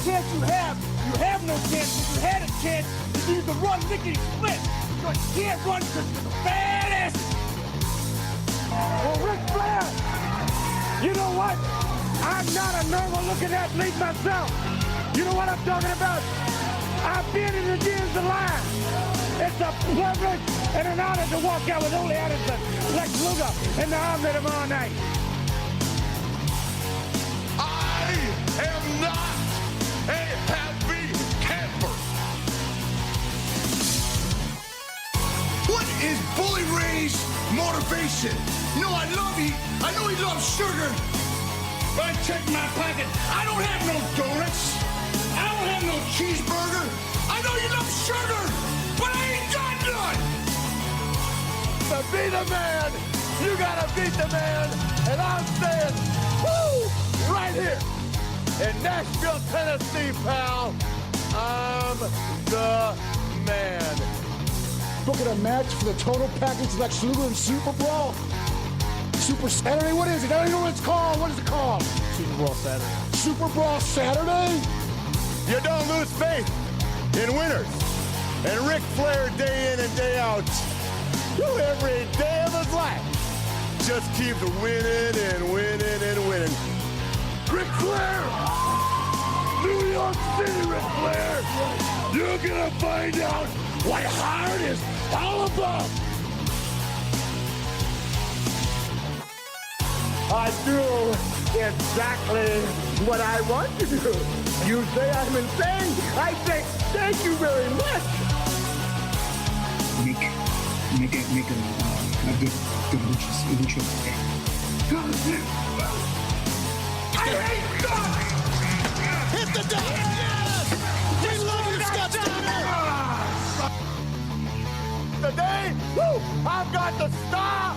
chance you have no chance. If you had a chance, you need to run lickety split. But you can't run because you're the baddest. Well, Ric Flair, you know what? I'm not a normal looking athlete myself. You know what I'm talking about? I've been in the gyms alive. It's a privilege and an honor to walk out with Ole Anderson, Lex Luger, and the Army tomorrow night. I am not a happy camper. What is Bully Ray's motivation? You know, I know he loves sugar. But I check my pocket. I don't have no donuts. I don't have no cheeseburger. I know you love sugar, but I ain't got none. To be the man, you gotta beat the man. And I'm saying, woo, right here in Nashville, Tennessee, pal. I'm the man. Booking a match for the total package like Luger and Super Brawl. Super Saturday? What is it? I don't know what it's called. What is it called? Super Bowl Saturday. Super Brawl Saturday? You don't lose faith in winners. And Ric Flair, day in and day out, every day of his life, just keeps winning and winning and winning. Ric Flair! New York City, Ric Flair! You're gonna find out what hard is all about! I do exactly what I want to do. You say I'm insane. I say thank you very much. Make a good lucha. I hate God! Hit the deck! Yes! We love you, Scott Steiner! Today, woo, I've got the star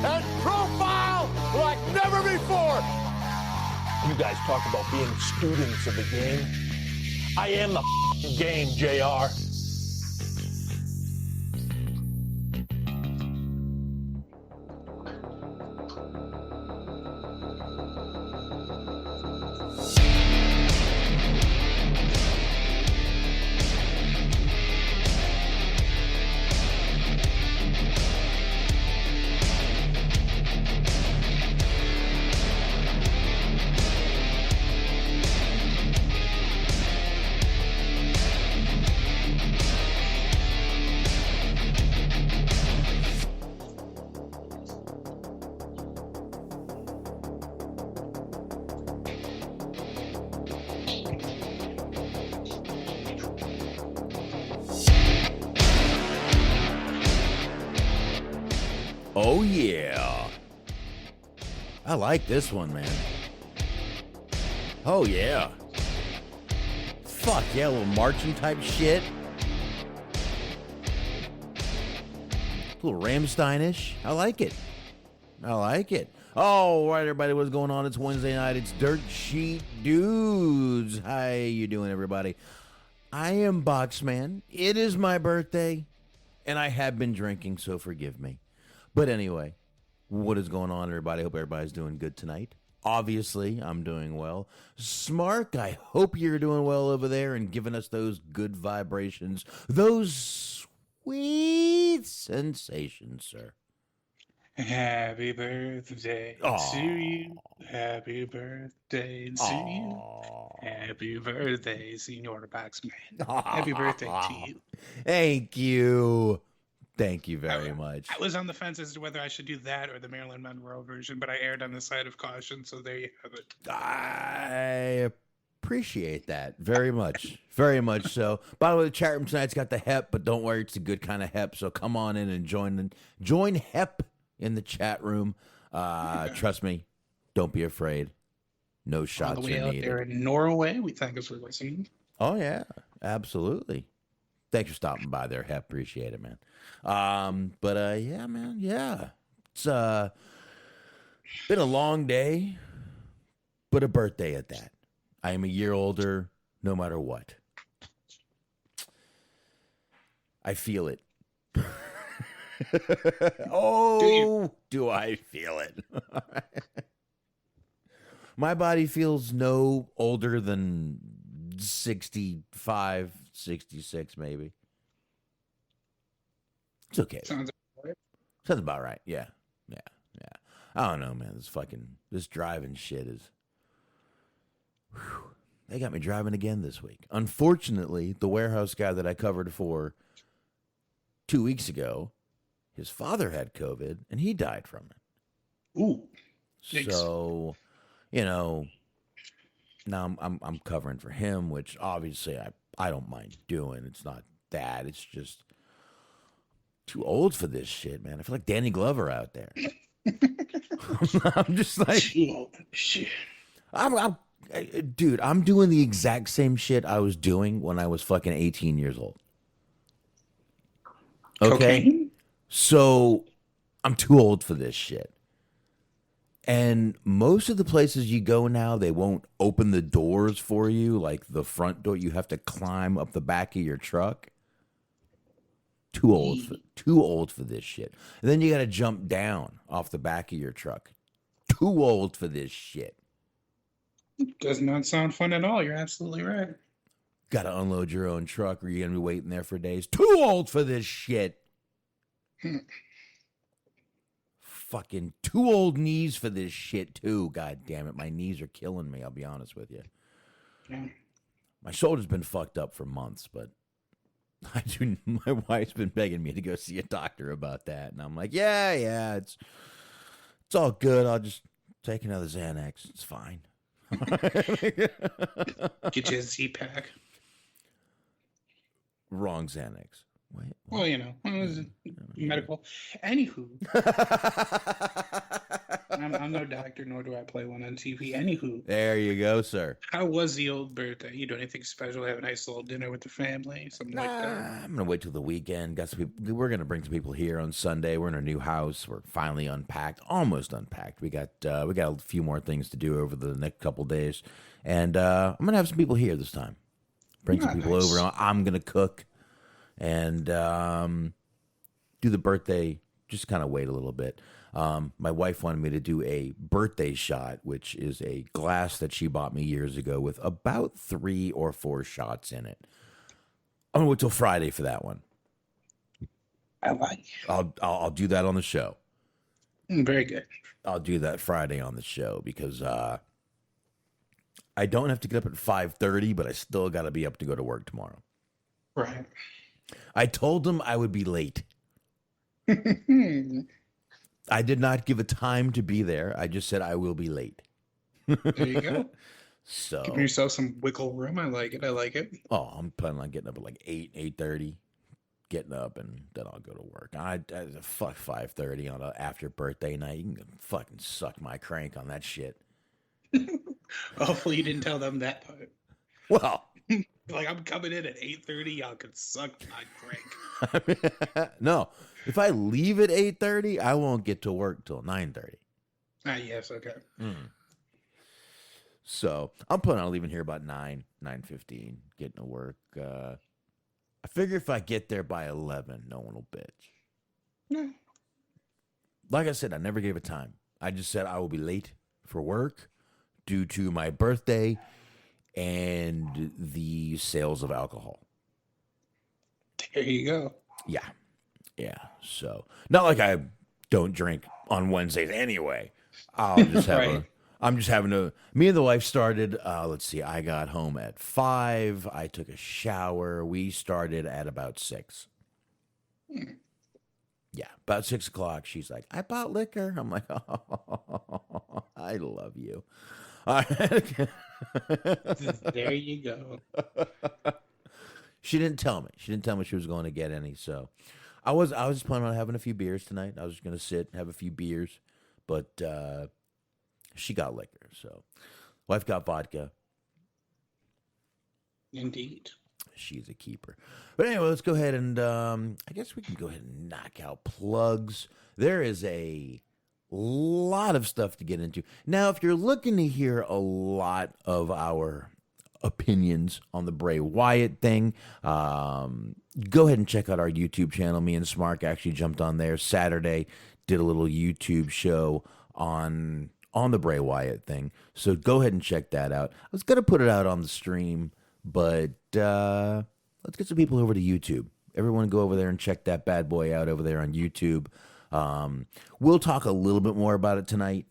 and profile like never before. You guys talk about being students of the game. I am the game, JR. Oh, yeah. I like this one, man. Oh, yeah. Fuck yeah, a little marching type shit. A little Rammstein-ish. I like it. I like it. Oh, right, everybody, what's going on? It's Wednesday night. It's Dirt Sheet Dudes. How you doing, everybody? I am Boxman. It is my birthday, and I have been drinking, so forgive me. But anyway, what is going on, everybody? Hope everybody's doing good tonight. Obviously, I'm doing well. Smark, I hope you're doing well over there and giving us those good vibrations, those sweet sensations, sir. Happy birthday to you. Happy birthday to you. Happy birthday, Senor Boxman. Happy birthday to you. Thank you. Thank you very much. I was on the fence as to whether I should do that or the Marilyn Monroe version, but I erred on the side of caution, so there you have it. I appreciate that very much. Very much so. By the way, the chat room tonight's got the HEP, but don't worry, it's a good kind of HEP, so come on in and join HEP in the chat room. Trust me, don't be afraid. No shots All the way are out needed. there in Norway, we thank us for listening. Oh, yeah, absolutely. Thanks for stopping by there, HEP. Appreciate it, man. Yeah, man, yeah. It's been a long day, but a birthday at that. I am a year older, no matter what. I feel it. Oh, do I feel it? My body feels no older than 65, 66 maybe. It's okay. Sounds right. Sounds about right. Yeah. I don't know, man. This driving shit is. Whew, they got me driving again this week. Unfortunately, the warehouse guy that I covered for 2 weeks ago, his father had COVID and he died from it. Ooh. Yikes. So, now I'm covering for him, which obviously I don't mind doing. It's not that. It's just too old for this shit, man. I feel like Danny Glover out there. I'm just like, Too old for this shit. Dude, I'm doing the exact same shit I was doing when I was fucking 18 years old. Okay? Cocaine? So I'm too old for this shit. And most of the places you go now, they won't open the doors for you, like the front door. You have to climb up the back of your truck. Too old for this shit. And then you got to jump down off the back of your truck. Too old for this shit. Does not sound fun at all. You're absolutely right. Got to unload your own truck, or you're gonna be waiting there for days. Too old for this shit. Fucking too old knees for this shit too. God damn it, my knees are killing me. I'll be honest with you. Yeah. My shoulder's been fucked up for months, but my wife's been begging me to go see a doctor about that, and I'm like, yeah, it's all good. I'll just take another Xanax. It's fine. Get you a Z-Pack. Wrong Xanax. Wait. Well, it was medical. Anywho. I'm no doctor, nor do I play one on TV. Anywho. There you go, sir. How was the old birthday? You do anything special? Have a nice little dinner with the family? Something like that? I'm going to wait till the weekend. Got some people, we're going to bring some people here on Sunday. We're in our new house. We're finally unpacked. Almost unpacked. We got a few more things to do over the next couple days. And I'm going to have some people here this time. Bring some people over. I'm going to cook. And do the birthday, just kind of wait a little bit. My wife wanted me to do a birthday shot, which is a glass that she bought me years ago with about 3 or 4 shots in it. I'm gonna wait till Friday for that one. I like it. I'll do that on the show. Very good. I'll do that Friday on the show because I don't have to get up at 5:30, but I still got to be up to go to work tomorrow. Right. I told them I would be late. I did not give a time to be there. I just said I will be late. There you go. So Give yourself some wiggle room. I like it. Oh, I'm planning on getting up at like 8:30, getting up, and then I'll go to work. I fuck 5:30 on an after birthday night. You can fucking suck my crank on that shit. Hopefully you didn't tell them that part. Well, Like, I'm coming in at 8:30. Y'all can suck my crank. no. If I leave at 8:30, I won't get to work till 9:30. Yes, okay. So I'm planning on leaving here about 9:15, getting to work. I figure if I get there by 11, no one will bitch. No. Like I said, I never gave a time. I just said I will be late for work due to my birthday and the sales of alcohol. There you go. Yeah. So not like I don't drink on Wednesdays anyway. I'll just have Right. I'm just having to. Me and the wife started. Let's see. I got home at 5. I took a shower. We started at about 6. Yeah, about 6 o'clock. She's like, "I bought liquor." I'm like, "Oh, I love you." All right. There you go. She didn't tell me. She didn't tell me she was going to get any. So I was just planning on having a few beers tonight. I was just going to sit and have a few beers, but she got liquor. So wife got vodka. Indeed. She's a keeper. But anyway, let's go ahead and I guess we can go ahead and knock out plugs. There is a lot of stuff to get into. Now, if you're looking to hear a lot of our opinions on the Bray Wyatt thing, go ahead and check out our YouTube channel. Me and Smark actually jumped on there Saturday, did a little YouTube show on the Bray Wyatt thing. So go ahead and check that out. I was going to put it out on the stream, But let's get some people over to YouTube. Everyone go over there and check that bad boy out over there on YouTube. We'll talk a little bit more about it tonight,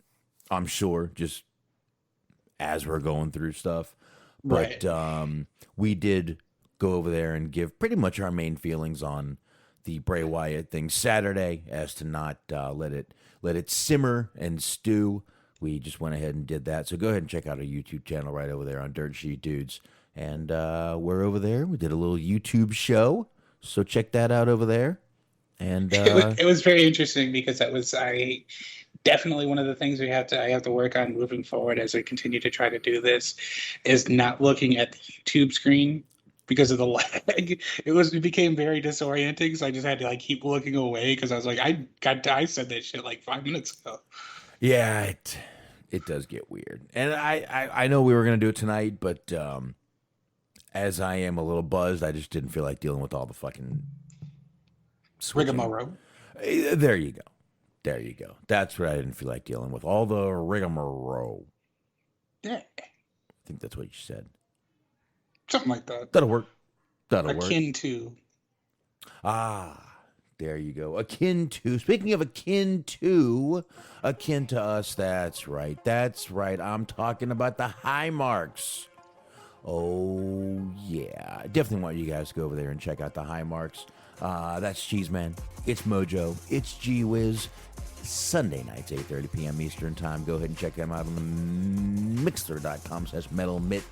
I'm sure, just as we're going through stuff. But we did go over there and give pretty much our main feelings on the Bray Wyatt thing Saturday, as to not let it simmer and stew. We just went ahead and did that. So go ahead and check out our YouTube channel right over there on Dirt Sheet Dudes. And we're over there. We did a little YouTube show. So check that out over there. And it was very interesting because definitely one of the things I have to work on moving forward as I continue to try to do this is not looking at the YouTube screen because of the lag. It became very disorienting, so I just had to keep looking away because I was like, I said that shit 5 minutes ago. Yeah, it does get weird. And I know we were gonna do it tonight, but as I am a little buzzed, I just didn't feel like dealing with all the fucking rigmarole. There you go. That's what I didn't feel like dealing with. All the rigmarole. Yeah. I think that's what you said. Something like that. That'll work. Akin to. There you go. Akin to. Speaking of akin to us, that's right. I'm talking about the high marks. Oh, yeah. Definitely want you guys to go over there and check out the high marks. That's Cheeseman. It's Mojo. It's G-Wiz. Sunday nights, 8:30 p.m. Eastern Time. Go ahead and check them out on the Mixler.com/Metal Mitt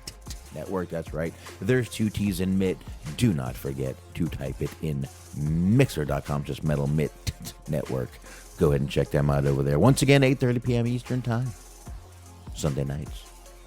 Network. That's right. There's 2 T's in Mitt. Do not forget to type it in Mixler.com/Metal Mitt Network. Go ahead and check them out over there. Once again, 8:30 p.m. Eastern Time. Sunday nights.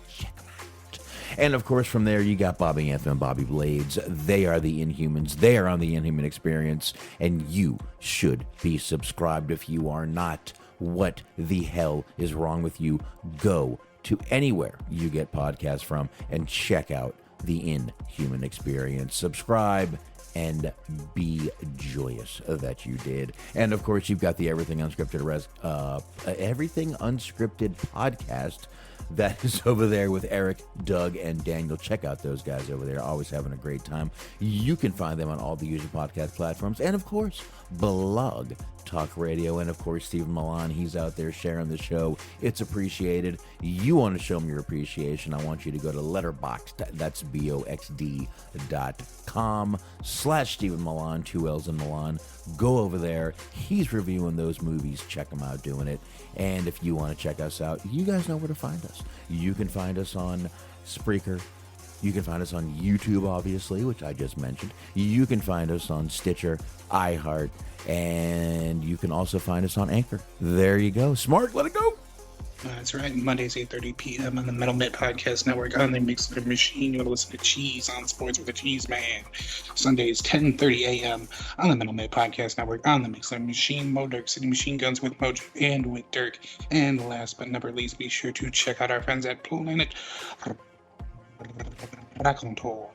Check them out. And, of course, from there, you got Bobby Anthem and Bobby Blades. They are the Inhumans. They are on the Inhuman Experience. And you should be subscribed if you are not. What the hell is wrong with you? Go to anywhere you get podcasts from and check out the Inhuman Experience. Subscribe and be joyous that you did. And of course, you've got the Everything Unscripted podcast that is over there with Eric, Doug, and Daniel. Check out those guys over there. Always having a great time. You can find them on all the usual podcast platforms. And, of course, Blog Talk Radio. And, of course, Stephen Milan. He's out there sharing the show. It's appreciated. You want to show him your appreciation. I want you to go to Letterboxd. That's BOXD.com/Stephen Milan, 2 L's in Milan. Go over there. He's reviewing those movies. Check him out doing it. And if you want to check us out, you guys know where to find us. You can find us on Spreaker. You can find us on YouTube, obviously, which I just mentioned. You can find us on Stitcher, iHeart, and you can also find us on Anchor. There you go. Smart, let it go. That's right. Mondays, 8:30 p.m. on the Metal Mitt Podcast Network on the Mixler Machine. You want to listen to Cheese on Sports with the Cheese Man. Sundays, 10:30 a.m. on the Metal Mitt Podcast Network on the Mixler Machine. Mo Dirk City Machine Guns with Mojo and with Dirk. And last but not least, be sure to check out our friends at Planet Raconteur.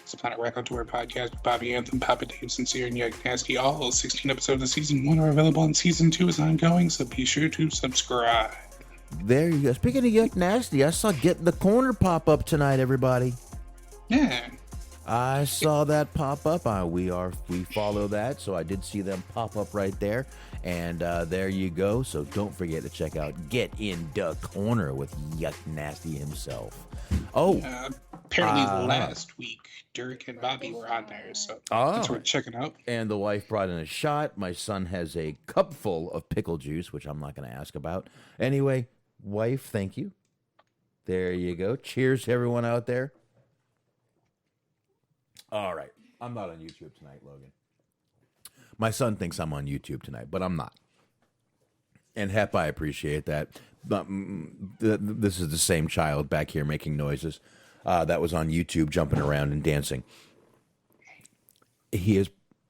It's the Planet Raconteur podcast with Bobby Anthem, Papa Dave, Sincere, and Young Nasty. All 16 episodes of Season 1 are available, and Season 2 is ongoing, so be sure to subscribe. There you go. Speaking of Yuck Nasty, I saw Get in the Corner pop up tonight, everybody. Yeah. I saw that pop up. We follow that, so I did see them pop up right there. And there you go. So don't forget to check out Get in the Corner with Yuck Nasty himself. Oh. Apparently last week, Dirk and Bobby were on there, so that's worth checking out. And the wife brought in a shot. My son has a cup full of pickle juice, which I'm not going to ask about. Anyway, wife, thank you. There you go. Cheers to everyone out there. All right. I'm not on YouTube tonight, Logan. My son thinks I'm on YouTube tonight, but I'm not. And Hep, I appreciate that. But this is the same child back here making noises that was on YouTube jumping around and dancing. He is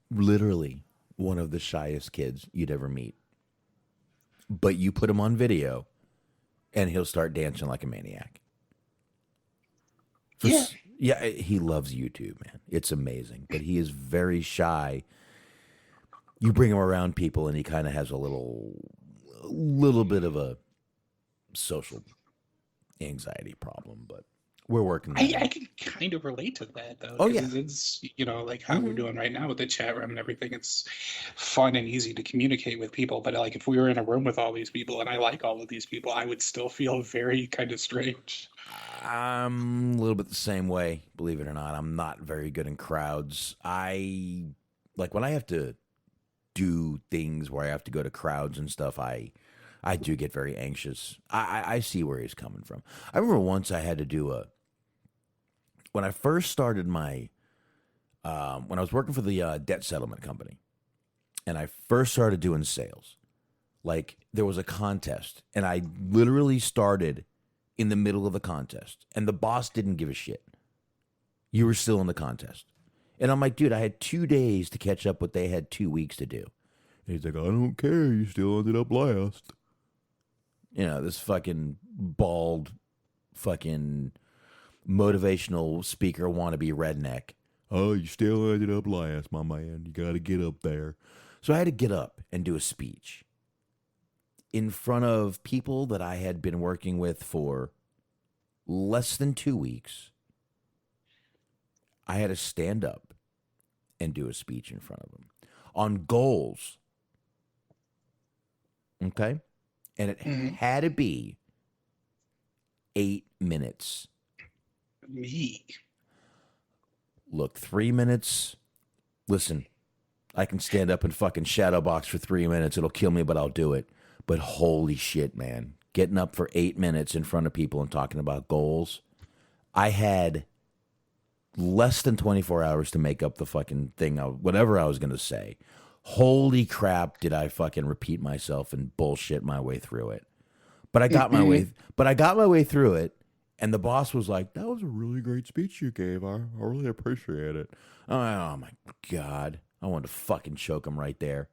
literally one of the shyest kids you'd ever meet. But you put him on video, and he'll start dancing like a maniac. Yeah, he loves YouTube, man. It's amazing. But he is very shy. You bring him around people, and he kind of has a little bit of a social anxiety problem. But We're working. I can kind of relate to that though. Oh yeah, it's like how we're doing right now with the chat room and everything. It's fun and easy to communicate with people. But like if we were in a room with all these people and I like all of these people, I would still feel very kind of strange. I'm a little bit the same way. Believe it or not, I'm not very good in crowds. I like when I have to do things where I have to go to crowds and stuff. I do get very anxious. I see where he's coming from. I remember once I had to do when I first started my, when I was working for the debt settlement company, and I first started doing sales, like there was a contest, and I literally started in the middle of the contest, and the boss didn't give a shit. You were still in the contest. And I'm like, dude, I had 2 days to catch up what they had 2 weeks to do. And he's like, I don't care, you still ended up last. This fucking bald fucking motivational speaker wannabe redneck. Oh, you still ended up last, my man. You got to get up there. So I had to get up and do a speech in front of people that I had been working with for less than 2 weeks. I had to stand up and do a speech in front of them on goals. Okay? And it had to be 8 minutes. Me. Look, 3 minutes. Listen, I can stand up and fucking shadow box for 3 minutes. It'll kill me, but I'll do it. But holy shit, man. Getting up for 8 minutes in front of people and talking about goals. I had less than 24 hours to make up the fucking thing, whatever I was going to say. Holy crap, did I fucking repeat myself and bullshit my way through it. But I got my way through it. And the boss was like, that was a really great speech you gave. I really appreciate it. Oh, my God. I wanted to fucking choke him right there.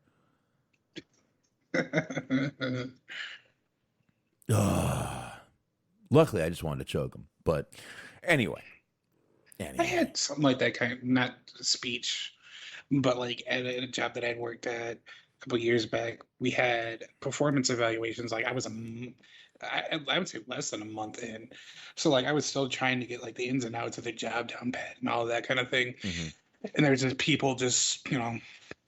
Luckily, I just wanted to choke him. But anyway. I had something like that kind of, not speech, but like at a job that I'd worked at a couple years back, we had performance evaluations. Like I would say less than a month in. So like I was still trying to get like the ins and outs of the job down pat and all of that kind of thing. Mm-hmm. And there's just people just,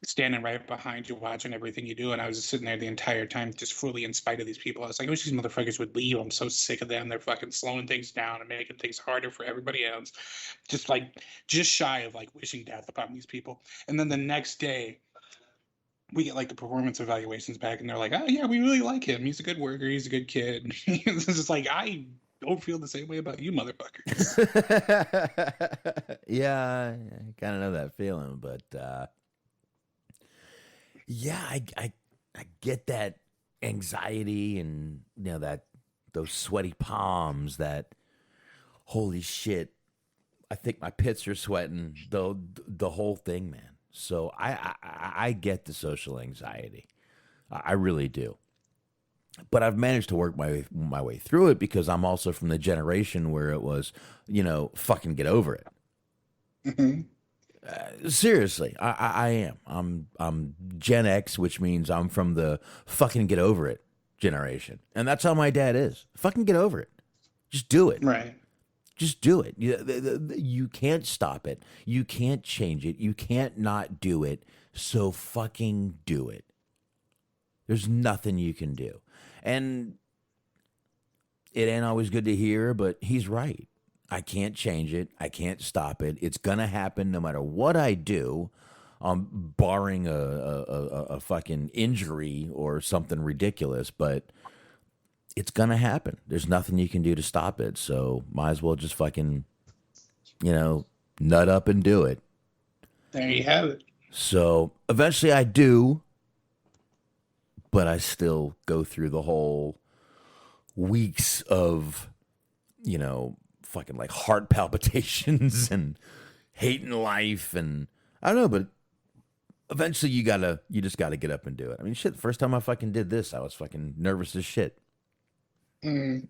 standing right behind you watching everything you do. And I was just sitting there the entire time, just fully in spite of these people. I was like, I wish these motherfuckers would leave. I'm so sick of them. They're fucking slowing things down and making things harder for everybody else. Just shy of like wishing death upon these people. And then the next day, we get like the performance evaluations back and they're like, oh yeah, we really like him. He's a good worker. He's a good kid. It's just like, I don't feel the same way about you motherfuckers. Yeah, I kind of know that feeling, but yeah, I get that anxiety and those sweaty palms, that holy shit, I think my pits are sweating, the whole thing, man. So I get the social anxiety. I really do. But I've managed to work my way through it because I'm also from the generation where it was, fucking get over it. Mm-hmm. Seriously, I am. I'm Gen X, which means I'm from the fucking get over it generation. And that's how my dad is. Fucking get over it. Just do it. Right. Just do it. You can't stop it. You can't change it. You can't not do it. So fucking do it. There's nothing you can do. And it ain't always good to hear, but he's right. I can't change it. I can't stop it. It's going to happen no matter what I do, barring a fucking injury or something ridiculous, but it's going to happen. There's nothing you can do to stop it. So might as well just fucking, nut up and do it. There you have it. So eventually I do, but I still go through the whole weeks of, fucking like heart palpitations and hating life. And I don't know, but eventually you just gotta get up and do it. I mean, shit, the first time I fucking did this, I was fucking nervous as shit. Mm.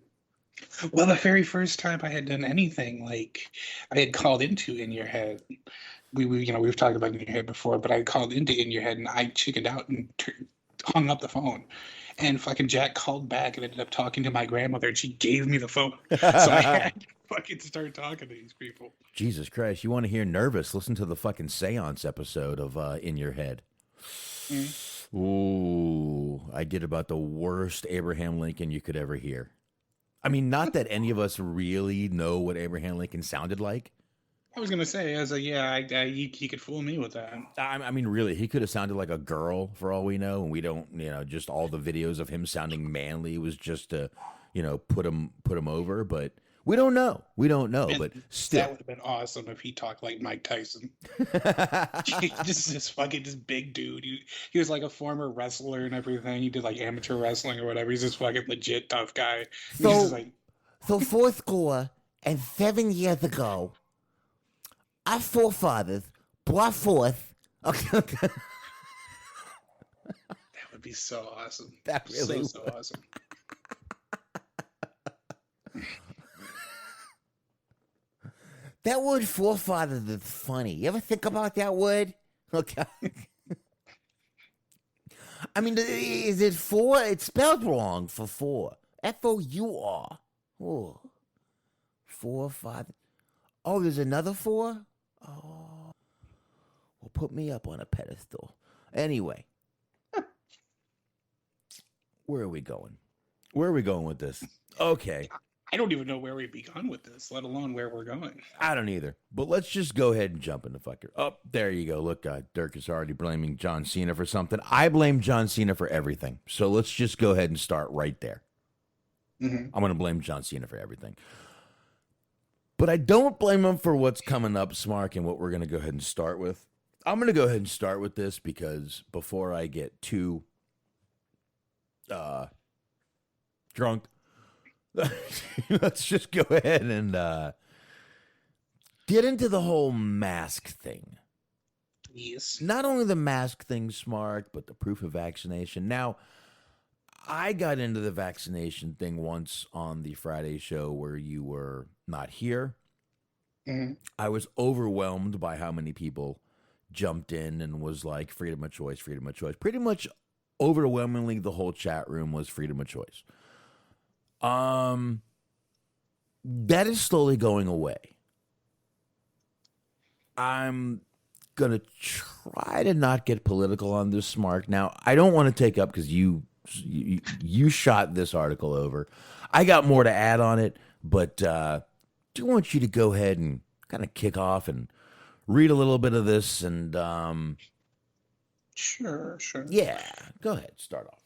Well, the very first time I had done anything, like I had called into In Your Head. We've talked about In Your Head before, but I called into In Your Head and I chickened out and hung up the phone. And fucking Jack called back and ended up talking to my grandmother, and she gave me the phone. So I had to fucking start talking to these people. Jesus Christ. You want to hear nervous? Listen to the fucking seance episode of In Your Head. Ooh, I did about the worst Abraham Lincoln you could ever hear. I mean, not that any of us really know what Abraham Lincoln sounded like. I was gonna say, I was like, yeah, he could fool me with that. I mean, really, he could have sounded like a girl for all we know, and we don't, just all the videos of him sounding manly was just to, put him over. But we don't know. And but still, that would have been awesome if he talked like Mike Tyson. Just this fucking this big dude. He was like a former wrestler and everything. He did like amateur wrestling or whatever. He's this fucking legit tough guy. He's just like, So 407 years ago, our forefathers brought forth. that would be so awesome. That really so awesome. That word forefathers is funny. You ever think about that word? Okay. I mean, is it four? It's spelled wrong for four. F-O-U-R. Oh. Forefather. Oh, there's another four? Oh. Well, put me up on a pedestal. Anyway. where are we going? Where are we going with this? Okay. I don't even know where we've begun with this, let alone where we're going. I don't either. But let's just go ahead and jump in the fucker. Oh, there you go. Look, Dirk is already blaming John Cena for something. I blame John Cena for everything. So let's just go ahead and start right there. Mm-hmm. I'm going to blame John Cena for everything. But I don't blame him for what's coming up, Smark, and what we're going to go ahead and start with. I'm going to go ahead and start with this because before I get too drunk, let's just go ahead and get into the whole mask thing. Yes. Not only the mask thing, Smark, but the proof of vaccination. Now, I got into the vaccination thing once on the Friday show where you were not here. Mm-hmm. I was overwhelmed by how many people jumped in and was like, freedom of choice, freedom of choice. Pretty much overwhelmingly the whole chat room was freedom of choice. That is slowly going away. I'm going to try to not get political on this, Smark. Now, I don't want to take up because you shot this article over. I got more to add on it, but do want you to go ahead and kind of kick off and read a little bit of this and Sure. yeah, go ahead, start off.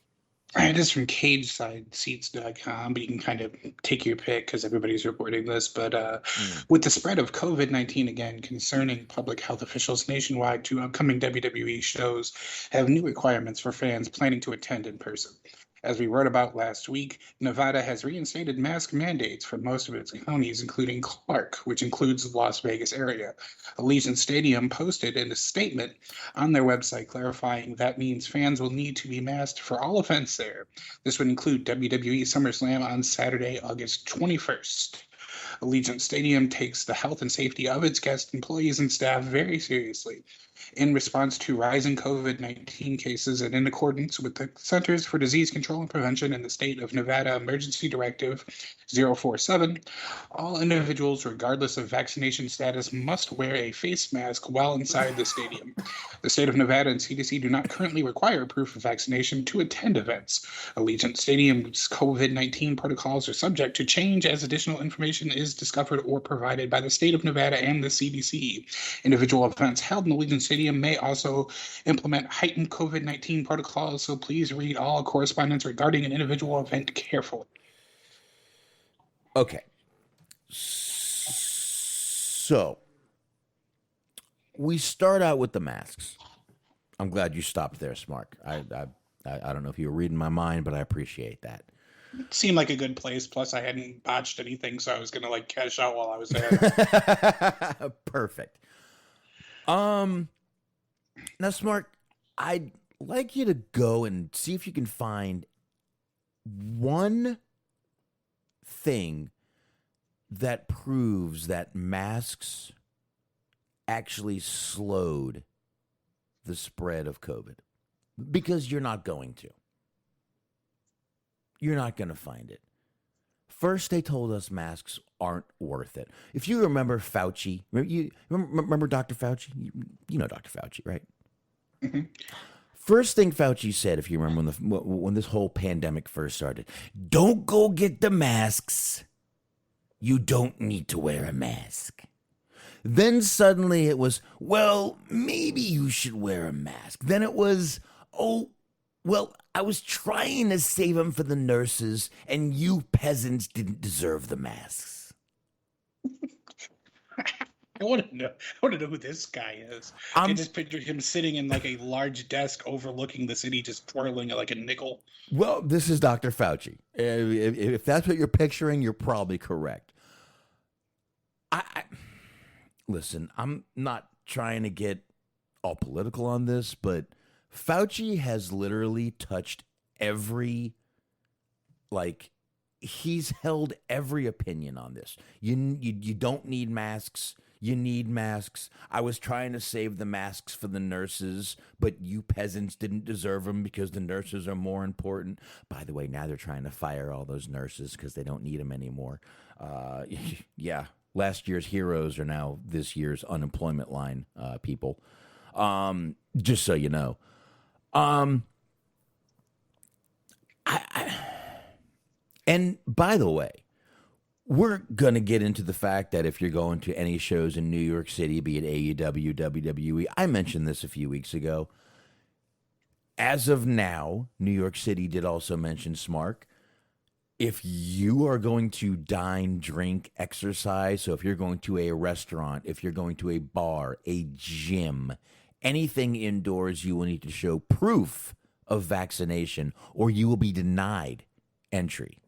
It is from CagesideSeats.com, but you can kind of take your pick because everybody's reporting this. But with the spread of COVID-19 again concerning public health officials nationwide to upcoming WWE shows have new requirements for fans planning to attend in person. As we wrote about last week, Nevada has reinstated mask mandates for most of its counties, including Clark, which includes the Las Vegas area. Allegiant Stadium posted in a statement on their website clarifying that means fans will need to be masked for all events there. This would include WWE SummerSlam on Saturday, August 21st. Allegiant Stadium takes the health and safety of its guests, employees, and staff very seriously. In response to rising COVID-19 cases and in accordance with the Centers for Disease Control and Prevention and the State of Nevada Emergency Directive 047, all individuals, regardless of vaccination status, must wear a face mask while inside the stadium. The state of Nevada and CDC do not currently require proof of vaccination to attend events. Allegiant Stadium's COVID-19 protocols are subject to change as additional information is discovered or provided by the state of Nevada and the CDC. Individual events held in Allegiant Stadium may also implement heightened COVID-19 protocols, so please read all correspondence regarding an individual event carefully. Okay. So, we start out with the masks. I'm glad you stopped there, Smark. I don't know if you were reading my mind, but I appreciate that. It seemed like a good place. Plus, I hadn't botched anything, so I was going to cash out while I was there. Perfect. Now, Smark, I'd like you to go and see if you can find one thing that proves that masks actually slowed the spread of COVID. because you're not going to. You're not going to find it. First, they told us masks aren't worth it. If you remember Fauci, remember Dr. Fauci? You know Dr. Fauci, right? Mm-hmm. First thing Fauci said, if you remember when this whole pandemic first started, don't go get the masks. You don't need to wear a mask. Then suddenly it was, well, maybe you should wear a mask. Then it was, oh, well, I was trying to save them for the nurses, and you peasants didn't deserve the masks. I want to know who this guy is. I just picture him sitting in like a large desk overlooking the city, just twirling like a nickel. Well, this is Dr. Fauci. If that's what you're picturing, you're probably correct. Listen, I'm not trying to get all political on this, but Fauci has literally touched every, he's held every opinion on this. You don't need masks. You need masks. I was trying to save the masks for the nurses, but you peasants didn't deserve them because the nurses are more important. By the way, now they're trying to fire all those nurses because they don't need them anymore. Yeah, last year's heroes are now this year's unemployment line people. Just so you know. And by the way, we're going to get into the fact that if you're going to any shows in New York City, be it AEW, WWE, I mentioned this a few weeks ago. As of now, New York City did also mention Smark. If you are going to dine, drink, exercise, so if you're going to a restaurant, if you're going to a bar, a gym, anything indoors, you will need to show proof of vaccination or you will be denied entry.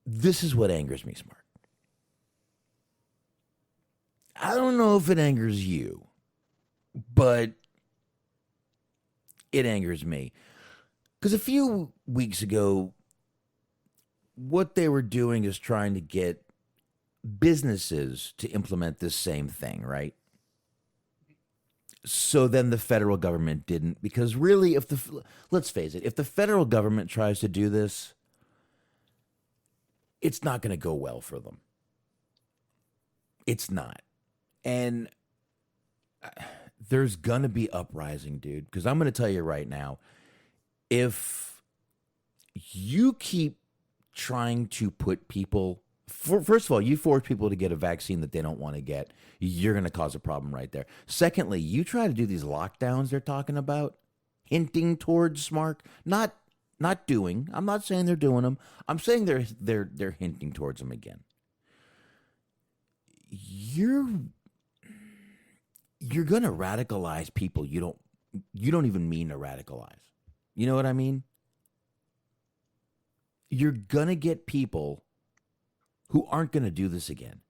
This is what angers me, Smark. I don't know if it angers you, but it angers me. Because a few weeks ago, what they were doing is trying to get businesses to implement this same thing, right? So then the federal government didn't, because really, let's face it, if the federal government tries to do this, it's not going to go well for them. It's not. And there's going to be uprising, dude, because I'm going to tell you right now, if you keep trying to put people, first of all, you force people to get a vaccine that they don't want to get, you're going to cause a problem right there. Secondly, you try to do these lockdowns they're talking about, hinting towards Smark, not doing. I'm not saying they're doing them. I'm saying they're hinting towards them again. You're going to radicalize people you don't even mean to radicalize. You know what I mean? You're going to get people who aren't going to do this again.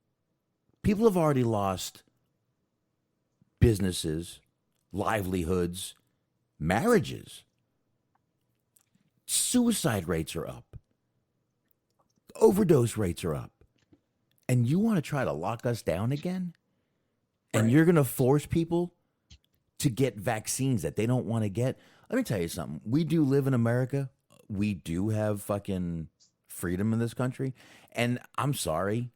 People have already lost businesses, livelihoods, marriages. Suicide rates are up. Overdose rates are up. And you want to try to lock us down again? And you're going to force people to get vaccines that they don't want to get? Let me tell you something. We do live in America. We do have fucking freedom in this country. And I'm sorry.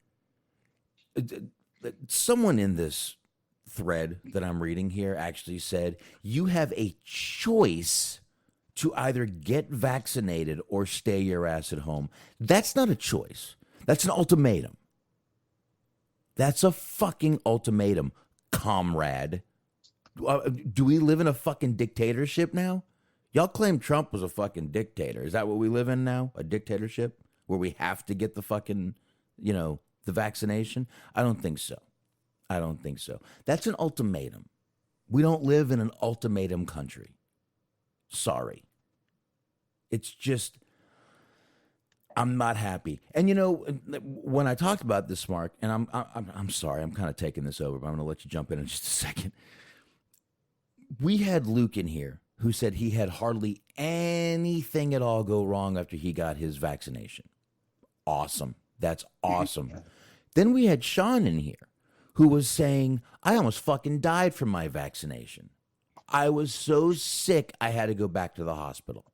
Someone in this thread that I'm reading here actually said, you have a choice to either get vaccinated or stay your ass at home. That's not a choice. That's an ultimatum. That's a fucking ultimatum, comrade. Do we live in a fucking dictatorship now? Y'all claim Trump was a fucking dictator. Is that what we live in now? A dictatorship where we have to get the fucking, the vaccination? I don't think so. I don't think so. That's an ultimatum. We don't live in an ultimatum country. Sorry. It's just, I'm not happy. And when I talked about this, Mark, and I'm sorry, I'm kind of taking this over, but I'm going to let you jump in just a second. We had Luke in here who said he had hardly anything at all go wrong after he got his vaccination. Awesome. That's awesome. Then we had Sean in here who was saying, I almost fucking died from my vaccination. I was so sick, I had to go back to the hospital.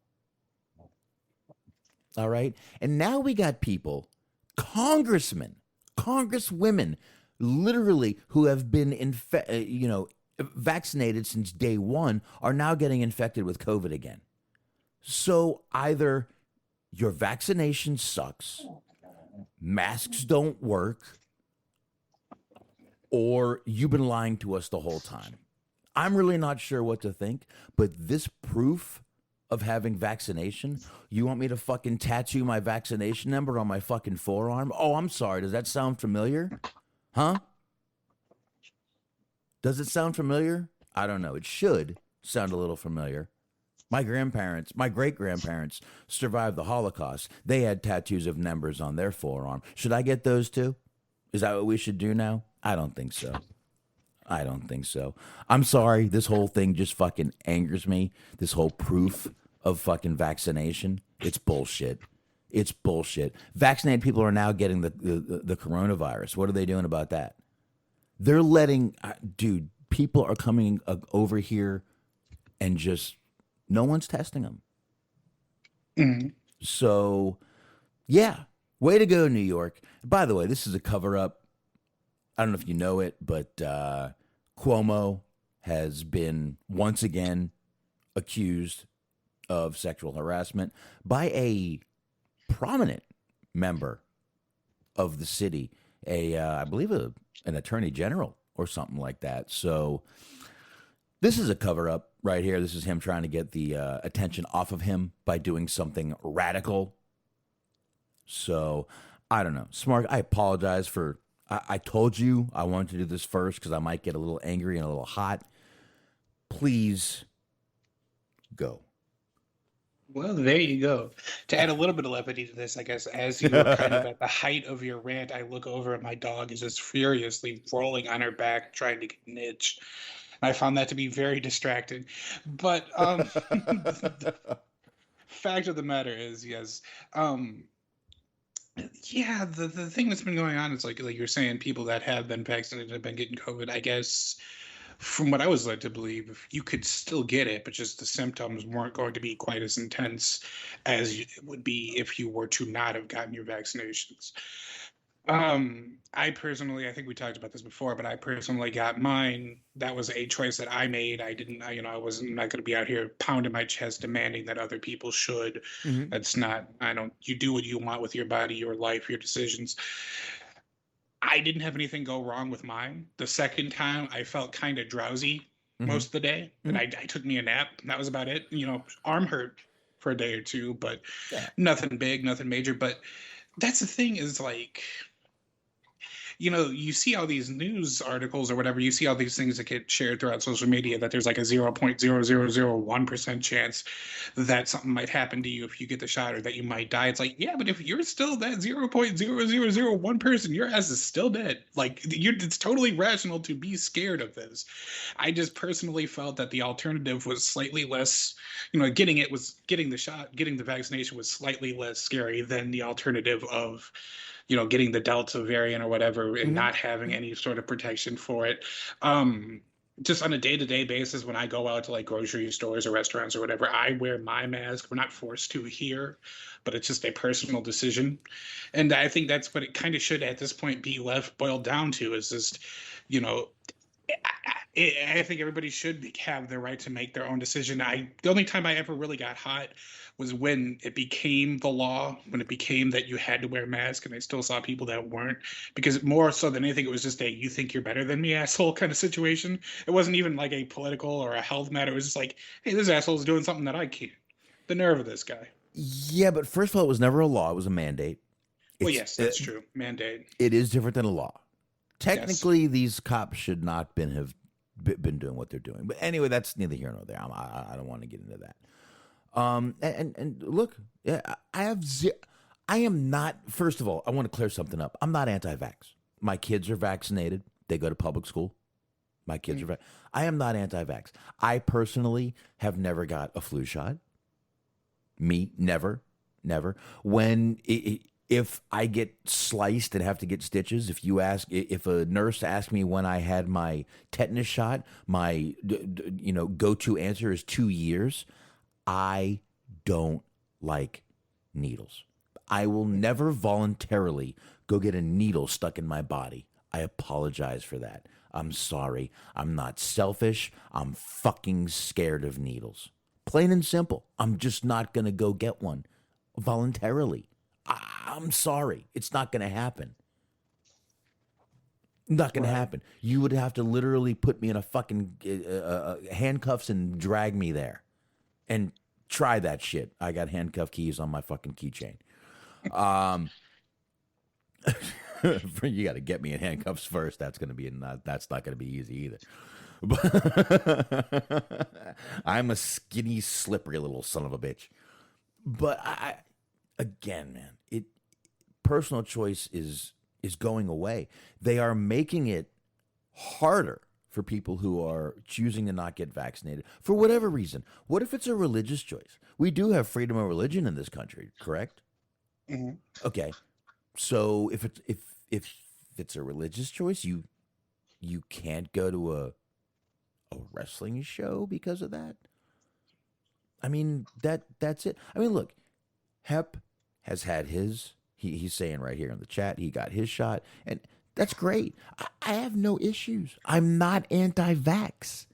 All right. And now we got people, congressmen, congresswomen, literally who have been, vaccinated since day one are now getting infected with COVID again. So either your vaccination sucks, masks don't work, or you've been lying to us the whole time. I'm really not sure what to think, but this proof of having vaccination, you want me to fucking tattoo my vaccination number on my fucking forearm? Oh, I'm sorry. Does that sound familiar? Huh? Does it sound familiar? I don't know. It should sound a little familiar. My great-grandparents survived the Holocaust. They had tattoos of numbers on their forearm. Should I get those too? Is that what we should do now? I don't think so. I'm sorry. This whole thing just fucking angers me. This whole proof of fucking vaccination. It's bullshit. It's bullshit. Vaccinated people are now getting the coronavirus. What are they doing about that? They're letting, dude, people are coming over here and just, no one's testing them. Mm-hmm. So, yeah, way to go, New York. By the way, this is a cover-up. I don't know if you know it, but Cuomo has been once again accused of sexual harassment by a prominent member of the city, I believe an attorney general or something like that. So this is a cover-up right here. This is him trying to get the attention off of him by doing something radical. So I don't know. Smark, I apologize for... I told you I wanted to do this first because I might get a little angry and a little hot. Please go. Well, there you go. To add a little bit of levity to this, I guess, as you were kind of at the height of your rant, I look over and my dog is just furiously rolling on her back, trying to get an itch. I found that to be very distracting. But the fact of the matter is, yes, yeah, the thing that's been going on is like you're saying, people that have been vaccinated have been getting COVID. I guess from what I was led to believe, you could still get it, but just the symptoms weren't going to be quite as intense as it would be if you were to not have gotten your vaccinations. I personally, I think we talked about this before, but I personally got mine. That was a choice that I made. I didn't, I wasn't not going to be out here pounding my chest demanding that other people should. Mm-hmm. That's not, you do what you want with your body, your life, your decisions. I didn't have anything go wrong with mine. The second time I felt kind of drowsy most of the day, and I took me a nap, and that was about it. Arm hurt for a day or two, but nothing big, nothing major. But that's the thing is like, you see all these news articles or whatever, you see all these things that get shared throughout social media that there's like a 0.0001% chance that something might happen to you if you get the shot or that you might die. It's like, yeah, but if you're still that 0.0001 person, your ass is still dead. Like, it's totally rational to be scared of this. I just personally felt that the alternative was slightly less, getting the vaccination was slightly less scary than the alternative of getting the Delta variant or whatever and not having any sort of protection for it. Just on a day-to-day basis, when I go out to like grocery stores or restaurants or whatever, I wear my mask. We're not forced to here, but it's just a personal decision. And I think that's what it kind of should at this point be boiled down to, is just, I think everybody should have the right to make their own decision. The only time I ever really got hot was when it became the law, when it became that you had to wear a mask, and I still saw people that weren't, because more so than anything, it was just a "you think you're better than me" asshole kind of situation. It wasn't even like a political or a health matter. It was just like, hey, this asshole's doing something that I can't. The nerve of this guy. Yeah, but first of all, it was never a law. It was a mandate. Well, yes, that's true. Mandate. It is different than a law. Technically, these cops should not have been doing what they're doing. But anyway, that's neither here nor there. I don't want to get into that. And look, yeah, I am not, first of all, I want to clear something up. I'm not anti-vax. My kids are vaccinated. They go to public school. My kids are I am not anti-vax. I personally have never got a flu shot. Me, never. When If I get sliced and have to get stitches, if a nurse asks me when I had my tetanus shot, my go-to answer is 2 years. I don't like needles. I will never voluntarily go get a needle stuck in my body. I apologize for that. I'm sorry. I'm not selfish. I'm fucking scared of needles. Plain and simple. I'm just not going to go get one voluntarily. I'm sorry. It's not going to happen. Not going to happen. You would have to literally put me in a fucking handcuffs and drag me there. And try that shit. I got handcuff keys on my fucking keychain. You got to get me in handcuffs first. That's not going to be easy either. But I'm a skinny, slippery little son of a bitch. But again, man, personal choice is going away. They are making it harder for people who are choosing to not get vaccinated for whatever reason. What if it's a religious choice? We do have freedom of religion in this country, correct? Mhm. Okay, so if it's a religious choice, you can't go to a wrestling show because of that. I mean that's it. I mean, look, Hep has had his. He's saying right here in the chat he got his shot, and that's great. I have no issues. I'm not anti-vax.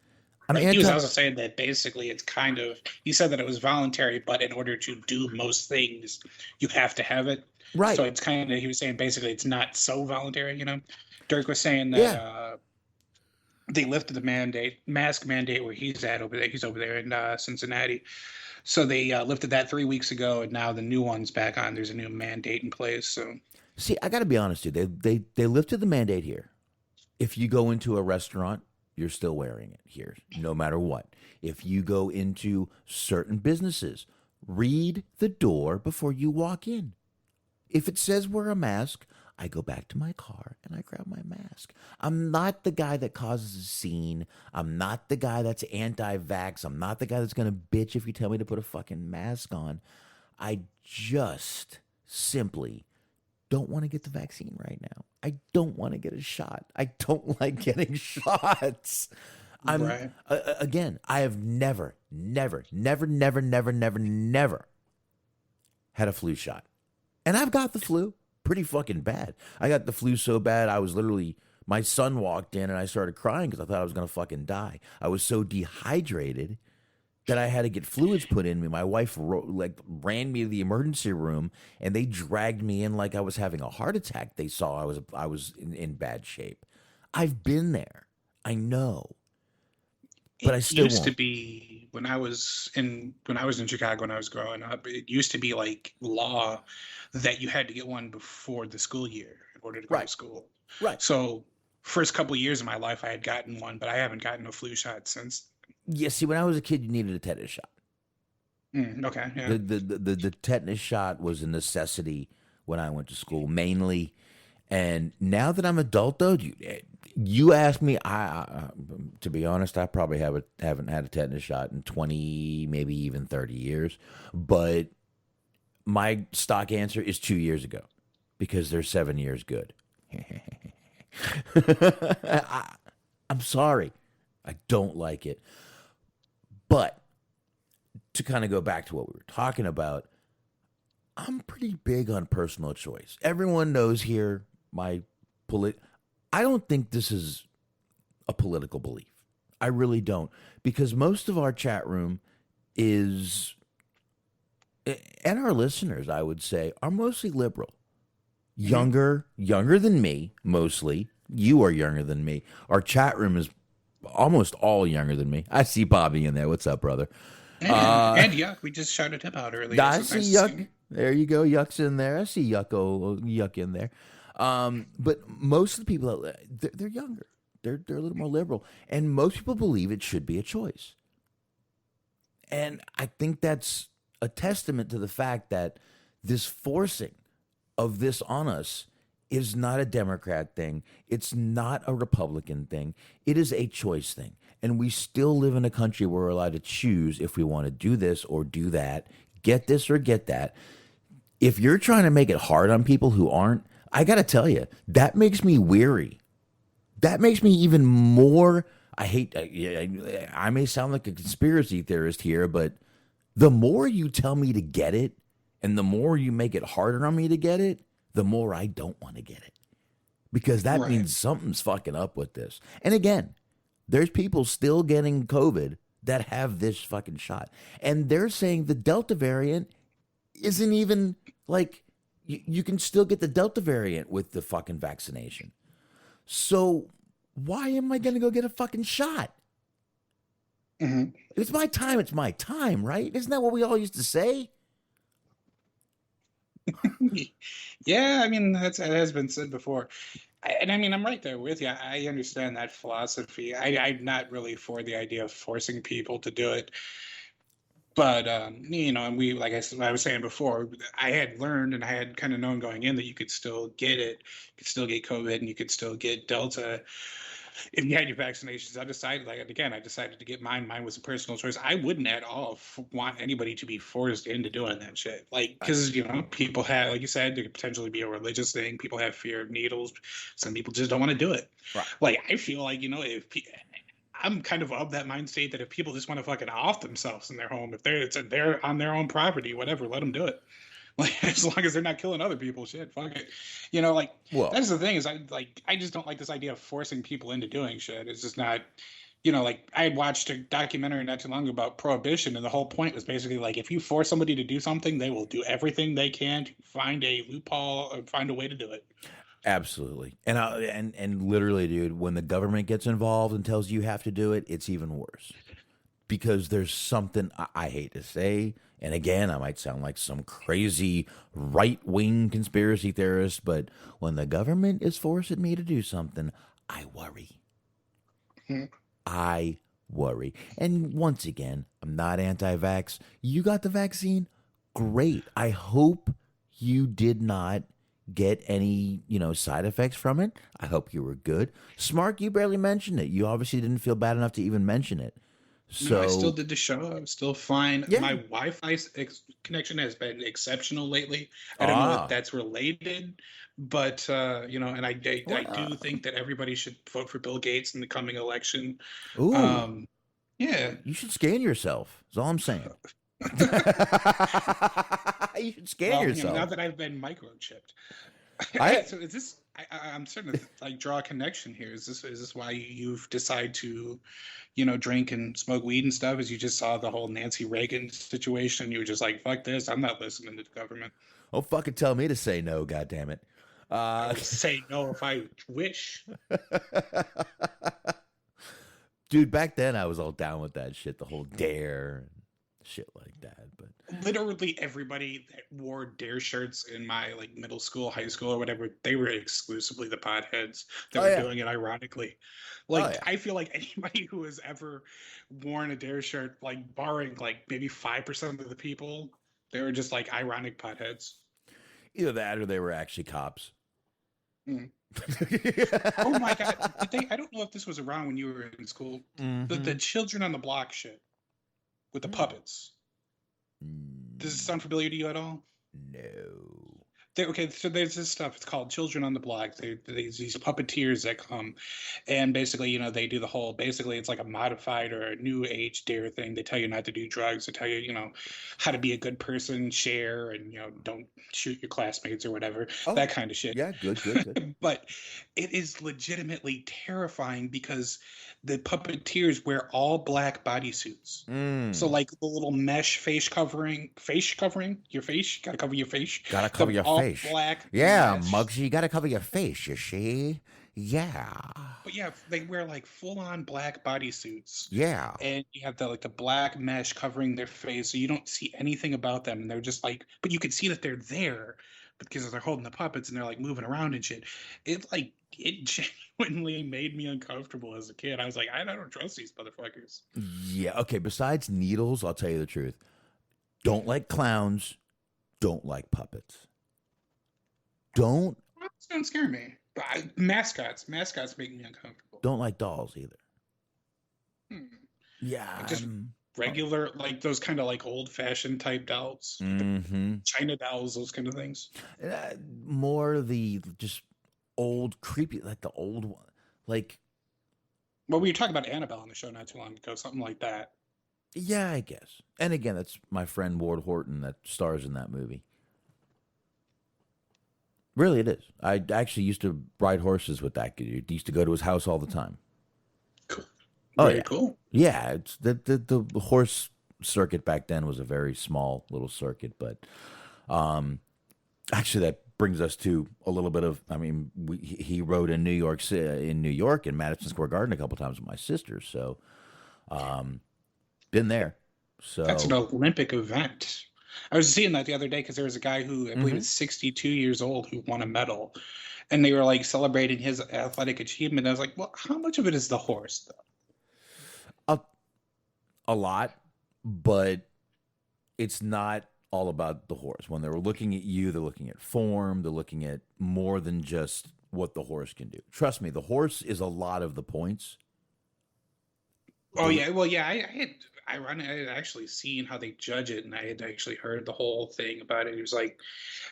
He was also saying that basically it's kind of, he said that it was voluntary, but in order to do most things, you have to have it. Right. So it's kind of, he was saying basically it's not so voluntary, you know? Dirk was saying that they lifted the mask mandate where he's at over there. He's over there in Cincinnati. So they lifted that 3 weeks ago, and now the new one's back on. There's a new mandate in place. So, see, I got to be honest with you. They lifted the mandate here. If you go into a restaurant, you're still wearing it here, no matter what. If you go into certain businesses, read the door before you walk in. If it says wear a mask, I go back to my car and I grab my mask. I'm not the guy that causes a scene. I'm not the guy that's anti-vax. I'm not the guy that's going to bitch if you tell me to put a fucking mask on. I just simply don't want to get the vaccine right now. I don't want to get a shot. I don't like getting shots. Again, I have never had a flu shot. And I've got the flu pretty fucking bad. I got the flu so bad, I was literally, my son walked in and I started crying because I thought I was going to fucking die. I was so dehydrated that I had to get fluids put in me. My wife ran me to the emergency room and they dragged me in like I was having a heart attack. They saw I was in bad shape. I've been there. I know. But I still used won't. to be when I was in Chicago when I was growing up, it used to be like law that you had to get one before the school year in order to go to school. Right. So first couple of years of my life I had gotten one, but I haven't gotten a flu shot since. Yeah, see, when I was a kid, you needed a tetanus shot. Okay. Yeah. The tetanus shot was a necessity when I went to school, mainly. And now that I'm adult, though, you ask me, to be honest, I probably haven't had a tetanus shot in 20, maybe even 30 years. But my stock answer is 2 years ago because they're 7 years good. I'm sorry. I don't like it. But to kind of go back to what we were talking about, I'm pretty big on personal choice. Everyone knows here I don't think this is a political belief. I really don't. Because most of our chat room is, and our listeners, I would say, are mostly liberal. Younger than me, mostly. You are younger than me. Our chat room is almost all younger than me. I see Bobby in there. What's up, brother? And Yuck, we just shouted him out earlier. I see Yuck. There you go. Yuck's in there. I see Yuck in there. But most of the people, they're younger. They're a little more liberal. And most people believe it should be a choice. And I think that's a testament to the fact that this forcing of this on us is not a Democrat thing. It's not a Republican thing. It is a choice thing. And we still live in a country where we're allowed to choose if we want to do this or do that, get this or get that. if you're trying to make it hard on people who aren't, I got to tell you, that makes me weary. That makes me even more. I may sound like a conspiracy theorist here, but the more you tell me to get it and the more you make it harder on me to get it, the more I don't want to get it. Because that means something's fucking up with this. And again, there's people still getting COVID that have this fucking shot. And they're saying the Delta variant isn't even like, you can still get the Delta variant with the fucking vaccination. So why am I going to go get a fucking shot? Mm-hmm. It's my time, right? Isn't that what we all used to say? Yeah, I mean, that has been said before. And I mean, I'm right there with you. I understand that philosophy. I'm not really for the idea of forcing people to do it. But, and we, like I was saying before, I had learned and I had kind of known going in that you could still get it. You could still get COVID and you could still get Delta if you had your vaccinations. I decided to get mine. Mine was a personal choice. I wouldn't at all want anybody to be forced into doing that shit. Like, because, people have, like you said, there could potentially be a religious thing. People have fear of needles. Some people just don't want to do it. Right. Like, I feel like, I'm kind of that mind state that if people just want to fucking off themselves in their home, if they're on their own property, whatever, let them do it. Like, as long as they're not killing other people, shit, fuck it. That's the thing is I just don't like this idea of forcing people into doing shit. It's just not, like I had watched a documentary not too long ago about prohibition, and the whole point was basically like, if you force somebody to do something, they will do everything they can to find a loophole or find a way to do it. Absolutely. And literally, dude, when the government gets involved and tells you have to do it, it's even worse. Because there's something I hate to say, and again, I might sound like some crazy right-wing conspiracy theorist, but when the government is forcing me to do something, I worry. I worry. And once again, I'm not anti-vax. You got the vaccine? Great. I hope you did not get any, side effects from it. I hope you were good. Smark, you barely mentioned it. You obviously didn't feel bad enough to even mention it. So no, I still did the show. I'm still fine. Yeah. My Wi-Fi connection has been exceptional lately. I don't know if that's related, but and I do think that everybody should vote for Bill Gates in the coming election. Ooh. Yeah. You should scan yourself. That's all I'm saying. You should scan yourself. Now that I've been microchipped. So is this? I'm starting to draw a connection here. Is this why you've decided to, drink and smoke weed and stuff? Is you just saw the whole Nancy Reagan situation? You were just like, fuck this. I'm not listening to the government. Oh, fucking tell me to say no, goddammit. I would say no if I wish. Dude, back then I was all down with that shit, the whole dare and shit like that. But literally everybody that wore dare shirts in my middle school, high school, or whatever, they were exclusively the potheads that were doing it ironically. I feel like anybody who has ever worn a dare shirt, barring maybe 5% of the people, they were just ironic potheads. Either that or they were actually cops. Oh my god! I don't know if this was around when you were in school. Mm-hmm. The Children on the Block shit with the puppets. Does it sound familiar to you at all? No. So there's this stuff. It's called Children on the Block. There's these puppeteers that come, and basically, they do the whole. Basically, it's like a modified or a new age dare thing. They tell you not to do drugs. They tell you, how to be a good person, share, and don't shoot your classmates or whatever. That kind of shit. Yeah, good. But it is legitimately terrifying because the puppeteers wear all black bodysuits. So the little mesh face covering, your face. Gotta cover your face. Gotta cover your face. Black. Yeah, mesh. Muggsy, you gotta cover your face, you see? Yeah. But yeah, they wear full-on black bodysuits. Yeah. And you have the black mesh covering their face, so you don't see anything about them. And they're just but you can see that they're there because they're holding the puppets and they're moving around and shit. It genuinely made me uncomfortable as a kid. I was like, I don't trust these motherfuckers. Yeah. Okay. Besides needles, I'll tell you the truth. Don't like clowns. Don't like puppets. Puppets don't scare me. But mascots make me uncomfortable. Don't like dolls either. Yeah. regular, like those kind of like old fashioned type dolls, Mm-hmm. China dolls, those kind of things. More the just old creepy, like the old one, like Well, we were talking about Annabelle on the show not too long ago, something like that. yeah, I guess. And again, that's my friend Ward Horton that stars in that movie. Really, it is. I actually used to ride horses with that dude. Used to go to his house all the time. Cool. Oh, Very yeah. cool. Yeah, it's the horse circuit back then was a very small little circuit, but actually that brings us to a little bit of. I mean, he rode in New York in Madison Square Garden a couple times with my sisters, so been there. So That's an Olympic event. I was seeing that the other day because there was a guy who I believe is 62 years old who won a medal, and they were like celebrating his athletic achievement. I was like, well, how much of it is the horse, though? a lot, but it's not all about the horse. When they're looking at you, they're looking at form, they're looking at more than just what the horse can do. Trust me, the horse is a lot of the points. Oh yeah, well yeah, I had actually seen how they judge it, and I had actually heard the whole thing about it. It was like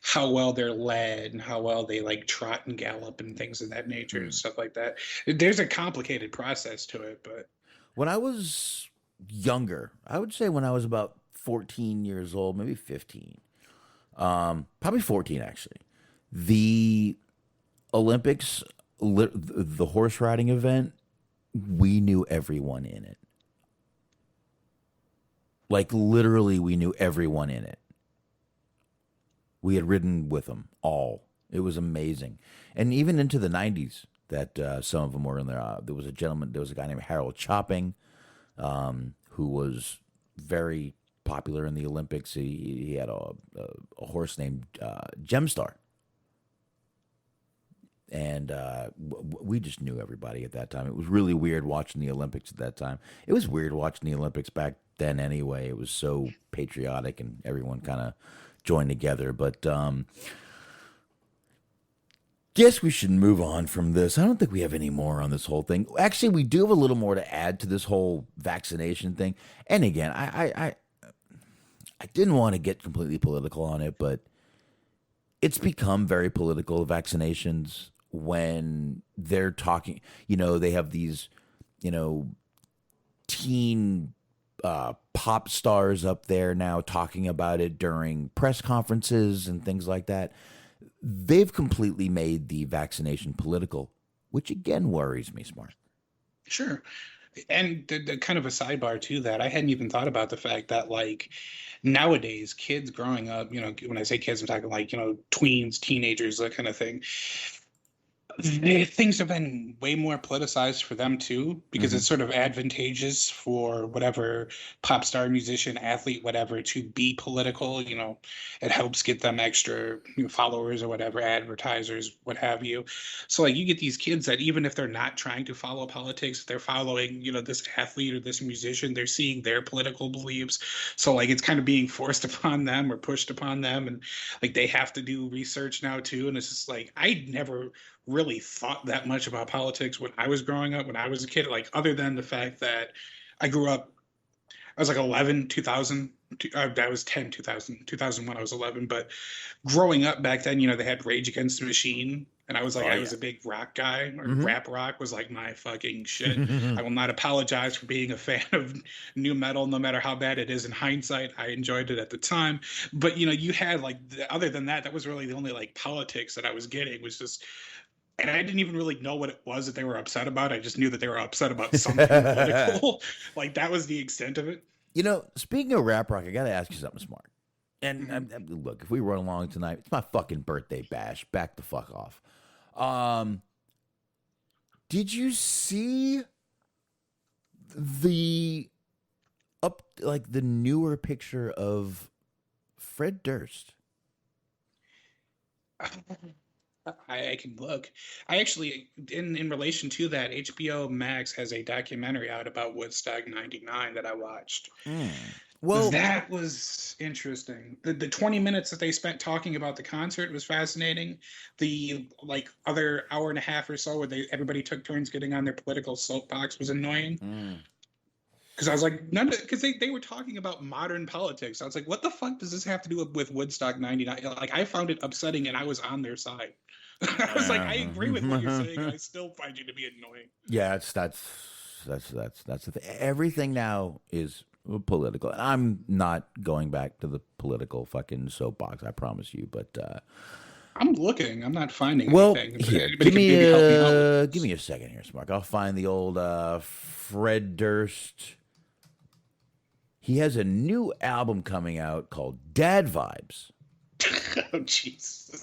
how well they're led and how well they like trot and gallop and things of that nature and stuff like that. There's a complicated process to it, but When I was younger, I would say when I was about 14 years old, maybe 15, probably 14 actually, the Olympics, the horse riding event, we knew everyone in it. Like literally, we knew everyone in it. We had ridden with them all. It was amazing, and even into the '90s, that some of them were in there. There was a guy named Harold Chopping, who was very popular in the Olympics. He had a horse named Gemstar. And we just knew everybody at that time. It was really weird watching the Olympics at that time. It was weird watching the Olympics back then anyway. It was so patriotic and everyone kind of joined together. But guess we should move on from this. I don't think we have any more on this whole thing. Actually, we do have a little more to add to this whole vaccination thing. And again, I didn't want to get completely political on it, but it's become very political, vaccinations, when they're talking, they have these, teen pop stars up there now talking about it during press conferences and things like that. They've completely made the vaccination political, which again worries me, Smart. sure. And the kind of a sidebar to that, I hadn't even thought about the fact that like nowadays kids growing up, when I say kids, I'm talking like, tweens, teenagers, that kind of thing. Things have been way more politicized for them too, because it's sort of advantageous for whatever pop star, musician, athlete, whatever, to be political. It helps get them extra followers or whatever, advertisers, what have you. So like you get these kids that even if they're not trying to follow politics, they're following, this athlete or this musician, they're seeing their political beliefs. So like it's kind of being forced upon them or pushed upon them, and like they have to do research now too. And it's just like I never really thought that much about politics when I was growing up, when I was a kid, like other than the fact that I grew up, I was like 11, 2000, I was 10, 2000, 2001, I was 11. But growing up back then, they had Rage Against the Machine. And I was like, I was a big rock guy, or rap rock was like my fucking shit. I will not apologize for being a fan of new metal, no matter how bad it is in hindsight. I enjoyed it at the time. But, you had like, other than that, that was really the only like politics that I was getting was just, and I didn't even really know what it was that they were upset about. I just knew that they were upset about something political. Like that was the extent of it. Speaking of rap rock, I got to ask you something, Smart. And look, if we run along tonight, it's my fucking birthday bash. Back the fuck off. Did you see the newer picture of Fred Durst? I can look. I actually, in relation to that, HBO Max has a documentary out about Woodstock '99 that I watched. Well, that was interesting. The 20 minutes that they spent talking about the concert was fascinating. The like other hour and a half or so where everybody took turns getting on their political soapbox was annoying. Because I was like, because they were talking about modern politics. I was like, what the fuck does this have to do with Woodstock 99? Like, I found it upsetting, and I was on their side. I was like, I agree with what you're saying. I still find you to be annoying. Yeah, that's the thing. Everything now is political. I'm not going back to the political fucking soapbox, I promise you. But I'm looking. I'm not finding well, anything. here, But give me a second here, Smark. I'll find the old Fred Durst. He has a new album coming out called Dad Vibes. Oh, Jesus.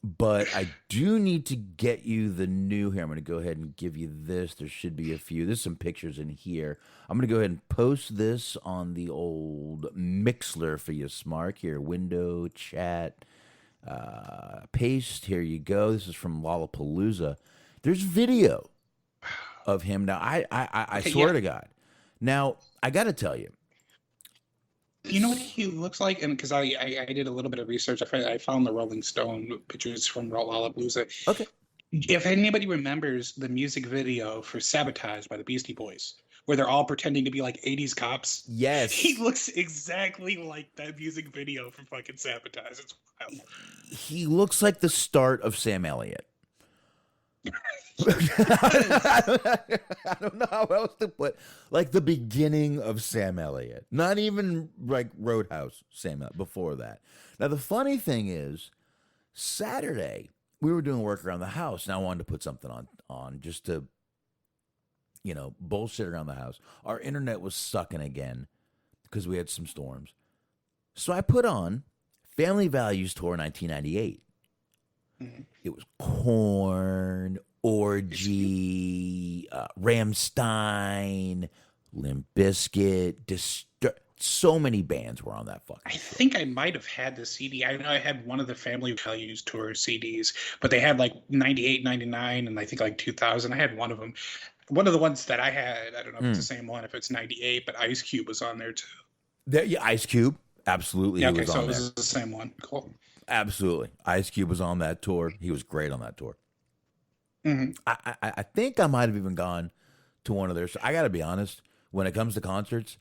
But I do need to get you the new here. I'm going to go ahead and give you this. There should be a few. There's some pictures in here. I'm going to go ahead and post this on the old Mixler for you, Smark. Here, window, chat, paste. Here you go. This is from Lollapalooza. There's video of him. Now, I swear to God. Now, I got to tell you. You know what he looks like? And because I did a little bit of research, I found the Rolling Stone pictures from Lollapalooza. Okay. If anybody remembers the music video for Sabotage by the Beastie Boys, where they're all pretending to be like 80s cops. Yes. He looks exactly like that music video for fucking Sabotage. It's wild. He looks like the start of Sam Elliott. I don't know how else to put, like the beginning of Sam Elliott, not even like Roadhouse Sam Elliott, before that. Now the funny thing is, Saturday we were doing work around the house, and I wanted to put something on just to, bullshit around the house. Our internet was sucking again because we had some storms, so I put on Family Values Tour 1998. It was Korn, Orgy, Rammstein, Limp Bizkit, so many bands were on that fucking I tour. think I might have had the CD. I know I had one of the Family Values Tour CDs, but they had like 98, 99, and I think like 2000. I had one of them. One of the ones that I had, I don't know if it's the same one, if it's 98, but Ice Cube was on there too. Yeah, Ice Cube, absolutely. Yeah, he okay, was so on it was there. the same one. Cool. Absolutely. Ice Cube was on that tour. He was great on that tour. Mm-hmm. I think I might have even gone to one of theirs. I got to be honest, when it comes to concerts,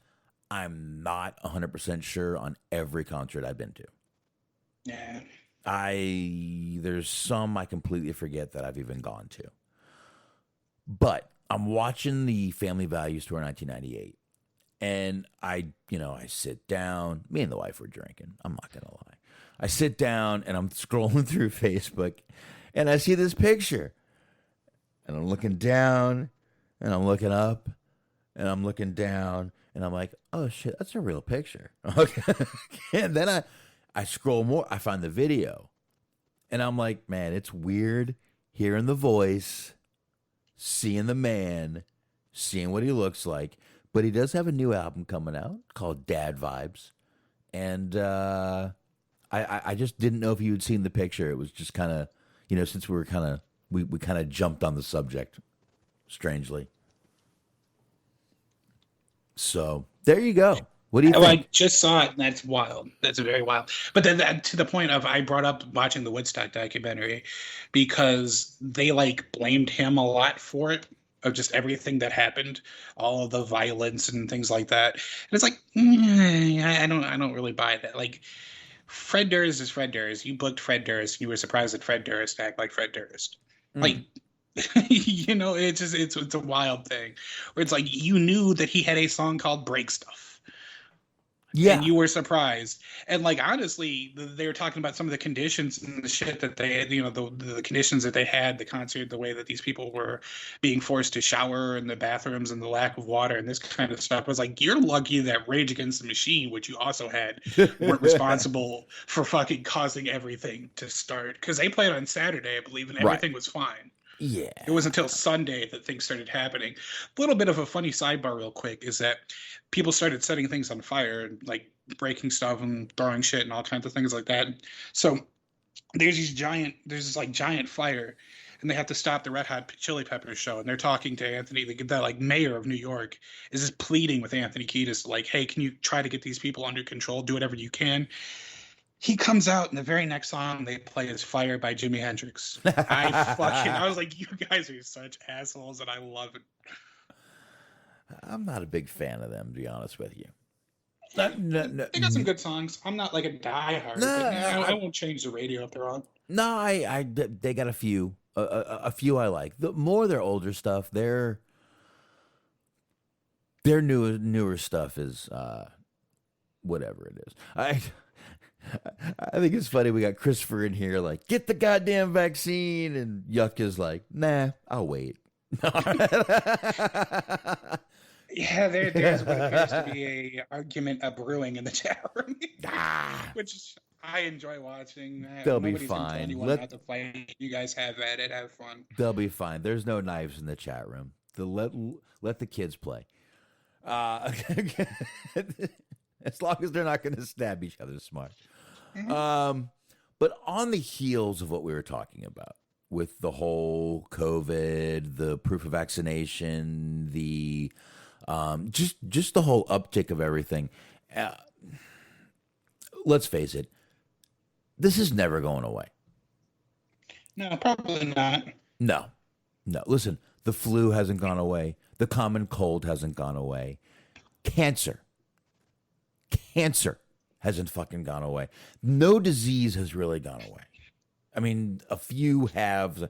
I'm not 100% sure on every concert I've been to. Yeah. There's some I completely forget that I've even gone to. But I'm watching the Family Values Tour 1998, and I sit down. Me and the wife were drinking. I'm not going to lie. I sit down and I'm scrolling through Facebook, and I see this picture, and I'm looking down, and I'm looking up, and I'm looking down, and I'm like, oh shit, that's a real picture. Okay. And then I scroll more, I find the video, and I'm like, man, it's weird hearing the voice, seeing the man, seeing what he looks like. But he does have a new album coming out called Dad Vibes, and I just didn't know if you had seen the picture. It was just kind of, since we were we kind of jumped on the subject, strangely. So there you go. What do you think? I just saw it, and that's wild. That's very wild. But then that, to the point of, I brought up watching the Woodstock documentary because they blamed him a lot for it, of just everything that happened, all of the violence and things like that. And it's like, I don't really buy that. Fred Durst is Fred Durst. You booked Fred Durst, and you were surprised that Fred Durst act like Fred Durst. It's a wild thing where it's you knew that he had a song called Break Stuff. Yeah. And you were surprised. And honestly, they were talking about some of the conditions and the shit that they had, the conditions that they had, the concert, the way that these people were being forced to shower in the bathrooms and the lack of water and this kind of stuff. I was you're lucky that Rage Against the Machine, which you also had, weren't responsible for fucking causing everything to start. Because they played on Saturday, I believe, and everything was fine. Yeah. It wasn't until Sunday that things started happening. A little bit of a funny sidebar real quick is that people started setting things on fire and breaking stuff and throwing shit and all kinds of things like that. So there's this giant fire, and they have to stop the Red Hot Chili Peppers show, and they're talking to Anthony, the mayor of New York is just pleading with Anthony Kiedis, hey, can you try to get these people under control? Do whatever you can. He comes out, and the very next song they play is Fire by Jimi Hendrix. I was like, you guys are such assholes, and I love it. I'm not a big fan of them, to be honest with you. They got some good songs. I'm not like a diehard. No, But, I won't change the radio if they're on. No, they got a few, a few I like. The more their older stuff, their newer stuff is whatever it is. I think it's funny. We got Christopher in here, like, get the goddamn vaccine, and Yuck is like, nah, I'll wait. Yeah, there's what appears to be a argument brewing in the chat room, which I enjoy watching. They'll be Nobody's gonna tell fine. anyone not to fight. You guys have at it. Have fun. They'll be fine. There's no knives in the chat room. Let the kids play. As long as they're not going to stab each other, smart. Mm-hmm. But on the heels of what we were talking about with the whole COVID, the proof of vaccination, the just the whole uptick of everything. Let's face it, this is never going away. No, probably not. No. Listen, the flu hasn't gone away. The common cold hasn't gone away. Cancer hasn't fucking gone away. No disease has really gone away. I mean, a few have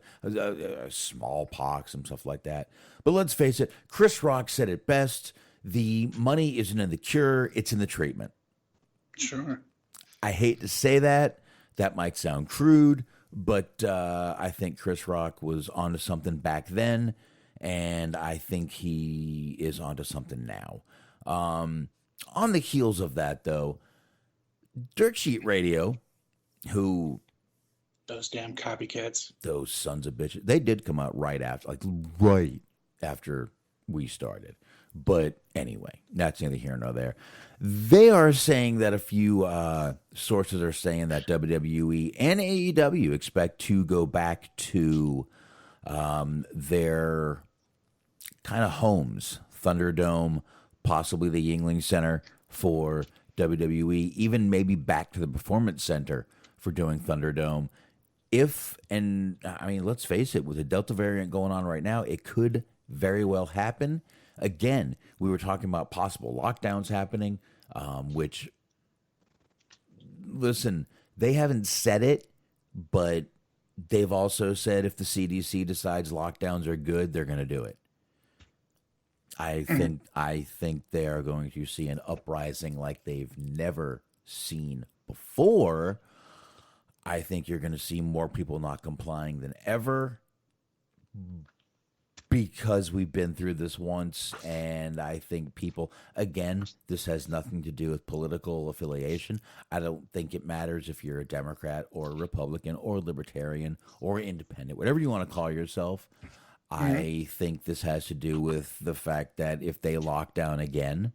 smallpox and stuff like that. But let's face it, Chris Rock said it best. The money isn't in the cure, it's in the treatment. Sure. I hate to say that. That might sound crude, but I think Chris Rock was onto something back then, and I think he is onto something now. On the heels of that, though, Dirt Sheet Radio, who... Those damn copycats. Those sons of bitches. They did come out right after we started. But anyway, that's neither here nor there. They are saying that a few sources are saying that WWE and AEW expect to go back to their kind of homes, Thunderdome, possibly the Yuengling Center for WWE, even maybe back to the Performance Center for doing Thunderdome. Let's face it, with the Delta variant going on right now, it could very well happen. Again, we were talking about possible lockdowns happening, which, listen, they haven't said it, but they've also said if the CDC decides lockdowns are good, they're going to do it. I think they are going to see an uprising like they've never seen before. I think you're going to see more people not complying than ever because we've been through this once, and I think people, again, this has nothing to do with political affiliation. I don't think it matters if you're a Democrat or a Republican or Libertarian or Independent, whatever you want to call yourself. I think this has to do with the fact that if they lock down again,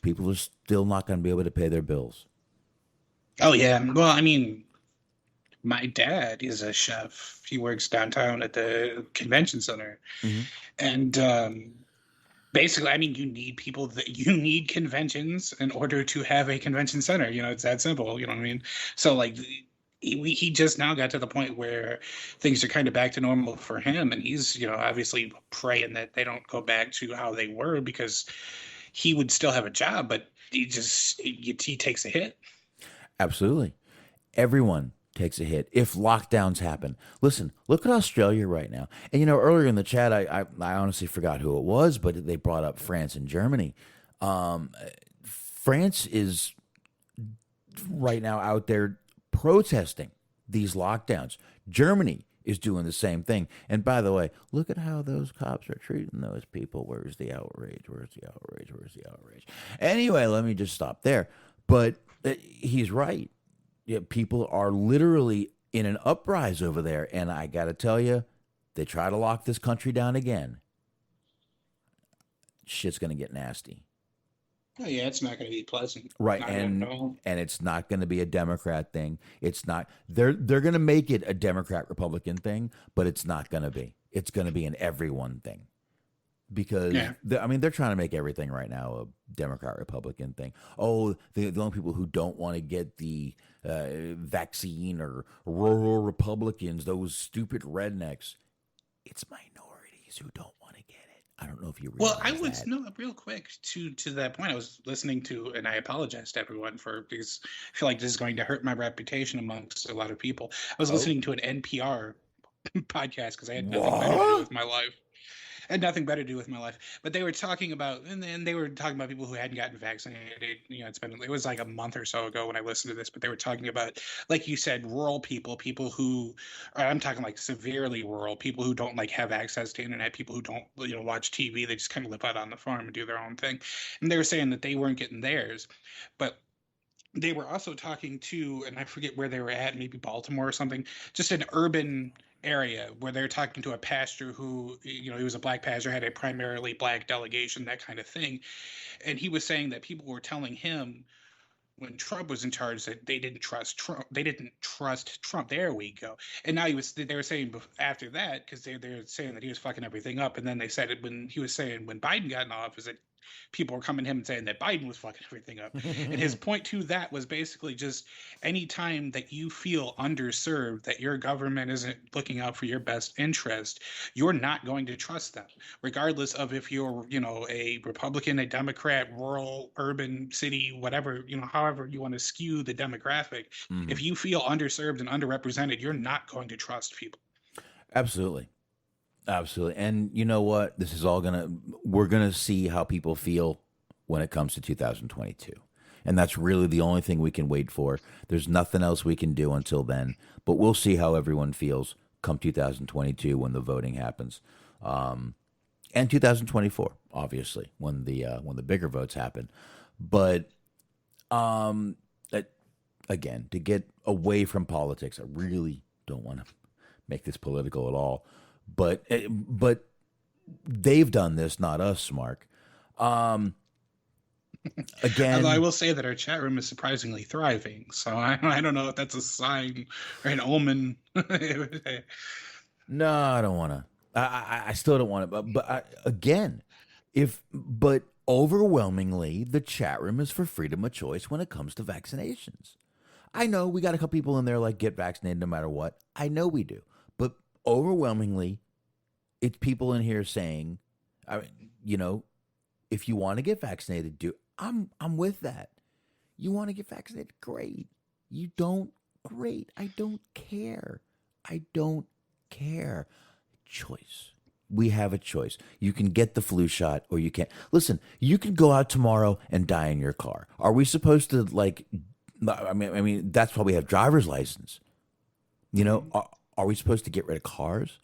people are still not going to be able to pay their bills. Oh, yeah. Well, I mean, my dad is a chef. He works downtown at the convention center. Mm-hmm. And basically, I mean, you need conventions in order to have a convention center. You know, it's that simple. You know what I mean? So, like, he just now got to the point where things are kind of back to normal for him. And he's, you know, obviously praying that they don't go back to how they were because he would still have a job, but he takes a hit. Absolutely. Everyone takes a hit if lockdowns happen. Listen, look at Australia right now. And, you know, earlier in the chat, I honestly forgot who it was, but they brought up France and Germany. France is right now out there protesting these lockdowns. Germany is doing the same thing. And by the way, look at how those cops are treating those people. Where's the outrage? Where's the outrage? Where's the outrage? Anyway, let me just stop there. But he's right. Yeah, people are literally in an uprise over there. And I got to tell you, they try to lock this country down again. Shit's going to get nasty. Oh, yeah, it's not going to be pleasant. Right. And it's not going to be a Democrat thing. It's not. They're going to make it a Democrat-Republican thing, but it's not going to be. It's going to be an everyone thing. Because, they're trying to make everything right now a Democrat-Republican thing. Oh, the only people who don't want to get the vaccine are rural Republicans, those stupid rednecks. It's minorities who don't want to get it. I don't know if you Well, realize that. no, real quick to that point. I was listening to, and I apologize to everyone because I feel like this is going to hurt my reputation amongst a lot of people. I was listening to an NPR podcast because I had nothing better to do with my life. I had nothing better to do with my life. But they were talking about, and then they were talking about people who hadn't gotten vaccinated. You know, it was like a month or so ago when I listened to this, but they were talking about, like you said, rural people who, I'm talking like severely rural, people who don't like have access to internet, people who don't, watch TV. They just kind of live out on the farm and do their own thing. And they were saying that they weren't getting theirs. But they were also talking to, and I forget where they were at, maybe Baltimore or something, just an urban area where they're talking to a pastor who, he was a black pastor, had a primarily black delegation, that kind of thing. And he was saying that people were telling him when Trump was in charge that they didn't trust Trump. They didn't trust Trump. There we go. And now they were saying after that, because they're saying that he was fucking everything up. And then they said it when he was saying when Biden got in office that people were coming to him and saying that Biden was fucking everything up. And his point to that was basically just anytime that you feel underserved, that your government isn't looking out for your best interest, you're not going to trust them, regardless of if you're, a Republican, a Democrat, rural, urban, city, whatever, however you want to skew the demographic. Mhm. If you feel underserved and underrepresented, you're not going to trust people. Absolutely. Absolutely. And you know what? This is all we're going to see how people feel when it comes to 2022. And that's really the only thing we can wait for. There's nothing else we can do until then. But we'll see how everyone feels come 2022 when the voting happens. And 2024, obviously, when the bigger votes happen. But again, to get away from politics, I really don't want to make this political at all. But they've done this, not us, Smark. Again, although I will say that our chat room is surprisingly thriving, so I don't know if that's a sign or an omen. No, I don't want to. I still don't want to. But overwhelmingly, the chat room is for freedom of choice when it comes to vaccinations. I know we got a couple people in there like get vaccinated no matter what. I know we do. But overwhelmingly, it's people in here saying, if you want to get vaccinated, I'm with that. You want to get vaccinated? Great. You don't? Great. I don't care. Choice. We have a choice. You can get the flu shot or you can't. Listen, you can go out tomorrow and die in your car. Are we supposed to I mean, that's why we have driver's license. Are we supposed to get rid of cars?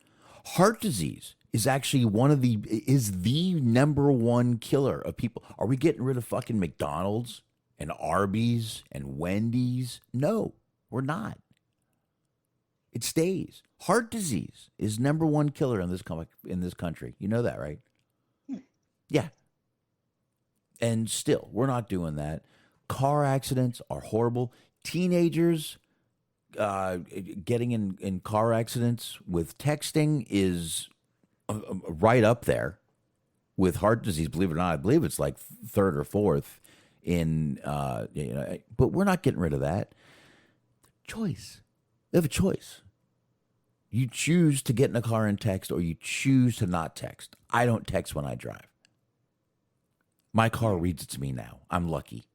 Heart disease is actually the number one killer of people. Are we getting rid of fucking McDonald's and Arby's and Wendy's? No, we're not. It stays. Heart disease is number one killer in this country. You know that, right? Yeah. And still, we're not doing that. Car accidents are horrible. Teenagers getting in car accidents with texting is right up there with heart disease. Believe it or not, I believe it's like third or fourth in. But we're not getting rid of that. Choice. They have a choice. You choose to get in a car and text, or you choose to not text. I don't text when I drive. My car reads it to me now. I'm lucky.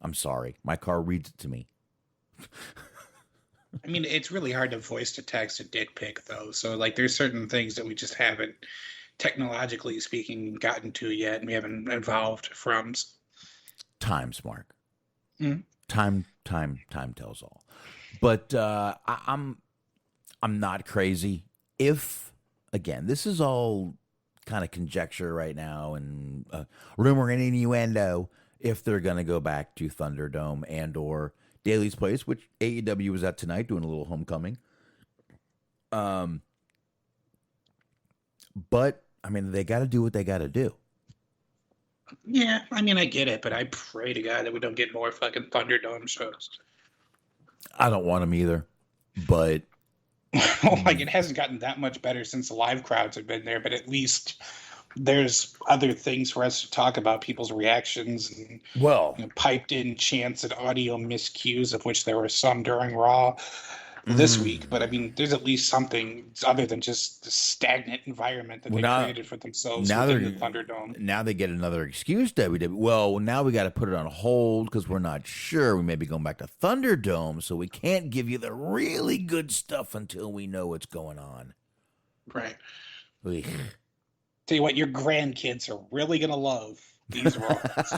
I'm sorry. My car reads it to me. I mean, it's really hard to voice to text a dick pic, though. So, there's certain things that we just haven't, technologically speaking, gotten to yet, and we haven't evolved from. Time's Mark. Mm-hmm. Time tells all. But I'm not crazy. If, again, this is all kind of conjecture right now and rumor and innuendo, if they're going to go back to Thunderdome and or Daly's Place, which AEW was at tonight doing a little homecoming. But, I mean, they got to do what they got to do. Yeah, I mean, I get it, but I pray to God that we don't get more fucking Thunderdome shows. I don't want them either, but... it hasn't gotten that much better since the live crowds have been there, but at least there's other things for us to talk about, people's reactions and piped in chants and audio miscues, of which there were some during Raw. this week, but I mean, there's at least something other than just the stagnant environment that they created for themselves within the Thunderdome. Now they get another excuse, WWE. Well, now we got to put it on hold because we're not sure. We may be going back to Thunderdome, so we can't give you the really good stuff until we know what's going on. Right. Eek. Tell you what, your grandkids are really going to love these Raws.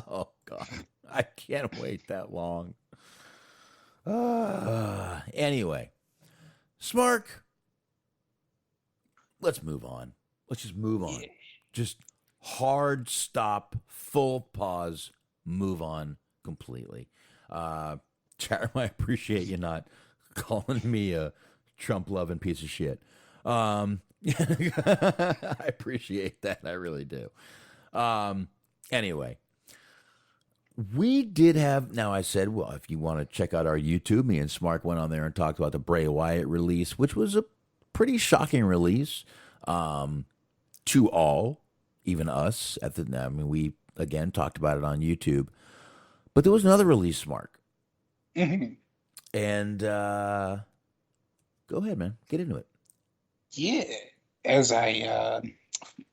Oh, God. I can't wait that long. Anyway, Smark, let's move on. Let's just move on. Yeah. Just hard stop, full pause, move on completely. Chatroom, I appreciate you not calling me a Trump-loving piece of shit. I appreciate that. I really do. Anyway. We did have, now I said, well, if you want to check out our YouTube, me and Smark went on there and talked about the Bray Wyatt release, which was a pretty shocking release to all, even us. We, again, talked about it on YouTube. But there was another release, Smark. Mm-hmm. And go ahead, man. Get into it. Yeah. As I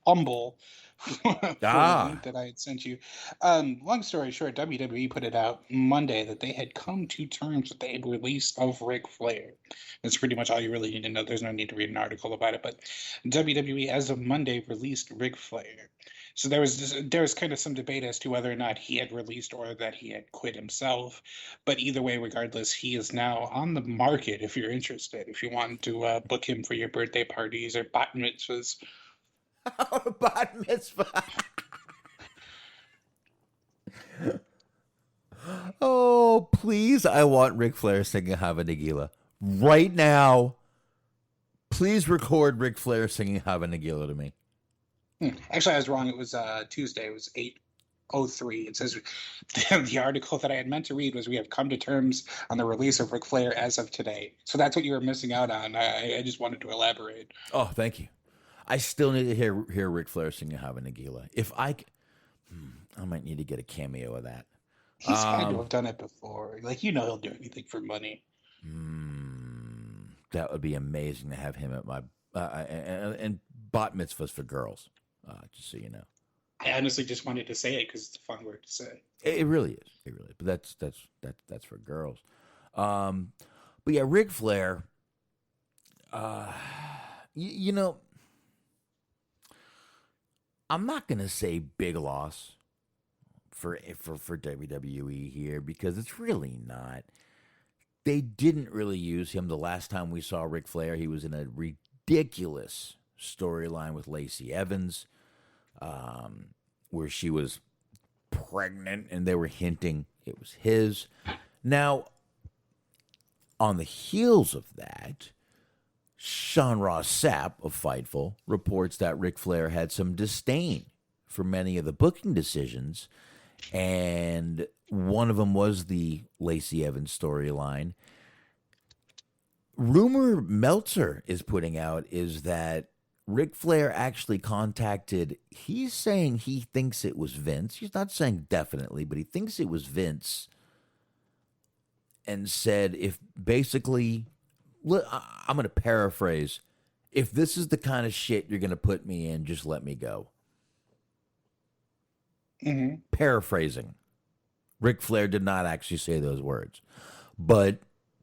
fumble for the link that I had sent you. Long story short, WWE put it out Monday that they had come to terms with the release of Ric Flair. That's pretty much all you really need to know. There's no need to read an article about it, but WWE, as of Monday, released Ric Flair. So there was kind of some debate as to whether or not he had released or that he had quit himself. But either way, regardless, he is now on the market if you're interested. If you want to book him for your birthday parties or bat mitzvahs. Bat mitzvah. Oh, please. I want Ric Flair singing Hava Nagila right now. Please record Ric Flair singing Hava Nagila to me. Actually, I was wrong. It was Tuesday. It was 8:03. It says the article that I had meant to read was we have come to terms on the release of Ric Flair as of today. So that's what you were missing out on. I just wanted to elaborate. Oh, thank you. I still need to hear Ric Flair singing Hava Nagila. If I might need to get a cameo of that. He's had to have done it before. Like, he'll do anything for money. That would be amazing to have him at my and bat mitzvahs for girls. Just so you know. I honestly just wanted to say it because it's a fun word to say. It really is. It really is. But that's for girls. But yeah, Ric Flair. You know, I'm not gonna say big loss for WWE here because it's really not. They didn't really use him the last time we saw Ric Flair. He was in a ridiculous storyline with Lacey Evans, where she was pregnant and they were hinting it was his. Now, on the heels of that, Sean Ross Sapp of Fightful reports that Ric Flair had some disdain for many of the booking decisions, and one of them was the Lacey Evans storyline. Rumor Meltzer is putting out is that Ric Flair actually contacted, he's saying he thinks it was Vince. He's not saying definitely, but he thinks it was Vince, and said if basically, I'm going to paraphrase, if this is the kind of shit you're going to put me in, just let me go. Mm-hmm. Paraphrasing. Ric Flair did not actually say those words. But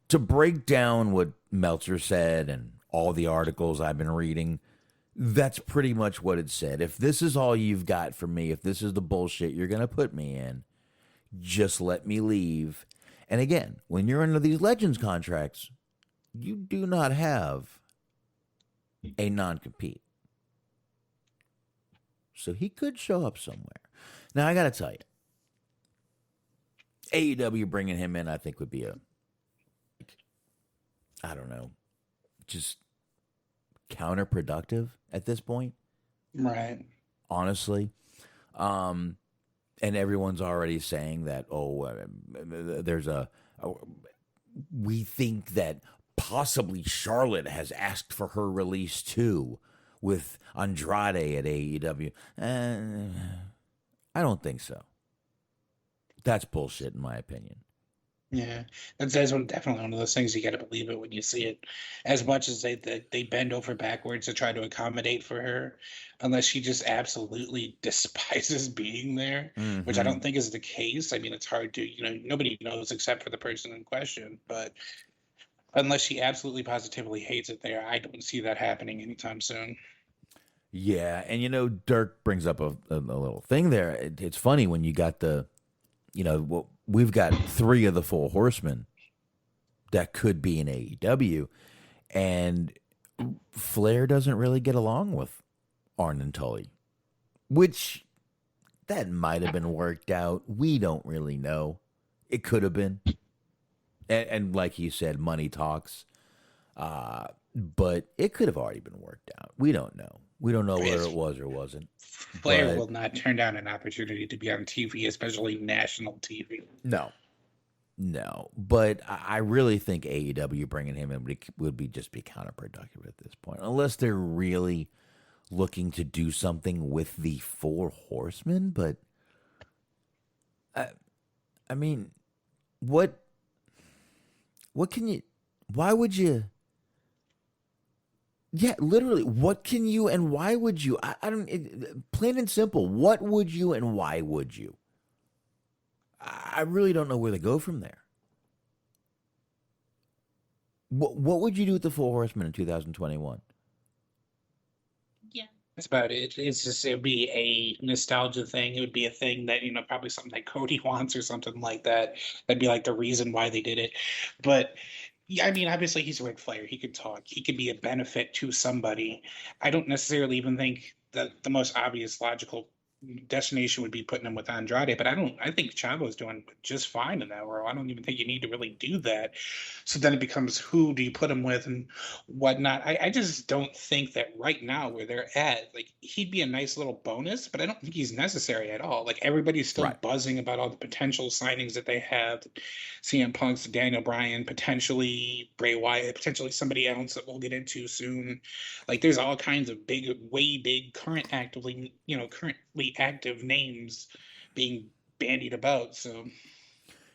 to break down what Meltzer said and all the articles I've been reading, that's pretty much what it said. If this is all you've got for me, if this is the bullshit you're going to put me in, just let me leave. And again, when you're under these Legends contracts, you do not have a non-compete. So he could show up somewhere. Now, I got to tell you, AEW bringing him in, I think, would be I don't know, just counterproductive at this point. Right. Honestly. And everyone's already saying that, we think that possibly Charlotte has asked for her release too with Andrade at AEW. I don't think so. That's bullshit in my opinion. Yeah, that's definitely one of those things you got to believe it when you see it. As much as they bend over backwards to try to accommodate for her, unless she just absolutely despises being there, which I Mm-hmm. don't think is the case. I mean, it's hard to, nobody knows except for the person in question. But unless she absolutely positively hates it there, I don't see that happening anytime soon. Yeah, and Dirk brings up a little thing there. It's funny when you got we've got 3 of the 4 horsemen that could be in AEW, and Flair doesn't really get along with Arn and Tully, which that might have been worked out. We don't really know. It could have been, and like you said, money talks. But it could have already been worked out. We don't know. We don't know whether it was or wasn't. Flair But will not turn down an opportunity to be on TV, especially national TV. no, but I really think AEW bringing him in would be just be counterproductive at this point, unless they're really looking to do something with the 4 horsemen. But I mean, what can you? Why would you? Yeah, literally, what can you and why would you? I don't. Plain and simple, what would you and why would you? I really don't know where to go from there. What would you do with the 4 horsemen in 2021? Yeah, that's about it. It would be a nostalgia thing. It would be a thing that, probably something like Cody wants or something like that. That'd be like the reason why they did it. But yeah, I mean, obviously he's a Ric Flair. He could talk. He could be a benefit to somebody. I don't necessarily even think that the most obvious logical destination would be putting him with Andrade, but I think Chavo's doing just fine in that role. I don't even think you need to really do that. So then it becomes who do you put him with and whatnot. I just don't think that right now where they're at, like he'd be a nice little bonus, but I don't think he's necessary at all. Like everybody's still Right. buzzing about all the potential signings that they have. CM Punk's Daniel Bryan, potentially Bray Wyatt, potentially somebody else that we'll get into soon. Like there's all kinds of way big currently active names being bandied about. So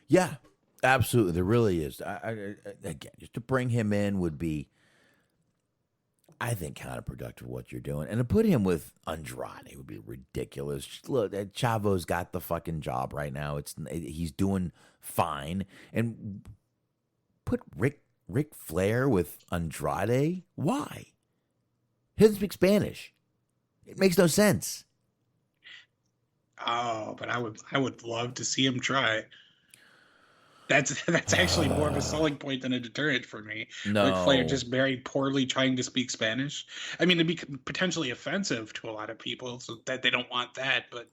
Yeah, absolutely. There really is. Again, just to bring him in would be, I think, counterproductive what you're doing, and to put him with Andrade would be ridiculous. Look, Chavo's got the fucking job right now. He's doing fine, and put Ric Flair with Andrade. Why? He doesn't speak Spanish. It makes no sense. oh, but I would love to see him try. That's actually more of a selling point than a deterrent for me. Ric Flair No. just very poorly trying to speak Spanish. I mean, it'd be potentially offensive to a lot of people, so that they don't want that. But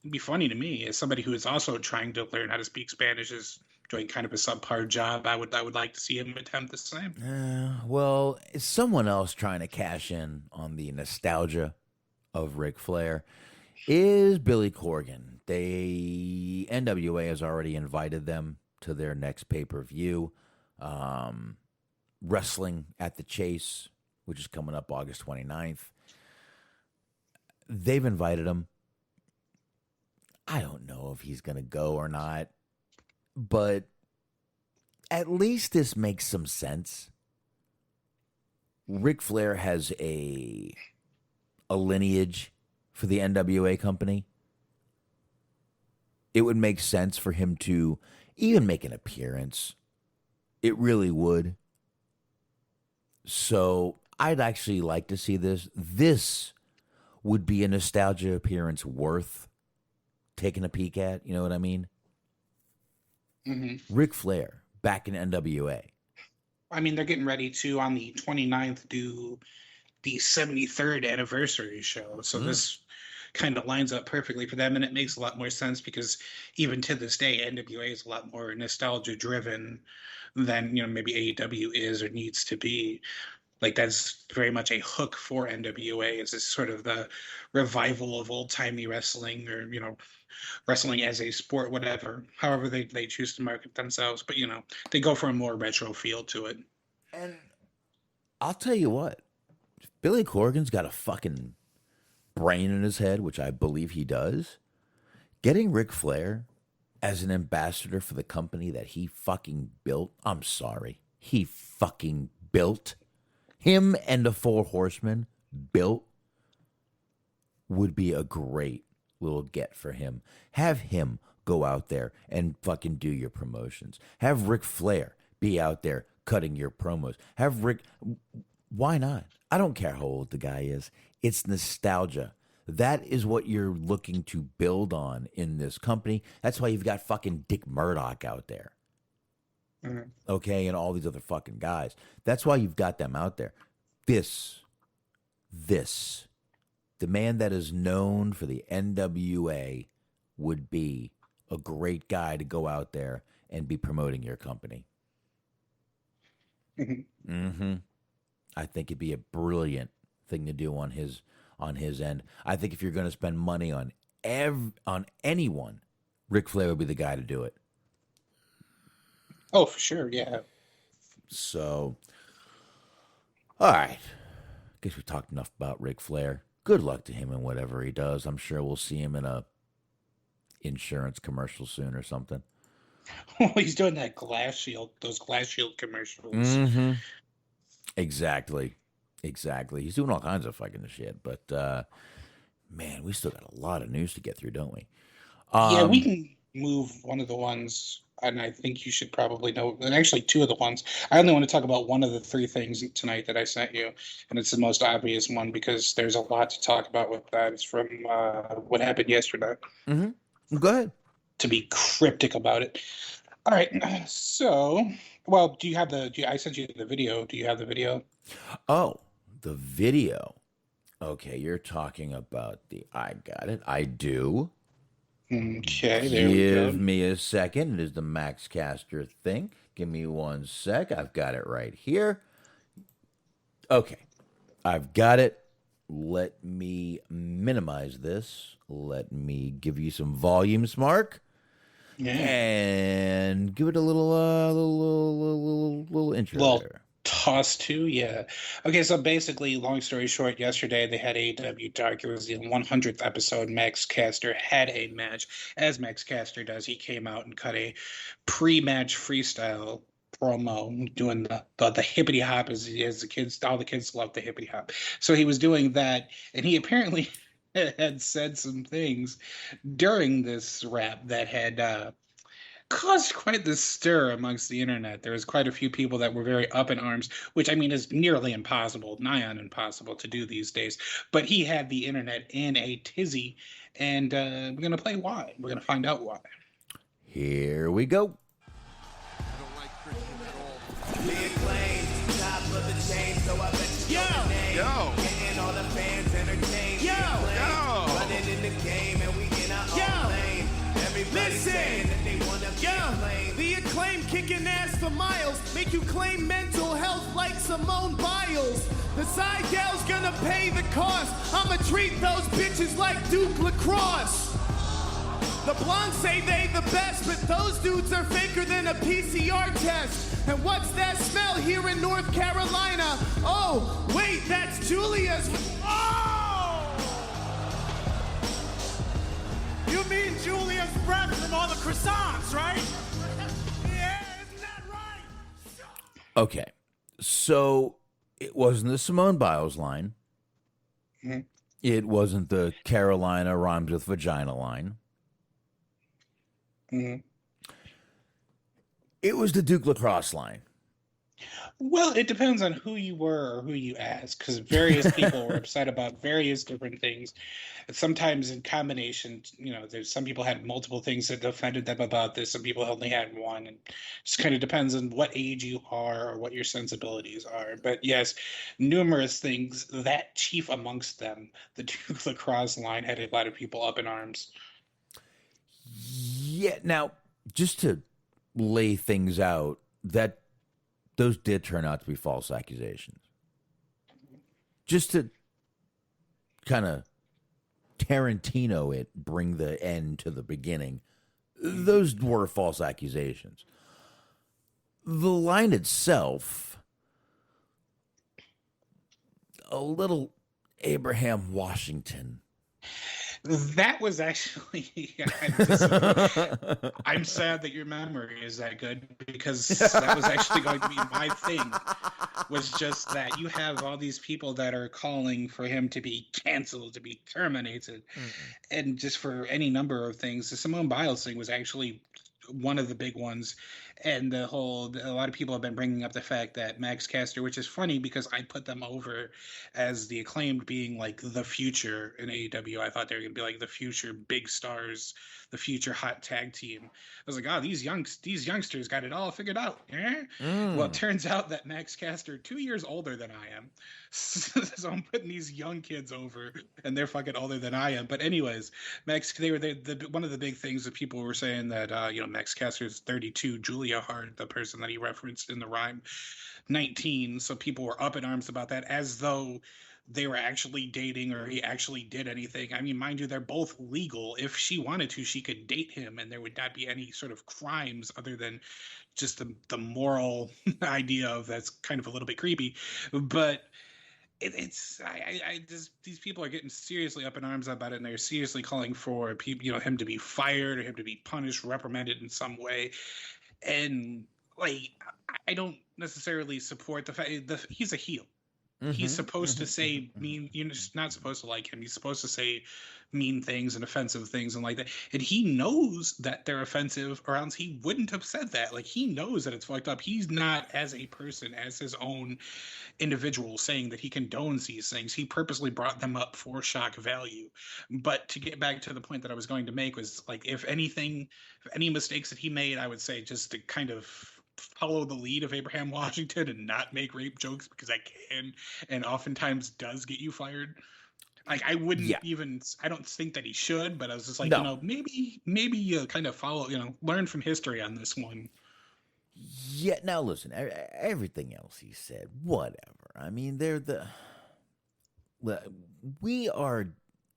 it'd be funny to me as somebody who is also trying to learn how to speak Spanish, is doing kind of a subpar job. I would like to see him attempt the same. Well, is someone else trying to cash in on the nostalgia of Ric Flair is Billy Corgan. NWA has already invited them to their next pay-per-view, Wrestling at the Chase, which is coming up August 29th. They've invited him. I don't know if he's going to go or not, but at least this makes some sense. Ric Flair has a lineage for the NWA company. It would make sense for him to even make an appearance. It really would. So I'd actually like to see this. This would be a nostalgia appearance worth taking a peek at. You know what I mean? Mm-hmm. Ric Flair back in NWA. I mean, they're getting ready to, on the 29th, do the 73rd anniversary show. So this kind of lines up perfectly for them, and it makes a lot more sense because even to this day, NWA is a lot more nostalgia driven than maybe AEW is or needs to be. Like that's very much a hook for NWA. It's this sort of the revival of old timey wrestling, or wrestling as a sport, whatever. However they choose to market themselves, but they go for a more retro feel to it. And I'll tell you what, if Billy Corgan's got a fucking brain in his head, which I believe he does, getting Ric Flair as an ambassador for the company that he fucking built. I'm sorry. He fucking built. Him and the Four Horsemen built would be a great little get for him. Have him go out there and fucking do your promotions. Have Ric Flair be out there cutting your promos. Have Rick. Why not? I don't care how old the guy is. It's nostalgia. That is what you're looking to build on in this company. That's why you've got fucking Dick Murdoch out there. Mhm. Okay, and all these other fucking guys. That's why you've got them out there. This, the man that is known for the NWA would be a great guy to go out there and be promoting your company. Mhm. I think it'd be a brilliant thing to do on his end. I think if you're going to spend money on anyone, Ric Flair would be the guy to do it. Oh, for sure, yeah. So, all right. Guess we talked enough about Ric Flair. Good luck to him in whatever he does. I'm sure we'll see him in a insurance commercial soon or something. Well, he's doing that those glass shield commercials. Mm-hmm. Exactly. He's doing all kinds of fucking shit, but man, we still got a lot of news to get through, don't we? Yeah, we can move one of the ones, and I think you should probably know, and actually two of the ones. I only want to talk about one of the three things tonight that I sent you, and it's the most obvious one because there's a lot to talk about with that. It's from what happened yesterday. Mm-hmm. Go ahead. To be cryptic about it. All right, so, well, I sent you the video. Do you have the video? Oh, the video. Okay, you're talking about I got it. I do. Okay, there we go. Give me a second. It is the Max Caster thing. Give me 1 sec. I've got it right here. Okay, I've got it. Let me minimize this. Let me give you some volume, Smark. Yeah. And give it a little intro Little there. toss to, yeah. Okay, so basically, long story short, yesterday they had AEW Dark. It was the 100th episode. Max Caster had a match. As Max Caster does, he came out and cut a pre-match freestyle promo doing the hippity hop as the kids, all the kids love the hippity hop. So he was doing that, and he apparently had said some things during this rap that had caused quite the stir amongst the internet. There was quite a few people that were very up in arms, which I mean is nearly impossible, nigh on impossible to do these days. But he had the internet in a tizzy, and we're going to play why. We're going to find out why. Here we go. Listen, the acclaim kicking ass for miles, make you claim mental health like Simone Biles. The side gal's gonna pay the cost. I'ma treat those bitches like Duke Lacrosse. The blondes say they the best, but those dudes are faker than a PCR test. And what's that smell here in North Carolina? Oh, wait, that's Julia's. Oh! You mean Julia's breath from all the croissants, right? Yeah, isn't that right? Okay, so it wasn't the Simone Biles line. Mm-hmm. It wasn't the Carolina rhymes with vagina line. Mm-hmm. It was the Duke Lacrosse line. Well, it depends on who you were or who you asked, because various people were upset about various different things. Sometimes in combination, there's some people had multiple things that offended them about this. Some people only had one. And it just kind of depends on what age you are or what your sensibilities are. But yes, numerous things, that chief amongst them, the Duke Lacrosse line, had a lot of people up in arms. Yeah, now, just to lay things out, those did turn out to be false accusations. Just to kind of Tarantino it, bring the end to the beginning, those were false accusations. The line itself, a little Abraham Washington. That was actually. I'm sad that your memory is that good, because that was actually going to be my thing. Was just that you have all these people that are calling for him to be canceled, to be terminated, and just for any number of things. The Simone Biles thing was actually one of the big ones, and a lot of people have been bringing up the fact that Max Caster, which is funny because I put them over as the Acclaimed being like the future in AEW. I thought they were going to be like the future big stars, the future hot tag team. I was like, oh, these youngsters got it all figured out. Well, it turns out that Max Caster, 2 years older than I am, so I'm putting these young kids over, and they're fucking older than I am. But anyways, they were one of the big things that people were saying that Max Caster's 32, Julia Hart, the person that he referenced in the rhyme, 19. So people were up in arms about that, as though they were actually dating or he actually did anything. I mean, mind you, they're both legal. If she wanted to, she could date him, and there would not be any sort of crimes other than just the moral idea of that's kind of a little bit creepy. But these people are getting seriously up in arms about it, and they're seriously calling for people, him to be fired or him to be punished, reprimanded in some way. And like, I don't necessarily support the fact that he's a heel. He's supposed to say mean. You're just not supposed to like him. He's supposed to say mean things and offensive things and like that. And he knows that they're offensive, or else he wouldn't have said that. Like, he knows that it's fucked up. He's not, as a person, as his own individual, saying that he condones these things. He purposely brought them up for shock value. But to get back to the point that I was going to make was, like, if any mistakes that he made, I would say just to kind of follow the lead of Abraham Washington and not make rape jokes, because I can and oftentimes does get you fired. Like, I wouldn't even, I don't think that he should, but I was just like, maybe you kind of follow, learn from history on this one. Yeah, now listen, everything else he said, whatever. I mean, we are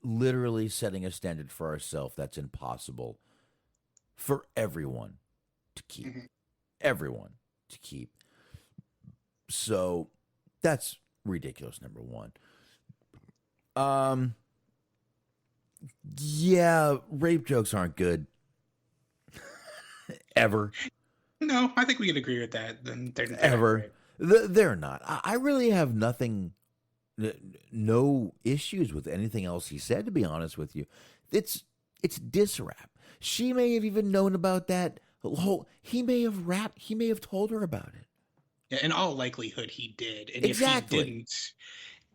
literally setting a standard for ourselves that's impossible for everyone to keep. Everyone to keep. So that's ridiculous, number one. Yeah, rape jokes aren't good. Ever. No, I think we can agree with that. Then they're ever. They're not. I really have no issues with anything else he said, to be honest with you. It's diss rap. She may have even known about that. He may have told her about it. Yeah, in all likelihood, he did. And exactly.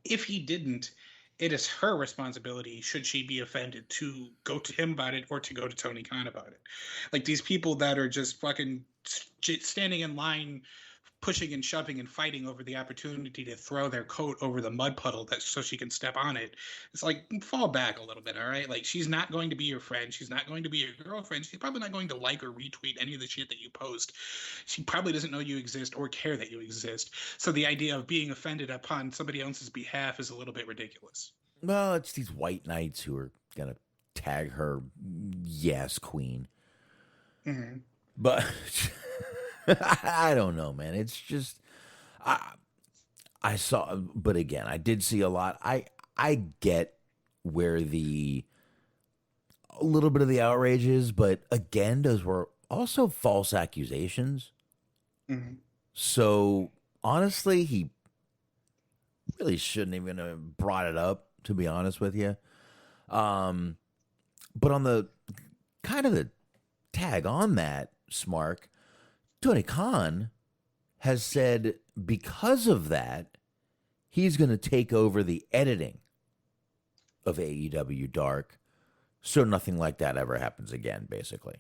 If he didn't, it is her responsibility, should she be offended, to go to him about it or to go to Tony Khan about it. Like, these people that are just fucking standing in line, pushing and shoving and fighting over the opportunity to throw their coat over the mud puddle so she can step on it. It's like, fall back a little bit, all right? Like, she's not going to be your friend. She's not going to be your girlfriend. She's probably not going to like or retweet any of the shit that you post. She probably doesn't know you exist or care that you exist. So the idea of being offended upon somebody else's behalf is a little bit ridiculous. Well, it's these white knights who are going to tag her, yes, queen. Mm-hmm. But... I don't know, man. It's just I saw, but again, I did see a lot. I get where a little bit of the outrage is, but again, those were also false accusations. Mm-hmm. So honestly, he really shouldn't even have brought it up, to be honest with you. But on the kind of the tag on that, Smark, Tony Khan has said because of that, he's going to take over the editing of AEW Dark, so nothing like that ever happens again, basically.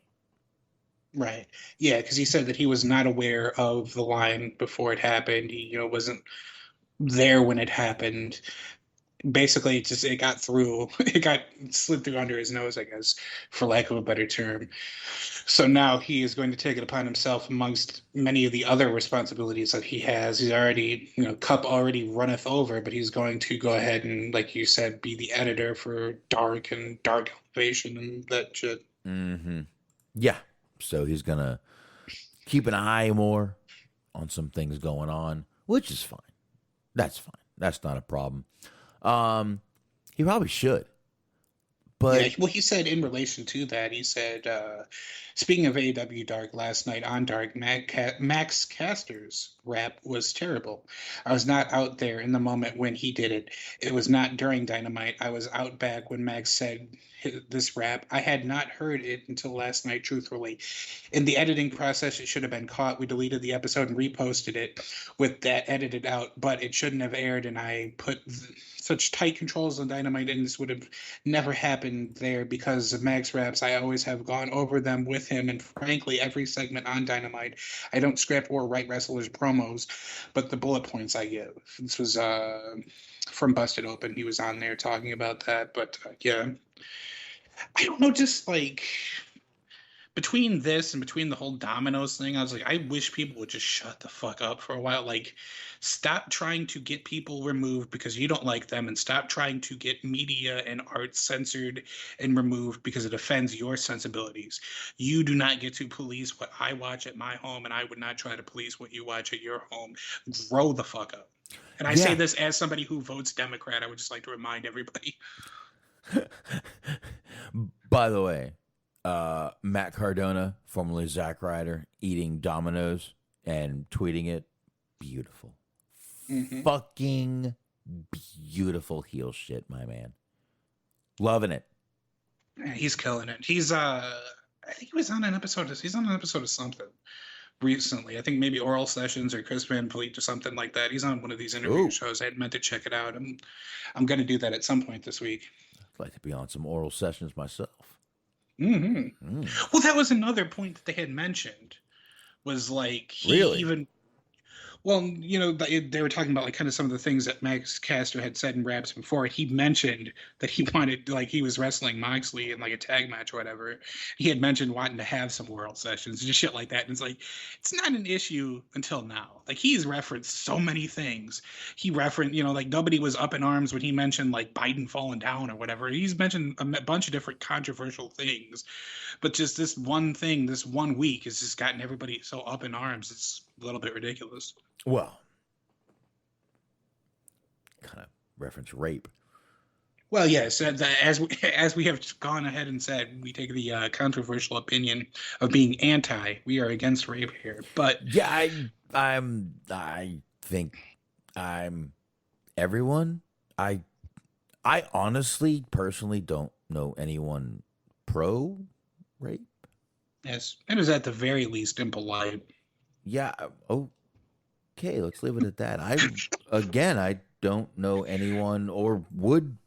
Right. Yeah, because he said that he was not aware of the line before it happened. He, wasn't there when it happened. Basically, it got slid through under his nose, I guess, for lack of a better term. So now he is going to take it upon himself, amongst many of the other responsibilities that he has. He's already, cup already runneth over, but he's going to go ahead and, like you said, be the editor for Dark and Dark Elevation and that shit. Mm-hmm. Yeah. So he's going to keep an eye more on some things going on, which is fine. That's fine. That's not a problem. He probably should. But yeah, well, he said in relation to that, he said, speaking of AEW Dark last night on Dark, Max Caster's rap was terrible. I was not out there in the moment when he did it. It was not during Dynamite. I was out back when Max said this rap. I had not heard it until last night, truthfully. In the editing process, it should have been caught. We deleted the episode and reposted it with that edited out, but it shouldn't have aired, and I put such tight controls on Dynamite, and this would have never happened there because of Max raps. I always have gone over them with him, and frankly, every segment on Dynamite, I don't scrap or write wrestlers' promos, but the bullet points I give. This was from Busted Open. He was on there talking about that, but yeah. I don't know, just like between this and between the whole Dominoes thing, I was like, I wish people would just shut the fuck up for a while. Like, stop trying to get people removed because you don't like them, and stop trying to get media and art censored and removed because it offends your sensibilities. You do not get to police what I watch at my home, and I would not try to police what you watch at your home. Grow the fuck up. And I say this as somebody who votes Democrat. I would just like to remind everybody. By the way, Matt Cardona, formerly Zack Ryder, eating Dominoes and tweeting it. Beautiful. Mm-hmm. Fucking beautiful heel shit, my man. Loving it. He's killing it. He's I think he was on an episode of something recently. I think maybe Oral Sessions or Chris Van Vliet or something like that. He's on one of these interview shows. I had meant to check it out. I'm going to do that at some point this week. I'd like to be on some Oral Sessions myself. Mm-hmm. Well, that was another point that they had mentioned, was like well, you know, they were talking about like kind of some of the things that Max Caster had said in raps before. He mentioned that he wanted, like, he was wrestling Moxley in like a tag match or whatever. He had mentioned wanting to have some World Sessions, just shit like that. And it's like, it's not an issue until now. Like, he's referenced so many things. He referenced, you know, like nobody was up in arms when he mentioned like Biden falling down or whatever. He's mentioned a bunch of different controversial things, but just this one thing, this 1 week has just gotten everybody so up in arms. It's a little bit ridiculous. Well, kind of reference rape. Well, yes, as we have gone ahead and said, we take the controversial opinion of being anti. We are against rape here, but yeah, I think I'm everyone. I honestly, personally, don't know anyone pro rape. Yes, it is at the very least impolite. Yeah. Okay, let's leave it at that. I don't know anyone or would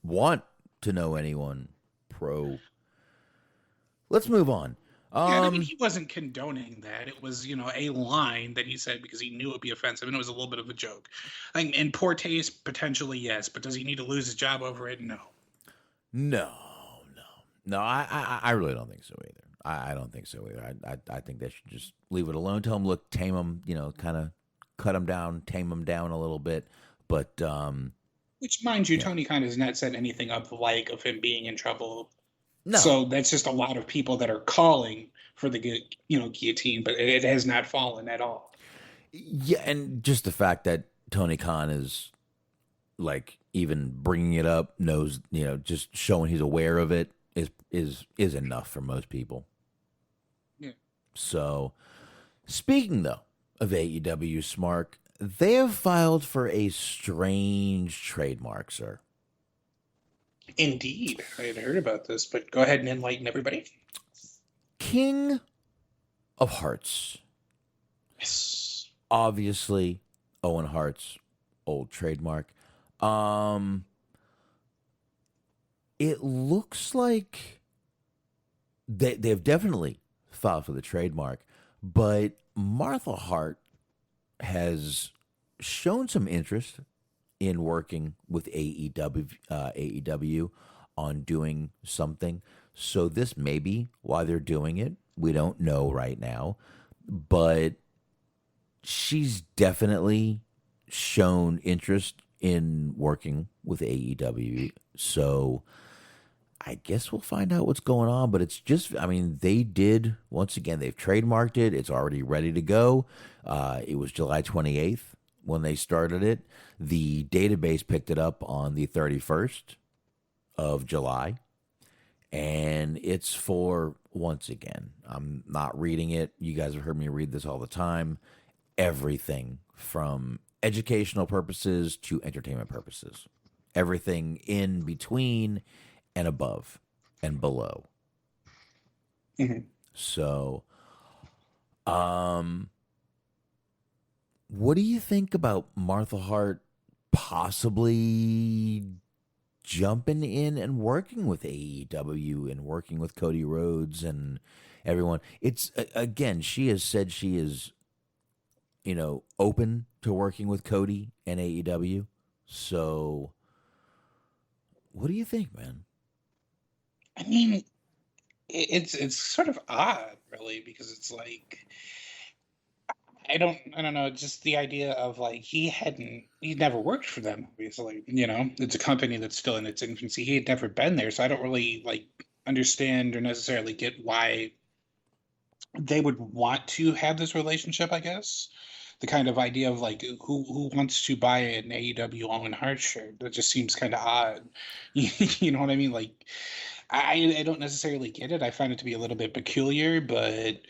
want to know anyone pro. Let's move on. I mean, he wasn't condoning that. It was, you know, a line that he said because he knew it would be offensive, and it was a little bit of a joke. Like, in poor taste, potentially, yes, but does he need to lose his job over it? No. No. I really don't think so either. I don't think so either. I think they should just leave it alone. Tell him, look, tame him, you know, kind of cut him down, tame him down a little bit. But which, mind you, Tony Khan has not said anything of him being in trouble. No. So that's just a lot of people that are calling for the guillotine, but it has not fallen at all. Yeah, and just the fact that Tony Khan is like even bringing it up, knows, you know, just showing he's aware of it is enough for most people. Yeah. So, speaking though of AEW Smark, they have filed for a strange trademark, sir. Indeed. I had heard about this, but go ahead and enlighten everybody. King of Hearts. Yes. Obviously, Owen Hart's old trademark. It looks like they've definitely filed for the trademark, but Martha Hart has shown some interest in working with AEW on doing something. So this may be why they're doing it. We don't know right now, but she's definitely shown interest in working with AEW. So I guess we'll find out what's going on, but it's just, I mean, they've trademarked it. It's already ready to go. It was July 28th when they started it. The database picked it up on the 31st of July. And it's for, once again, I'm not reading it. You guys have heard me read this all the time. Everything from educational purposes to entertainment purposes. Everything in between and above and below. Mm-hmm. So, what do you think about Martha Hart possibly jumping in and working with AEW and working with Cody Rhodes and everyone? It's, again, she has said she is, open to working with Cody and AEW. So, what do you think, man? I mean, it's sort of odd, really, because it's like, I don't know, just the idea of like he never worked for them, obviously. It's a company that's still in its infancy. He had never been there, so I don't really like understand or necessarily get why they would want to have this relationship, I guess. The kind of idea of like who wants to buy an AEW Owen Hart shirt? That just seems kind of odd. You know what I mean? Like I don't necessarily get it. I find it to be a little bit peculiar, but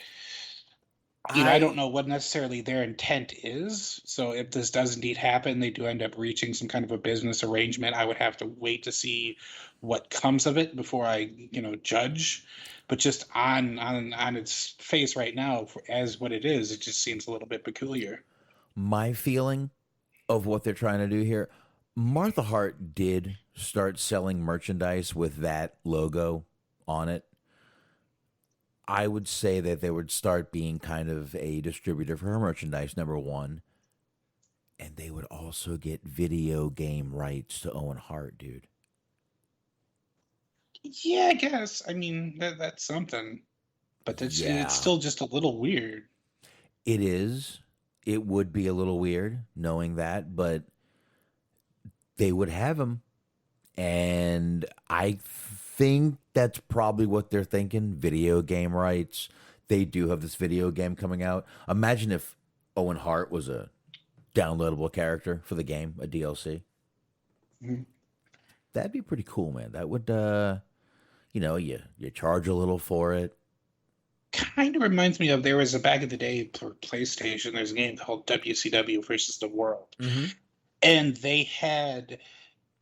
I don't know what necessarily their intent is. So if this does indeed happen, they do end up reaching some kind of a business arrangement. I would have to wait to see what comes of it before I, judge. But just on its face right now, as what it is, it just seems a little bit peculiar. My feeling of what they're trying to do here, Martha Hart did start selling merchandise with that logo on it. I would say that they would start being kind of a distributor for her merchandise, number one. And they would also get video game rights to Owen Hart, dude. Yeah, I guess. I mean, that's something. But it's still just a little weird. It is. It would be a little weird knowing that, but they would have him. And I think that's probably what they're thinking. Video game rights. They do have this video game coming out. Imagine if Owen Hart was a downloadable character for the game, a DLC. Mm-hmm. That'd be pretty cool, man. That would, you charge a little for it. Kind of reminds me of, there was back in the day for PlayStation, there's a game called WCW versus the World. Mm-hmm. And they had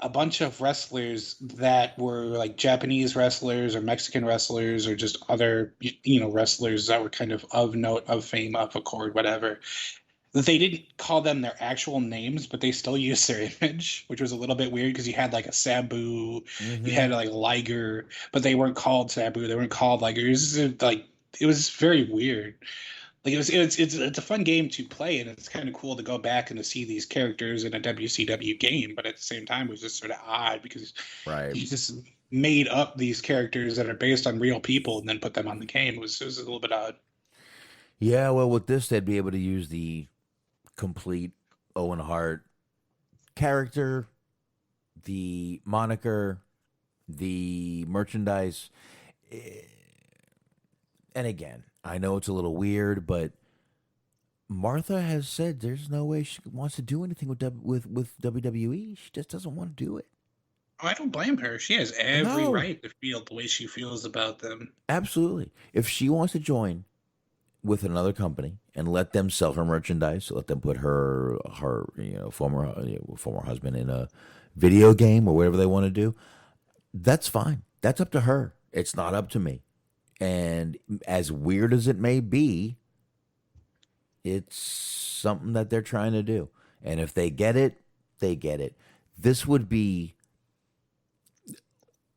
a bunch of wrestlers that were like Japanese wrestlers or Mexican wrestlers or just other, wrestlers that were kind of note, of fame, of accord, whatever. They didn't call them their actual names, but they still used their image, which was a little bit weird because you had like a Sabu, Mm-hmm. you had like Liger, but they weren't called Sabu, they weren't called Liger. It was very weird. Like it's a fun game to play, and it's kind of cool to go back and to see these characters in a WCW game. But at the same time, it was just sort of odd because you just made up these characters that are based on real people and then put them on the game. It was a little bit odd. Yeah, well, with this, they'd be able to use the complete Owen Hart character, the moniker, the merchandise. And again, I know it's a little weird, but Martha has said there's no way she wants to do anything with WWE. She just doesn't want to do it. I don't blame her. She has every right to feel the way she feels about them. Absolutely. If she wants to join with another company and let them sell her merchandise, let them put her former husband in a video game or whatever they want to do, that's fine. That's up to her. It's not up to me. And as weird as it may be, it's something that they're trying to do. And if they get it, they get it. This would be,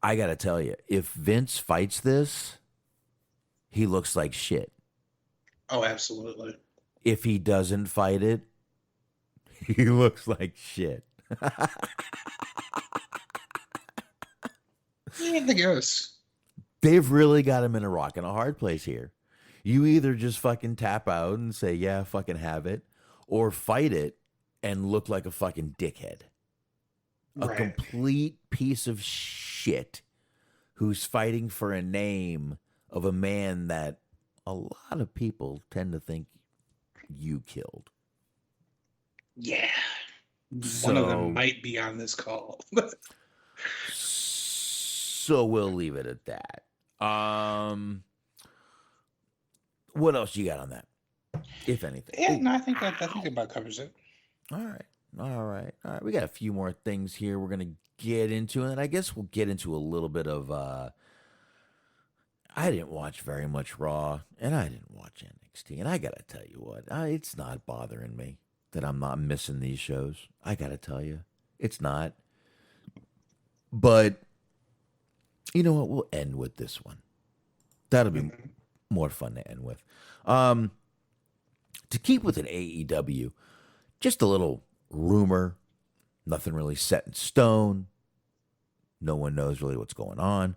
I got to tell you, if Vince fights this, he looks like shit. Oh, absolutely. If he doesn't fight it, he looks like shit. Yeah, I guess. They've really got him in a rock and a hard place here. You either just fucking tap out and say, yeah, fucking have it, or fight it and look like a fucking dickhead. A complete piece of shit who's fighting for a name of a man that a lot of people tend to think you killed. Yeah. One of them might be on this call. So we'll leave it at that. What else you got on that, if anything? Yeah, no, I think that about covers it. All right. We got a few more things here we're gonna get into, and I guess we'll get into a little bit of. I didn't watch very much Raw, and I didn't watch NXT, and I gotta tell you what, it's not bothering me that I'm not missing these shows. I gotta tell you, it's not. But you know what? We'll end with this one. That'll be more fun to end with. To keep with an AEW, just a little rumor. Nothing really set in stone. No one knows really what's going on.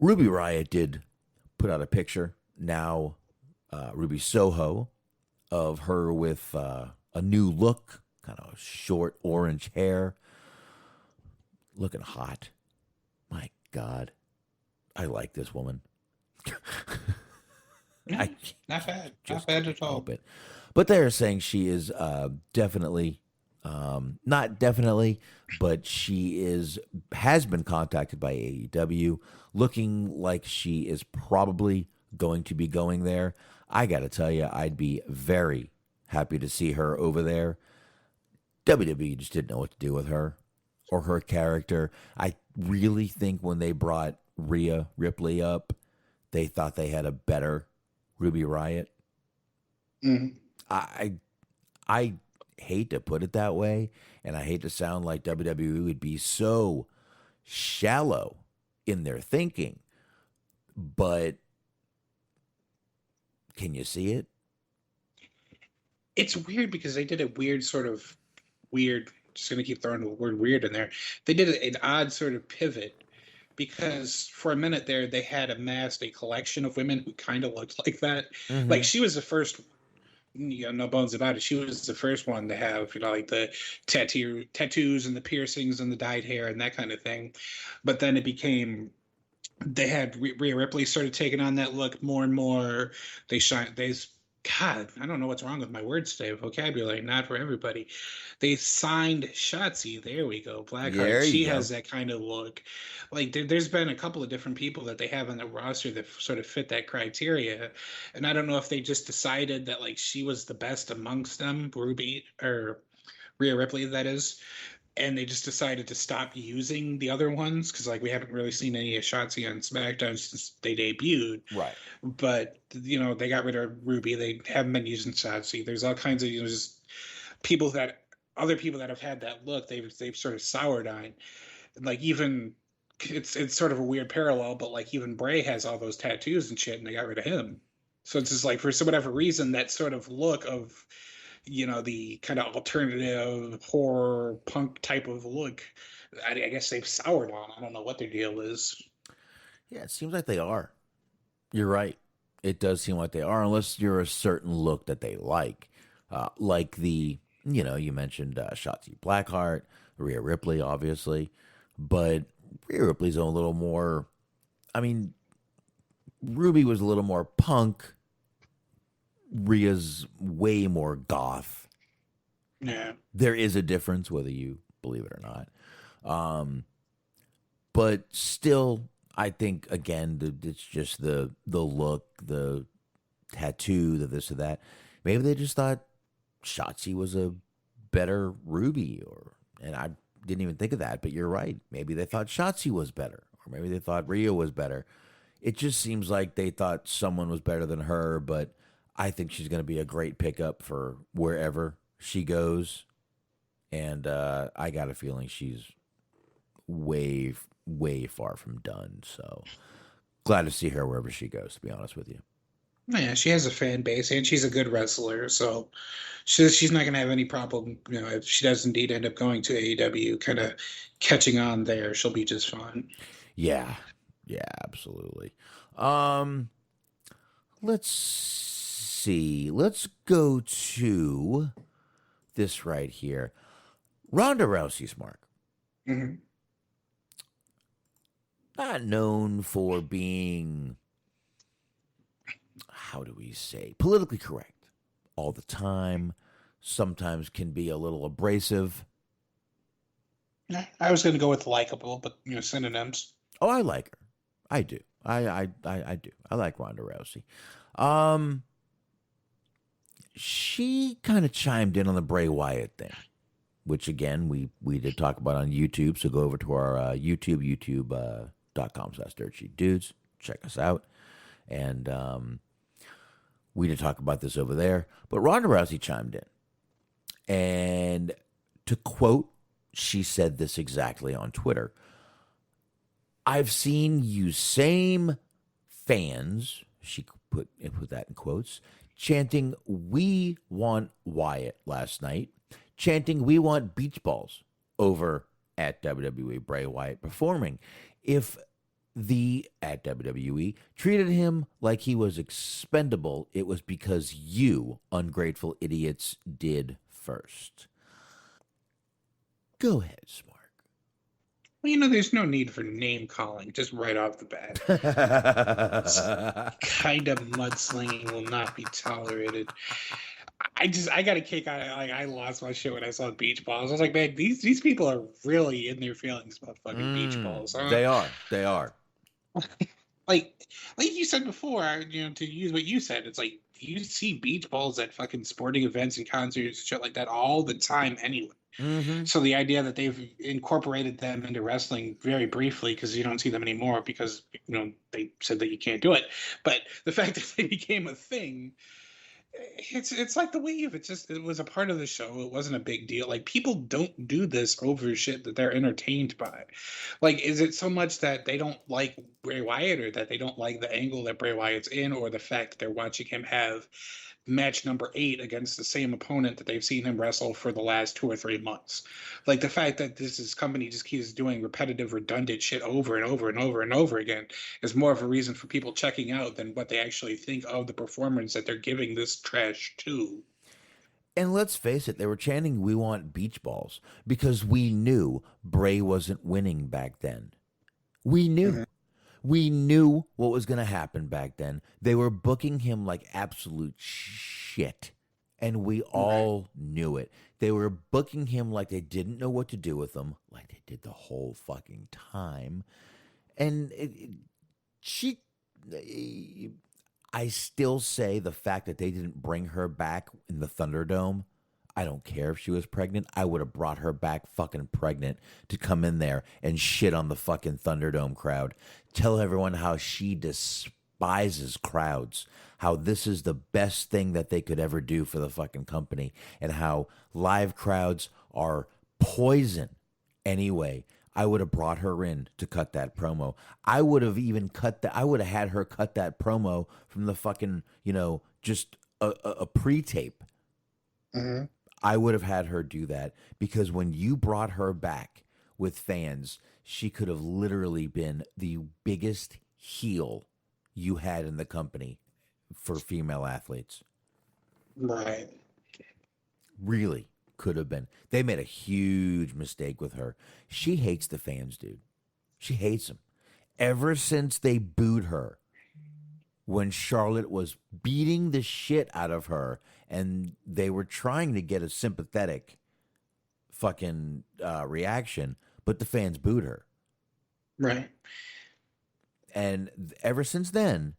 Ruby Riott did put out a picture now, Ruby Soho, of her with a new look, kind of short orange hair, looking hot. My God, I like this woman. Not bad. Not bad at all. But they're saying she is definitely, not definitely, but she has been contacted by AEW, looking like she is probably going to be going there. I got to tell you, I'd be very happy to see her over there. WWE just didn't know what to do with her or her character. I really think when they brought Rhea Ripley up, they thought they had a better Ruby Riott. Mm-hmm. I hate to put it that way, and I hate to sound like WWE would be so shallow in their thinking, but can you see it? It's weird because they did a weird, just going to keep throwing the word weird in there. They did an odd sort of pivot because for a minute there, they had amassed a collection of women who kind of looked like that. Mm-hmm. Like she was the first, no bones about it. She was the first one to have, like the tattoos and the piercings and the dyed hair and that kind of thing. But then it became, they had Rhea Ripley started taking on that look more and more. God, I don't know what's wrong with my words today. Vocabulary, not for everybody. They signed Shotzi. There we go. Blackheart. She has that kind of look. Like there's been a couple of different people that they have on the roster that sort of fit that criteria. And I don't know if they just decided that like she was the best amongst them, Ruby or Rhea Ripley, that is. And they just decided to stop using the other ones because, like, we haven't really seen any of Shotzi on SmackDown since they debuted. Right. But, they got rid of Ruby. They haven't been using Shotzi. There's all kinds of, just other people that have had that look, they've sort of soured on. Like, even, it's sort of a weird parallel, but, like, even Bray has all those tattoos and shit, and they got rid of him. So it's just, like, for whatever reason, that sort of look of, the kind of alternative horror punk type of look, I guess they've soured on. I don't know what their deal is. Yeah, it seems like they are. You're right. It does seem like they are, unless you're a certain look that they like. Like the, you mentioned Shotzi Blackheart, Rhea Ripley, obviously. But Rhea Ripley's a little more, Ruby was a little more punk. Rhea's way more goth. Yeah. There is a difference, whether you believe it or not. But still, I think, again, it's just the look, the tattoo, the this or that. Maybe they just thought Shotzi was a better Ruby, and I didn't even think of that, but you're right. Maybe they thought Shotzi was better, or maybe they thought Rhea was better. It just seems like they thought someone was better than her, but I think she's going to be a great pickup for wherever she goes. And I got a feeling she's way, way far from done. So glad to see her wherever she goes, to be honest with you. Yeah, she has a fan base, and she's a good wrestler. So she's not going to have any problem, if she does indeed end up going to AEW, kind of catching on there. She'll be just fine. Yeah, absolutely. Let's see. Let's go to this right here. Ronda Rousey's Mark. Mm-hmm. Not known for being, how do we say, politically correct all the time. Sometimes can be a little abrasive. I was going to go with likable, but synonyms. Oh, I like her. I do. I do. I like Ronda Rousey. She kind of chimed in on the Bray Wyatt thing, which again we did talk about on YouTube. So go over to our youtube.com/dirtsheetdudes. Check us out, and we did talk about this over there. But Ronda Rousey chimed in, and to quote, she said this exactly on Twitter. I've seen you same fans, she put that in quotes, chanting, "We want Wyatt" last night, chanting, "We want beach balls" over at WWE Bray Wyatt performing. If the at WWE treated him like he was expendable, it was because you ungrateful idiots did first. Go ahead, Smark. Well, there's no need for name calling, just right off the bat. Kind of mudslinging will not be tolerated. I got a kick out of it. Like, I lost my shit when I saw beach balls. I was like, man, these people are really in their feelings about fucking beach balls. Huh? They are. like you said before, to use what you said, it's like you see beach balls at fucking sporting events and concerts and shit like that all the time anyway. Mm-hmm. So the idea that they've incorporated them into wrestling very briefly, because you don't see them anymore because they said that you can't do it, but the fact that they became a thing, it's like the wave. It was a part of the show. It wasn't a big deal. Like, people don't do this over shit that they're entertained by. Like, is it so much that they don't like Bray Wyatt, or that they don't like the angle that Bray Wyatt's in, or the fact that they're watching him have match number 8 against the same opponent that they've seen him wrestle for the last 2 or 3 months? Like, the fact that this company just keeps doing repetitive, redundant shit over and over and over and over again is more of a reason for people checking out than what they actually think of the performance that they're giving this trash to. And let's face it, they were chanting, "We want beach balls," because we knew Bray wasn't winning back then. We knew. Mm-hmm. We knew what was going to happen back then. They were booking him like absolute shit, and we all knew it. They were booking him like they didn't know what to do with him, like they did the whole fucking time. And I still say the fact that they didn't bring her back in the Thunderdome, I don't care if she was pregnant. I would have brought her back fucking pregnant to come in there and shit on the fucking Thunderdome crowd. Tell everyone how she despises crowds, how this is the best thing that they could ever do for the fucking company, and how live crowds are poison. Anyway, I would have brought her in to cut that promo. I would have even I would have had her cut that promo from the fucking, just a pre-tape. Mm-hmm. I would have had her do that, because when you brought her back with fans, she could have literally been the biggest heel you had in the company for female athletes. Right. Really could have been. They made a huge mistake with her. She hates the fans, dude. She hates them. Ever since they booed her when Charlotte was beating the shit out of her, and they were trying to get a sympathetic fucking reaction, but the fans booed her. Right. And ever since then,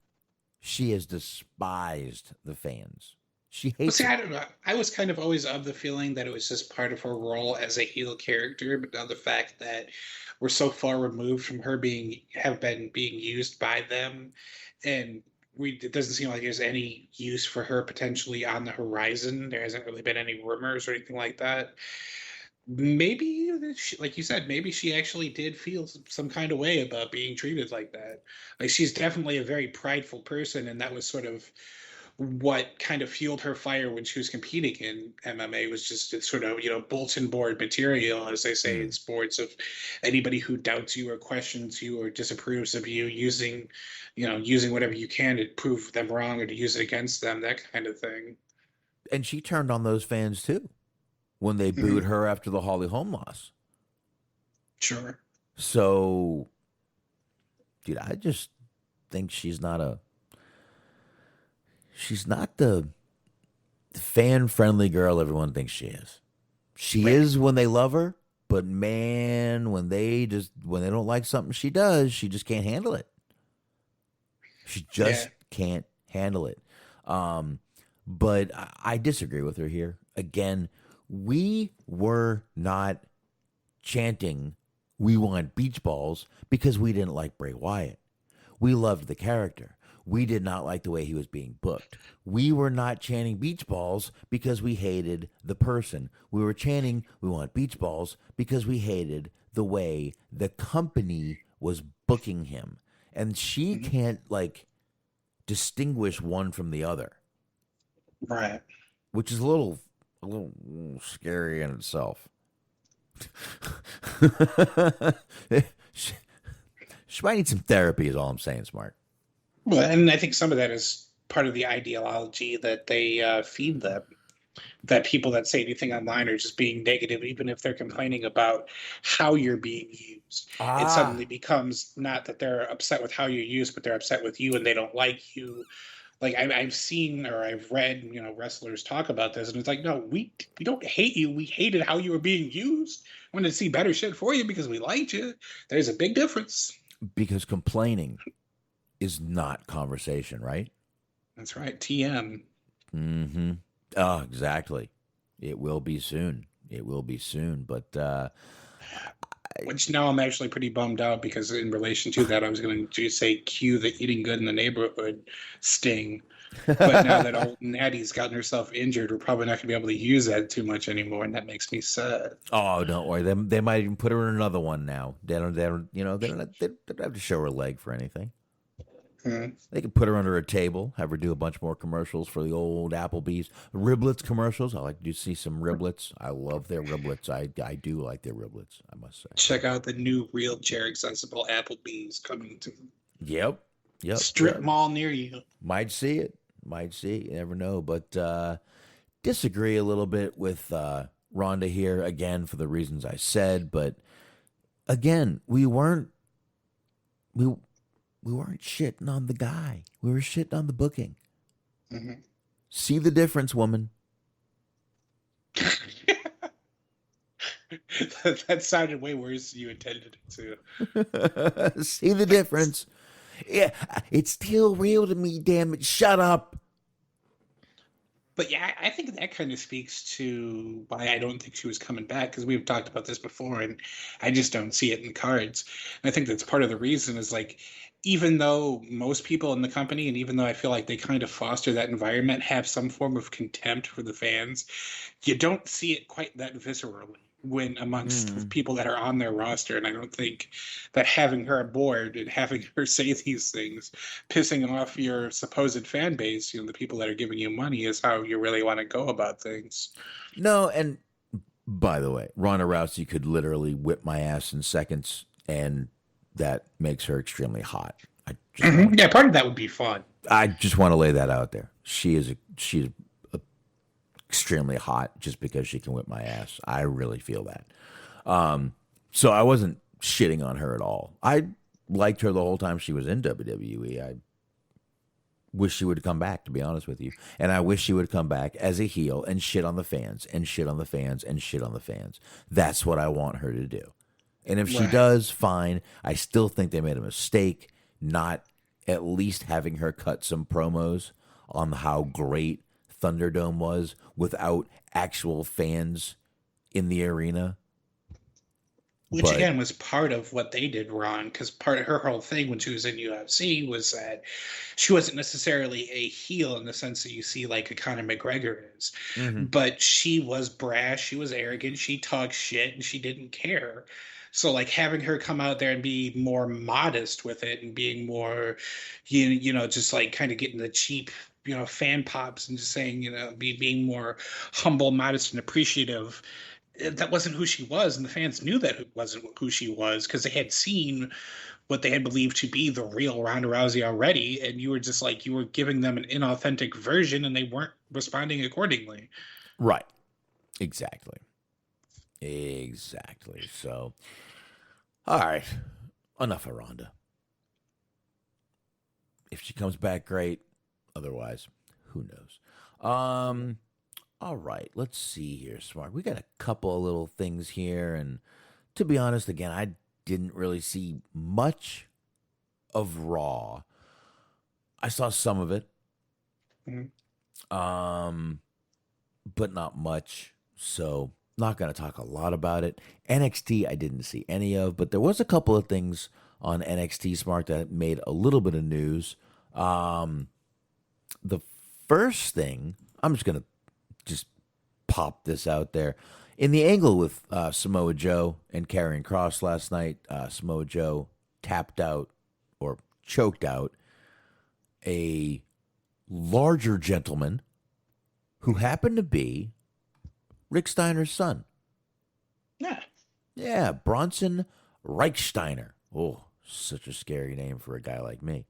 she has despised the fans. She hates I don't know. I was kind of always of the feeling that it was just part of her role as a heel character, but now the fact that we're so far removed from her being used by them, and it doesn't seem like there's any use for her potentially on the horizon. There hasn't really been any rumors or anything like that. Maybe, like you said, maybe she actually did feel some kind of way about being treated like that. Like, she's definitely a very prideful person, and that was sort of what kind of fueled her fire when she was competing in MMA, was just sort of, bulletin board material, as they say in sports, of anybody who doubts you or questions you or disapproves of you, using whatever you can to prove them wrong or to use it against them, that kind of thing. And she turned on those fans too when they booed her after the Holly Holm loss. Sure. So, dude, I just think she's not the fan-friendly girl everyone thinks she is. She is when they love her, But man, when they don't like something she does, she just can't handle it. She just can't handle it. But I disagree with her here. Again, we were not chanting, "We want beach balls," because we didn't like Bray Wyatt. We loved the character. We did not like the way he was being booked. We were not chanting beach balls because we hated the person. We were chanting, "We want beach balls," because we hated the way the company was booking him. And she can't, like, distinguish one from the other. Right. Which is a little scary in itself. She might need some therapy is all I'm saying, Smart. Well, and I think some of that is part of the ideology that they feed them. That people that say anything online are just being negative, even if they're complaining about how you're being used. It suddenly becomes not that they're upset with how you're used, but they're upset with you and they don't like you. Like I've seen or I've read, wrestlers talk about this, and it's like, no, we don't hate you. We hated how you were being used. We wanted to see better shit for you because we liked you. There's a big difference. Because complaining is not conversation, right? That's right. TM. Mm-hmm. Oh, exactly. It will be soon. It will be soon. But which now I'm actually pretty bummed out because in relation to that, I was going to say cue the eating good in the neighborhood sting. But now that old Natty's gotten herself injured, we're probably not going to be able to use that too much anymore, and that makes me sad. Oh, don't worry. They might even put her in another one now. They don't have to show her leg for anything. They could put her under a table, have her do a bunch more commercials for the old Applebee's riblets commercials. I like to see some riblets. I love their riblets. I do like their riblets, I must say. Check out the new wheelchair accessible Applebee's coming to Yep. strip mall near you. Might see it. You never know. But disagree a little bit with Ronda here, again, for the reasons I said. But again, we weren't shitting on the guy. We were shitting on the booking. Mm-hmm. See the difference, woman. That sounded way worse than you intended it to. See the difference. Yeah, it's still real to me, damn it. Shut up. But yeah, I think that kind of speaks to why I don't think she was coming back, because we've talked about this before, and I just don't see it in the cards. And I think that's part of the reason is, like, even though most people in the company, and even though I feel like they kind of foster that environment, have some form of contempt for the fans, you don't see it quite that viscerally when amongst people that are on their roster. And I don't think that having her aboard and having her say these things, pissing off your supposed fan base, the people that are giving you money, is how you really want to go about things. No, and by the way, Ronda Rousey could literally whip my ass in seconds, and that makes her extremely hot. Yeah, part of that would be fun. I just want to lay that out there. She's extremely hot just because she can whip my ass. I really feel that. So I wasn't shitting on her at all. I liked her the whole time she was in WWE. I wish she would come back, to be honest with you. And I wish she would come back as a heel and shit on the fans and shit on the fans and shit on the fans. That's what I want her to do. And if she does, fine. I still think they made a mistake not at least having her cut some promos on how great Thunderdome was without actual fans in the arena. Which, again, was part of what they did wrong, because part of her whole thing when she was in UFC was that she wasn't necessarily a heel in the sense that you see like a Conor McGregor is. Mm-hmm. But she was brash, she was arrogant, she talked shit, and she didn't care. So, like, having her come out there and be more modest with it and being more, just like kind of getting the cheap, fan pops and just saying, being more humble, modest, and appreciative, that wasn't who she was. And the fans knew that it wasn't who she was because they had seen what they had believed to be the real Ronda Rousey already. And you were just like, you were giving them an inauthentic version and they weren't responding accordingly. Right. Exactly. So, all right. Enough of Ronda. If she comes back, great. Otherwise, who knows? All right. Let's see here, Smark. We got a couple of little things here, and to be honest, again, I didn't really see much of Raw. I saw some of it, but not much. So not going to talk a lot about it. NXT, I didn't see any of, but there was a couple of things on NXT Smark that made a little bit of news. The first thing, I'm just going to just pop this out there. In the angle with Samoa Joe and Karrion Kross last night, Samoa Joe tapped out or choked out a larger gentleman who happened to be Rick Steiner's son. Yeah, Bronson Reichsteiner. Oh, such a scary name for a guy like me.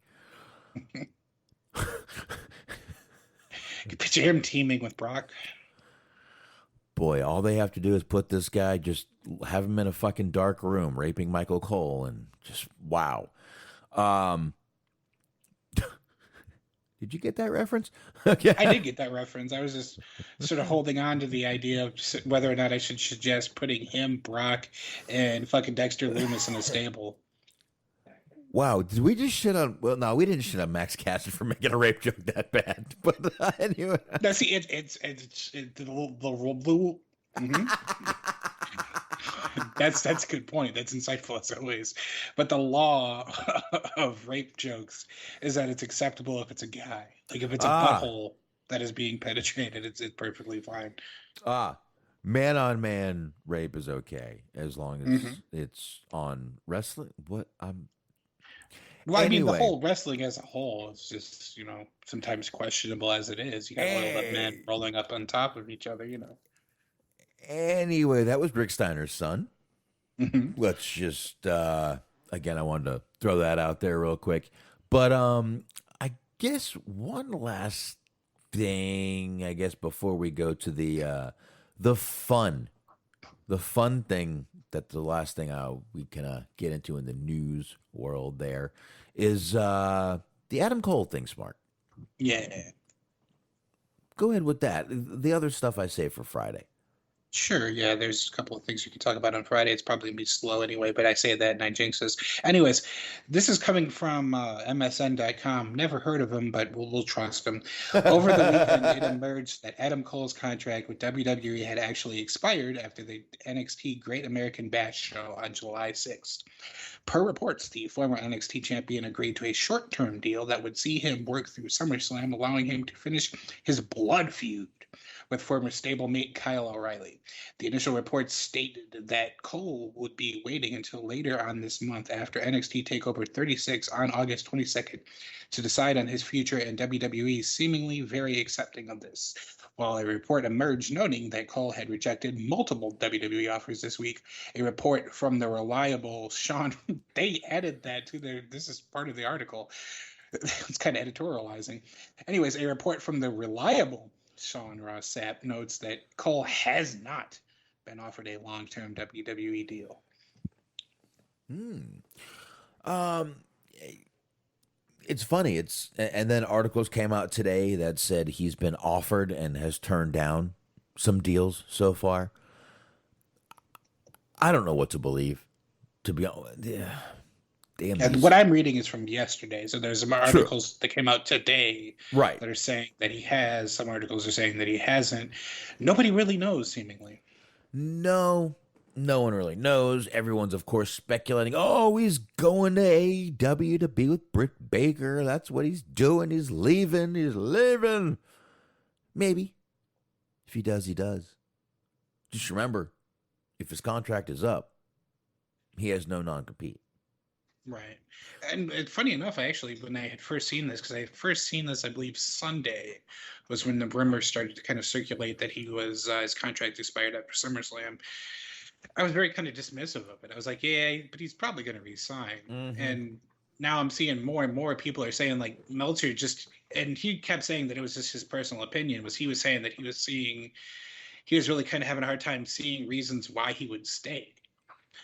You picture him teaming with Brock. Boy, all they have to do is put this guy, just have him in a fucking dark room, raping Michael Cole, and just, wow. Did you get that reference? Okay. I did get that reference. I was just sort of holding on to the idea of whether or not I should suggest putting him, Brock, and fucking Dexter Lumis in a stable. Wow, did we just shit on? Well, no, we didn't shit on Max Caster for making a rape joke that bad. But anyway, no, see, it's the little. That's a good point. That's insightful as always. But the law of rape jokes is that it's acceptable if it's a guy. Like if it's a butthole that is being penetrated, it's perfectly fine. Man on man rape is okay as long as it's on wrestling. Well, I mean, the whole wrestling as a whole is just, sometimes questionable as it is. You got oiled up men rolling up on top of each other, Anyway, that was Rick Steiner's son. Let's just, again, I wanted to throw that out there real quick. But I guess one last thing, before we go to the fun thing, that the last thing we can get into in the news world there is the Adam Cole thing, Smark. Yeah. Go ahead with that. The other stuff I save for Friday. Sure, yeah, there's a couple of things you can talk about on Friday. It's probably going to be slow anyway, but I say that and I jinx this. Anyways, this is coming from MSN.com. Never heard of him, but we'll trust him. Over the weekend, it emerged that Adam Cole's contract with WWE had actually expired after the NXT Great American Bash show on July 6th. Per reports, the former NXT champion agreed to a short-term deal that would see him work through SummerSlam, allowing him to finish his blood feud with former stablemate Kyle O'Reilly. The initial reports stated that Cole would be waiting until later on this month after NXT TakeOver 36 on August 22nd to decide on his future, and WWE seemingly very accepting of this. While a report emerged noting that Cole had rejected multiple WWE offers this week, a report from the reliable Sean, they added that to this is part of the article. It's kind of editorializing. Anyways, a report from the reliable Sean Ross Sapp notes that Cole has not been offered a long-term WWE deal. It's funny. And then articles came out today that said he's been offered and has turned down some deals so far. I don't know what to believe, to be honest. Yeah. Damn. And what I'm reading is from yesterday. So there's some articles that came out today that are saying that he has. Some articles are saying that he hasn't. Nobody really knows, seemingly. No one really knows. Everyone's, of course, speculating, oh, he's going to AEW to be with Britt Baker. That's what he's doing. He's leaving. He's leaving. Maybe. If he does, he does. Just remember, if his contract is up, he has no non-compete. Right. And funny enough, when I had first seen this, because I had first seen this, I believe Sunday was when the rumors started to kind of circulate that he was, his contract expired after SummerSlam. I was very kind of dismissive of it. I was like, yeah, but he's probably going to resign. And now I'm seeing more and more people are saying, like, Meltzer and he kept saying that it was just his personal opinion, he was saying that he was really kind of having a hard time seeing reasons why he would stay.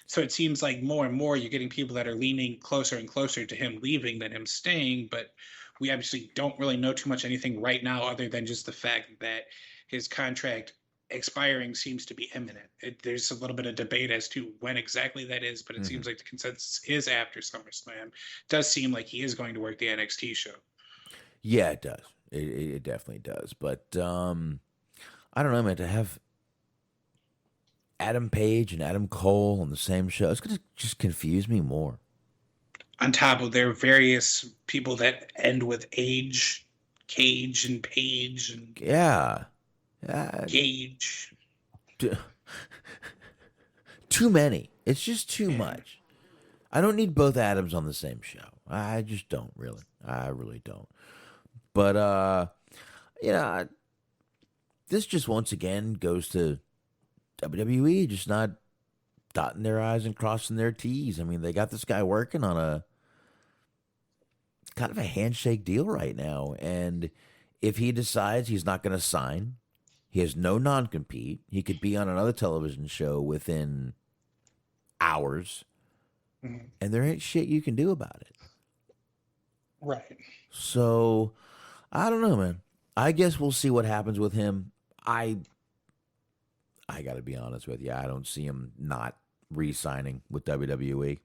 So it seems like more and more you're getting people that are leaning closer and closer to him leaving than him staying. But we obviously don't really know too much anything right now other than just the fact that his contract expiring seems to be imminent. There's a little bit of debate as to when exactly that is, but it seems like the consensus is after SummerSlam. It does seem like he is going to work the NXT show. Yeah, it does. It definitely does. But I don't know, man. To have Adam Page and Adam Cole on the same show, it's going to just confuse me more. On top of their various people that end with age, Cage and Page and Yeah. Gage. Too many. It's just too much. I don't need both Adams on the same show. I just don't, really. I really don't. But, this just once again goes to WWE just not dotting their I's and crossing their T's. I mean, they got this guy working on a kind of a handshake deal right now. And if he decides he's not going to sign, he has no non-compete, he could be on another television show within hours, and there ain't shit you can do about it. Right. So, I don't know, man. I guess we'll see what happens with him. I got to be honest with you. I don't see him not re-signing with WWE.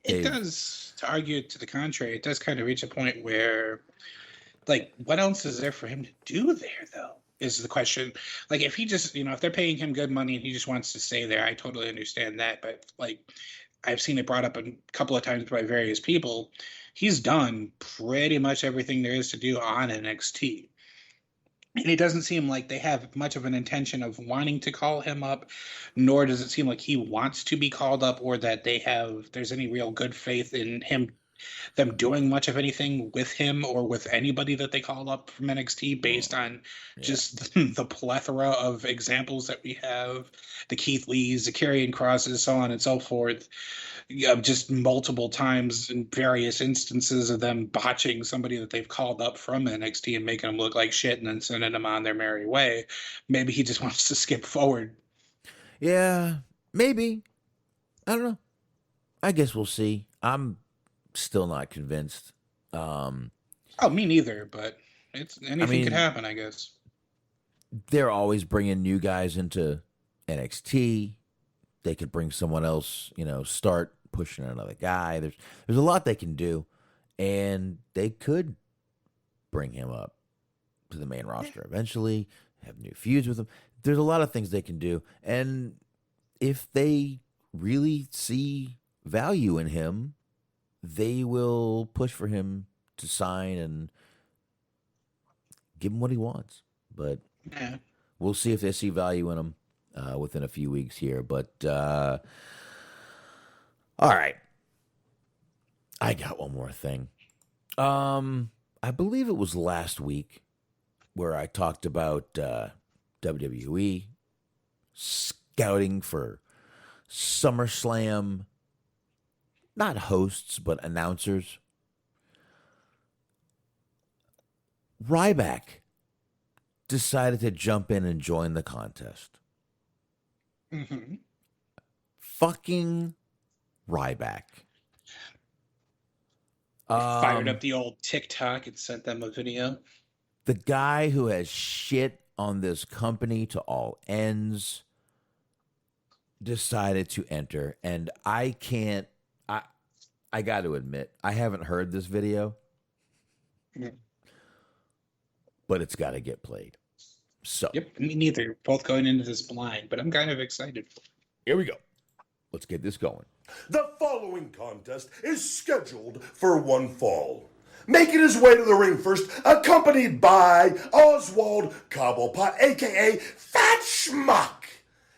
It does, to argue to the contrary, it does kind of reach a point where, like, what else is there for him to do there, though, is the question. Like, if he just, if they're paying him good money and he just wants to stay there, I totally understand that. But, like, I've seen it brought up a couple of times by various people. He's done pretty much everything there is to do on NXT. And it doesn't seem like they have much of an intention of wanting to call him up, nor does it seem like he wants to be called up, or that there's any real good faith in them doing much of anything with him or with anybody that they call up from NXT based on just the plethora of examples that we have, the Keith Lees, the Karrion Crosses, so on and so forth. Just multiple times in various instances of them botching somebody that they've called up from NXT and making them look like shit and then sending them on their merry way. Maybe he just wants to skip forward. Yeah, maybe. I don't know. I guess we'll see. I'm still not convinced. Me neither, but anything could happen, I guess. They're always bringing new guys into NXT. They could bring someone else, start pushing another guy. There's a lot they can do, and they could bring him up to the main roster eventually, have new feuds with him. There's a lot of things they can do, and if they really see value in him, they will push for him to sign and give him what he wants. But we'll see if they see value in him within a few weeks here. But all right, I got one more thing. I believe it was last week where I talked about WWE scouting for SummerSlam, not hosts, but announcers. Ryback decided to jump in and join the contest. Fucking Ryback. Fired up the old TikTok and sent them a video. The guy who has shit on this company to all ends decided to enter, and I got to admit, I haven't heard this video, but it's got to get played. So, yep, me neither. Both going into this blind, but I'm kind of excited. Here we go. Let's get this going. The following contest is scheduled for one fall. Making his way to the ring first, accompanied by Oswald Cobblepot, a.k.a. Fat Schmuck.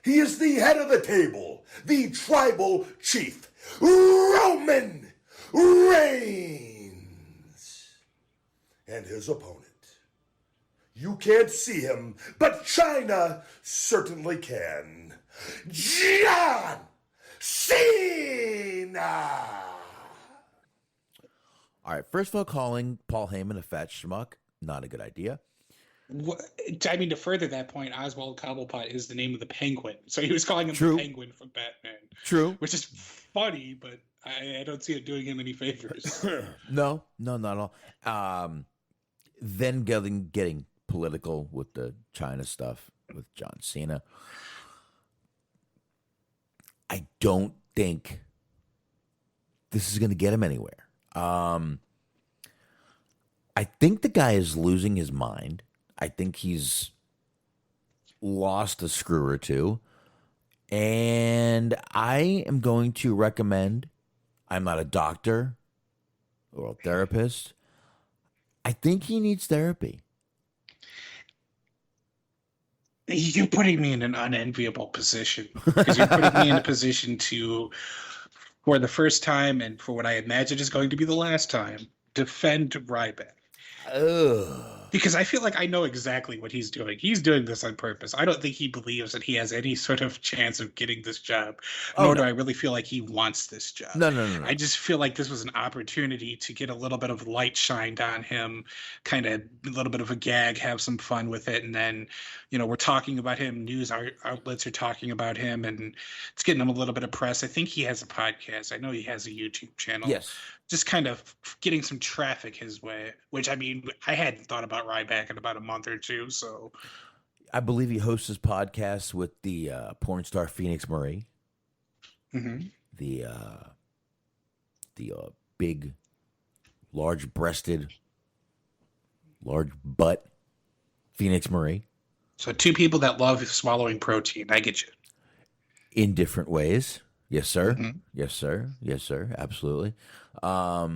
He is the head of the table, the tribal chief, Roman Reigns. And his opponent. You can't see him, but China certainly can. John Cena! All right, first of all, calling Paul Heyman a fat schmuck, not a good idea. I mean, to further that point, Oswald Cobblepot is the name of the Penguin. So he was calling him the Penguin from Batman. True. Which is funny, but I don't see it doing him any favors. No, not at all. Then getting political with the China stuff. with John Cena. I don't think this is going to get him anywhere. I think the guy is losing his mind. I think he's lost a screw or two. And I am going to recommend, I'm not a doctor or a therapist, I think he needs therapy. You're putting me in an unenviable position, because you're putting me in a position to, for the first time and for what I imagine is going to be the last time, defend Ryback. Ugh. Because I feel like I know exactly what he's doing. He's doing this on purpose. I don't think he believes that he has any sort of chance of getting this job, nor do I really feel like he wants this job. No. I just feel like this was an opportunity to get a little bit of light shined on him, kind of a little bit of a gag, have some fun with it. And then, we're talking about him. News outlets are talking about him, and it's getting him a little bit of press. I think he has a podcast. I know he has a YouTube channel. Yes. Just kind of getting some traffic his way, which, I mean, I hadn't thought about Ryback in about a month or two, so. I believe he hosts his podcast with the porn star Phoenix Marie. Mm-hmm. The big, large-breasted, large butt Phoenix Marie. So 2 people that love swallowing protein. I get you. In different ways. Yes, sir. Mm-hmm. Yes, sir. Yes, sir. Absolutely. I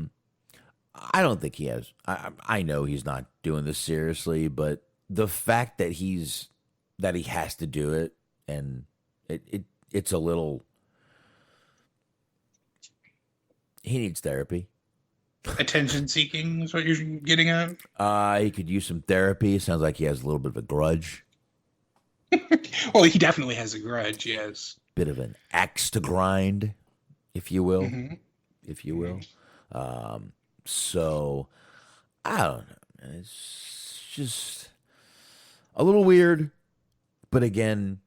don't think he has. I know he's not doing this seriously, but the fact that he has to do it, and it's a little. He needs therapy. Attention seeking is what you're getting at? He could use some therapy. Sounds like he has a little bit of a grudge. Well, he definitely has a grudge, yes. Bit of an axe to grind, if you will. Mm-hmm. If you will. So, I don't know. It's just a little weird. But again,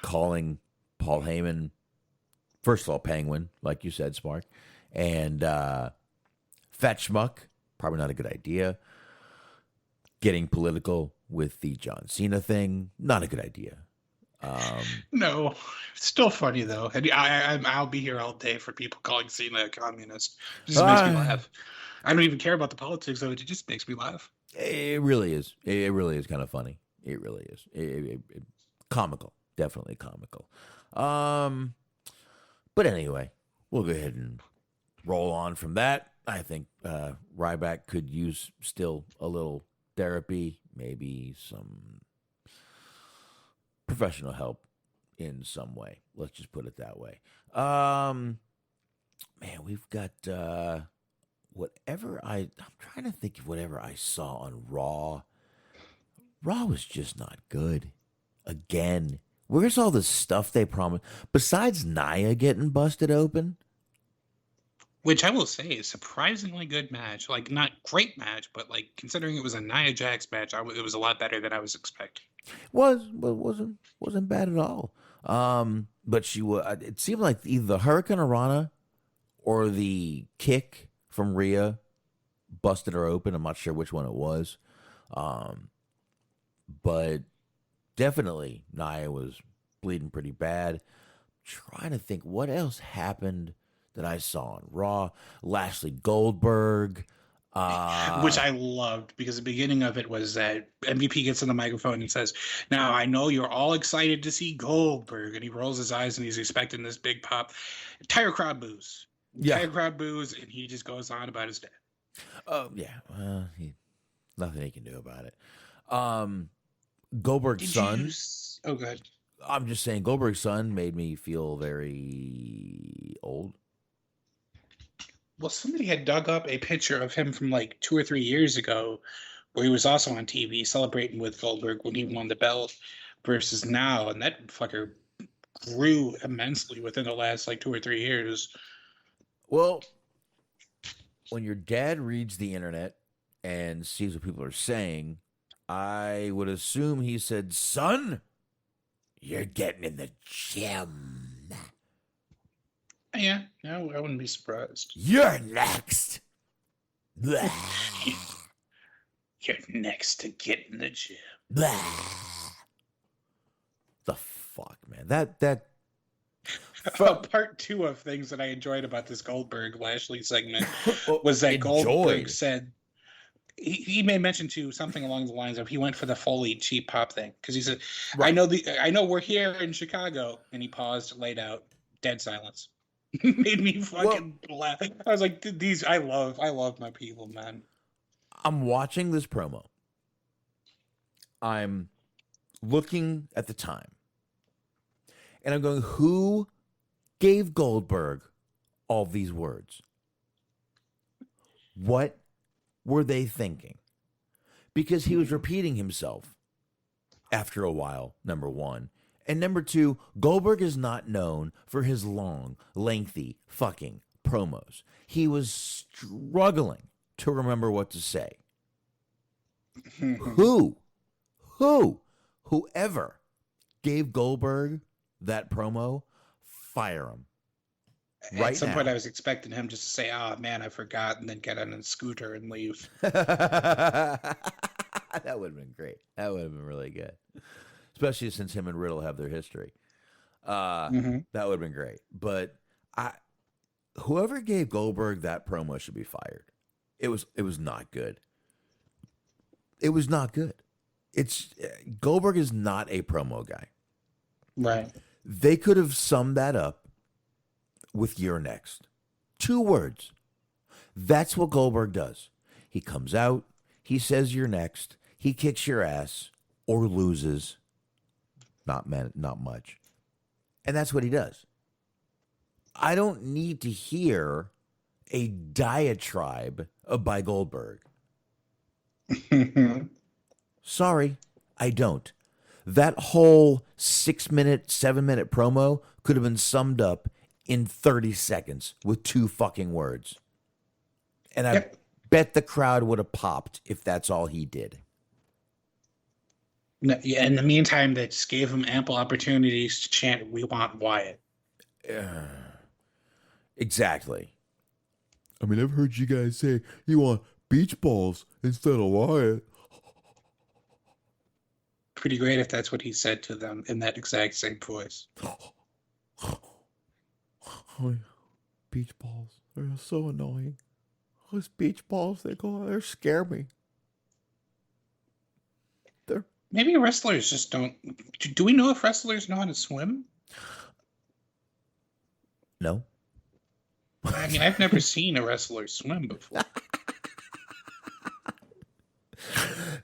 calling Paul Heyman, first of all, Penguin, like you said, Smark, and Fat Schmuck, probably not a good idea. Getting political with the John Cena thing, not a good idea. No, it's still funny though. And I'll be here all day for people calling Cena a communist. It just makes me laugh. I don't even care about the politics of it. It just makes me laugh. It really is. It really is kind of funny. It really is. Comical, definitely comical. But anyway, we'll go ahead and roll on from that. I think Ryback could use still a little therapy, maybe some professional help in some way. Let's just put it that way. Man, we've got I'm trying to think of whatever I saw on Raw. Raw was just not good. Again, where's all the stuff they promised? Besides Nia getting busted open? Which I will say is surprisingly good match. Like, not great match, but like considering it was a Nia Jax match, it was a lot better than I was expecting. Wasn't bad at all. But she was. It seemed like either the Hurricane Rana or the kick from Rhea busted her open. I'm not sure which one it was. But definitely Nia was bleeding pretty bad. Trying to think what else happened that I saw on Raw. Lashley Goldberg. Which I loved, because the beginning of it was that MVP gets on the microphone and says, "Now I know you're all excited to see Goldberg," and he rolls his eyes and he's expecting this big pop. Entire crowd boos. Entire crowd boos, and he just goes on about his dad. Oh yeah, nothing he can do about it. Goldberg's son. Oh, good. I'm just saying, Goldberg's son made me feel very old. Well, somebody had dug up a picture of him from like 2 or 3 years ago, where he was also on TV celebrating with Goldberg when he won the belt, versus now, and that fucker grew immensely within the last like 2 or 3 years. Well, when your dad reads the internet and sees what people are saying, I would assume he said, "Son, you're getting in the gym." Yeah, no, I wouldn't be surprised. You're next. You're next to get in the gym. The fuck, man. That part 2 of things that I enjoyed about this Goldberg Lashley segment was that Goldberg said he made mention to something along the lines of he went for the Foley cheap pop thing because he said, right. I know we're here in Chicago, and he paused, laid out, dead silence. Made me fucking laugh. I was like, these I love my people, man. I'm watching this promo. I'm looking at the time. And I'm going, who gave Goldberg all these words? What were they thinking? Because he was repeating himself after a while, number one. And number two, Goldberg is not known for his long, lengthy fucking promos. He was struggling to remember what to say. Whoever gave Goldberg that promo, fire him. At some point, I was expecting him just to say, "Oh man, I forgot," and then get on a scooter and leave. That would have been great. That would have been really good, especially since him and Riddle have their history. That would have been great. But whoever gave Goldberg that promo should be fired. It was not good. It was not good. Goldberg is not a promo guy. Right. They could have summed that up with "you're next." 2 words. That's what Goldberg does. He comes out, he says "you're next," he kicks your ass or loses. Not much. And that's what he does. I don't need to hear a diatribe by Goldberg. Sorry, I don't. That whole 6-minute, 7-minute promo could have been summed up in 30 seconds with 2 fucking words. And I bet the crowd would have popped if that's all he did. No, yeah, in the meantime, they just gave him ample opportunities to chant, "We want Wyatt." Exactly. I mean, I've heard you guys say you want beach balls instead of Wyatt. Pretty great if that's what he said to them in that exact same voice. Oh, beach balls. They're so annoying. Those beach balls, they scare me. Maybe wrestlers just don't. Do we know if wrestlers know how to swim? No. I mean, I've never seen a wrestler swim before.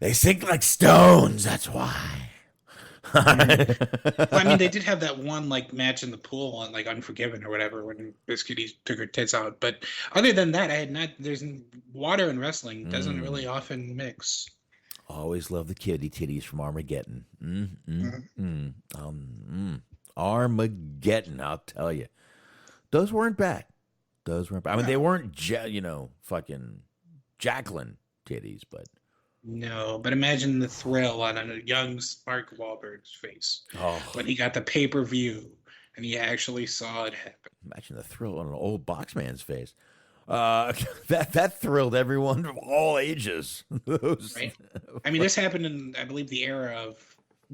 They sink like stones, that's why. I mean, they did have that one match in the pool on Unforgiven or whatever when Biscuity took her tits out. But other than that, there's water in wrestling doesn't really often mix. Always love the kitty titties from Armageddon. Armageddon, I'll tell you. Those weren't bad. I mean, they weren't, fucking Jacqueline titties, but. No, but imagine the thrill on a young Mark Wahlberg's face when he got the pay-per-view and he actually saw it happen. Imagine the thrill on an old Boxman's face. That thrilled everyone of all ages. Right? I mean, this happened in, I believe, the era of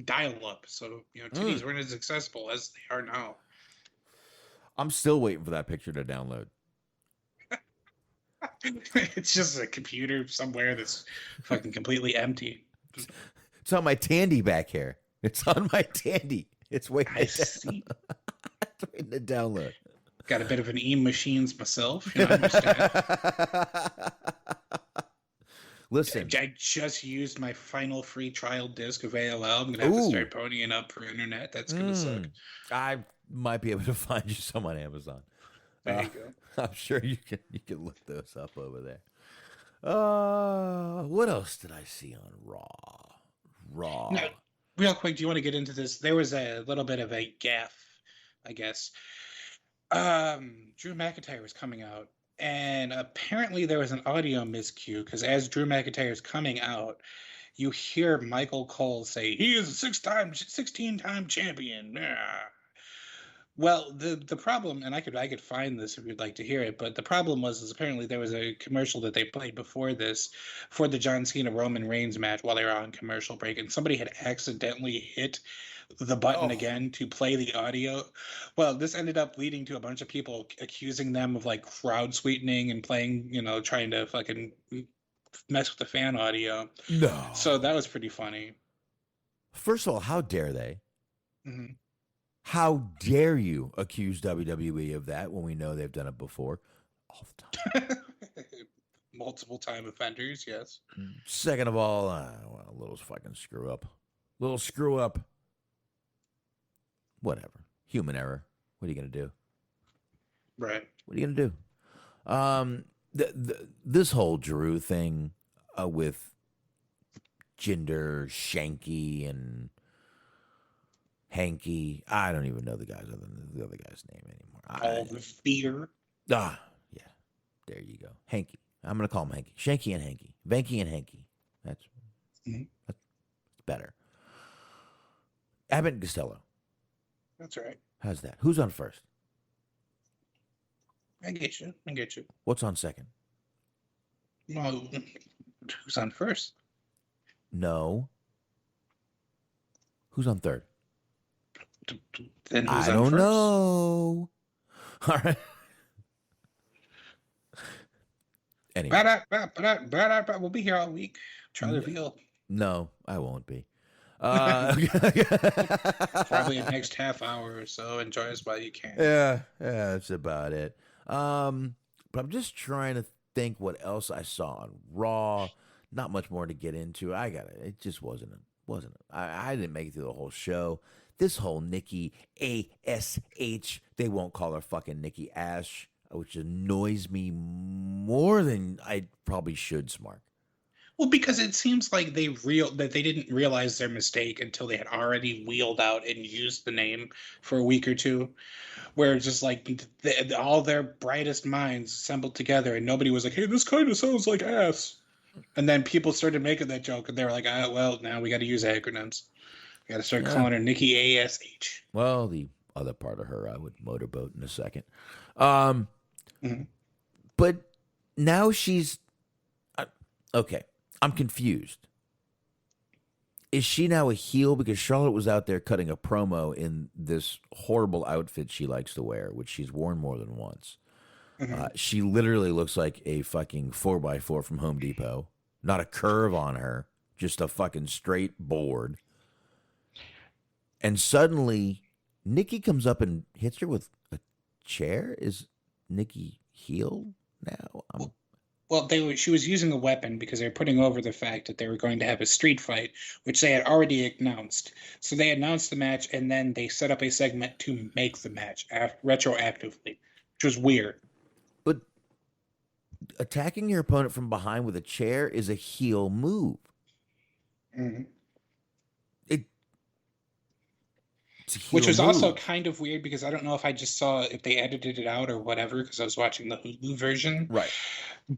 dial-up, so titties weren't as accessible as they are now. I'm still waiting for that picture to download. It's just a computer somewhere that's fucking completely empty. It's on my Tandy back here. It's on my Tandy. It's waiting. It's waiting to download. Got a bit of an e-machines myself. I understand. Listen, I just used my final free trial disc of AOL. I'm gonna have to start ponying up for internet. That's gonna suck. I might be able to find you some on Amazon. There you go. I'm sure you can look those up over there. What else did I see on Raw? Now, real quick, do you want to get into this? There was a little bit of a gaffe, I guess. Drew McIntyre was coming out, and apparently there was an audio miscue because as Drew McIntyre is coming out, you hear Michael Cole say he is a 16-time champion. Well, the problem, and I could find this if you'd like to hear it, but the problem is apparently there was a commercial that they played before this for the John Cena Roman Reigns match while they were on commercial break, and somebody had accidentally hit the button again to play the audio. Well, this ended up leading to a bunch of people accusing them of like crowd sweetening and playing, trying to fucking mess with the fan audio. No. So that was pretty funny. First of all, how dare they? Mm-hmm. How dare you accuse WWE of that when we know they've done it before? All the time. Multiple time offenders, yes. Second of all, well, a little fucking screw up. Little screw up. Whatever. Human error. What are you going to do? Right. What are you going to do? This whole Drew thing with Jinder, Shanky, and Hanky. I don't even know the other guy's name anymore. All the fear. Yeah. There you go. Hanky. I'm going to call him Hanky. Shanky and Hanky. Vanky and Hanky. That's better. Abbott and Costello. That's right. How's that? Who's on first? I get you. What's on second? Well, who's on first? No. Who's on third? Then who's I on don't first? know. All right. Anyway. We'll be here all week. Try to reveal. No, I won't be. Probably the next half hour or so. Enjoy us while you can. Yeah, that's about it. But I'm just trying to think what else I saw on Raw. Not much more to get into. It just wasn't. I didn't make it through the whole show. This whole Nikki ASH, they won't call her fucking Nikki Ash, which annoys me more than I probably should, Smark. Well, because it seems like that they didn't realize their mistake until they had already wheeled out and used the name for a week or two, where it's just like all their brightest minds assembled together, and nobody was like, "Hey, this kind of sounds like ass," and then people started making that joke, and they were like, "Well, now we got to use acronyms. We got to start calling her Nikki ASH." Well, the other part of her, I would motorboat in a second. But now she's okay. I'm confused. Is she now a heel because Charlotte was out there cutting a promo in this horrible outfit she likes to wear, which she's worn more than once? She literally looks like a fucking 4x4 from Home Depot. Not a curve on her, just a fucking straight board. And suddenly, Nikki comes up and hits her with a chair. Is Nikki heel now? Well, she was using a weapon because they were putting over the fact that they were going to have a street fight, which they had already announced. So they announced the match, and then they set up a segment to make the match retroactively, which was weird. But attacking your opponent from behind with a chair is a heel move. Mm-hmm. Which was also kind of weird because I don't know if they edited it out or whatever because I was watching the Hulu version. Right.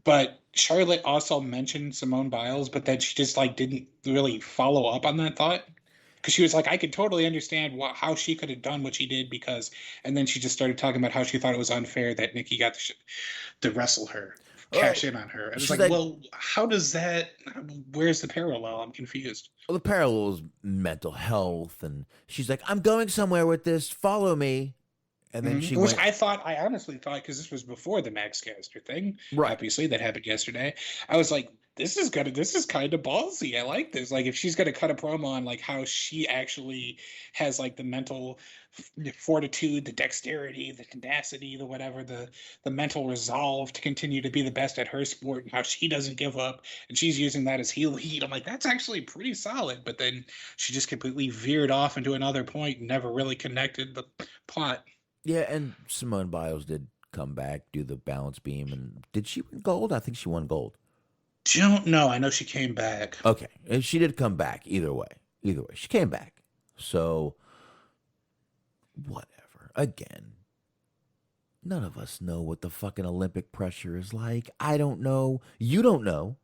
But Charlotte also mentioned Simone Biles, but then she just didn't really follow up on that thought. Because she was like, I could totally understand how she could have done what she did because, and then she just started talking about how she thought it was unfair that Nikki got to wrestle her, cash in on her. I was like, well, how does that, where's the parallel? I'm confused. Well, the parallel is mental health, and she's like, I'm going somewhere with this, follow me. And then I honestly thought, because this was before the Max Caster thing, right? Obviously, that happened yesterday. I was like, this is kind of ballsy. I like this. Like, if she's gonna cut a promo on how she actually has the mental fortitude, the dexterity, the tenacity, the whatever, the mental resolve to continue to be the best at her sport, and how she doesn't give up, and she's using that as heel heat. I'm like, that's actually pretty solid. But then she just completely veered off into another point, and never really connected the plot. Yeah, and Simone Biles did come back, do the balance beam, and did she win gold? I think she won gold. Don't know. I know she came back. Okay, and she did come back. Either way, she came back. So, whatever. Again, none of us know what the fucking Olympic pressure is like. I don't know. You don't know.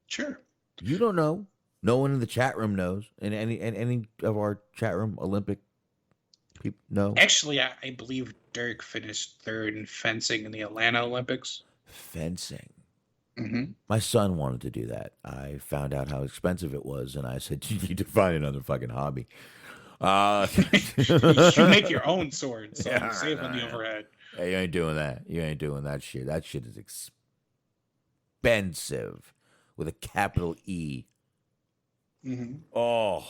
Sure. You don't know. No one in the chat room knows, and any of our chat room Olympic No? Actually, I believe Dirk finished third in fencing in the Atlanta Olympics. Fencing. Mm-hmm. My son wanted to do that. I found out how expensive it was, and I said, "You need to find another fucking hobby." You make your own sword, so Yeah, save on the overhead. Hey, you ain't doing that. You ain't doing that shit. That shit is expensive with a capital E. Mm-hmm. Oh,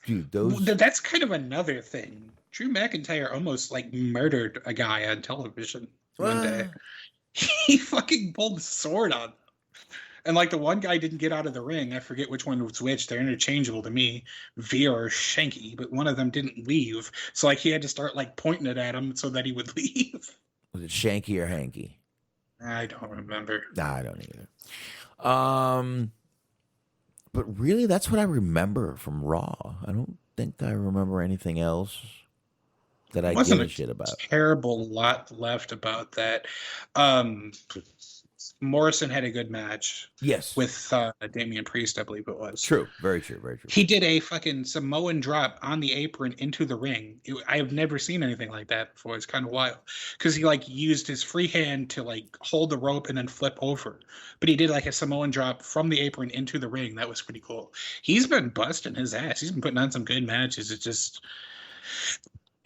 dude, those. That's kind of another thing. Drew McIntyre almost like murdered a guy on television one day. He fucking pulled the sword on them. And like the one guy didn't get out of the ring. I forget which one was which. They're interchangeable to me, Veer or Shanky, but one of them didn't leave. So like he had to start like pointing it at him so that he would leave. Was it Shanky or Hanky? I don't remember. Nah, I don't either. But really, that's what I remember from Raw. I don't think I remember anything else that I give a shit about. Terrible lot left about that. Morrison had a good match. Yes. With Damian Priest, I believe it was. True. Very true. Very true. He did a fucking Samoan drop on the apron into the ring. I have never seen anything like that before. It's kind of wild. Because he like used his free hand to like hold the rope and then flip over. But he did like a Samoan drop from the apron into the ring. That was pretty cool. He's been busting his ass. He's been putting on some good matches. It's just...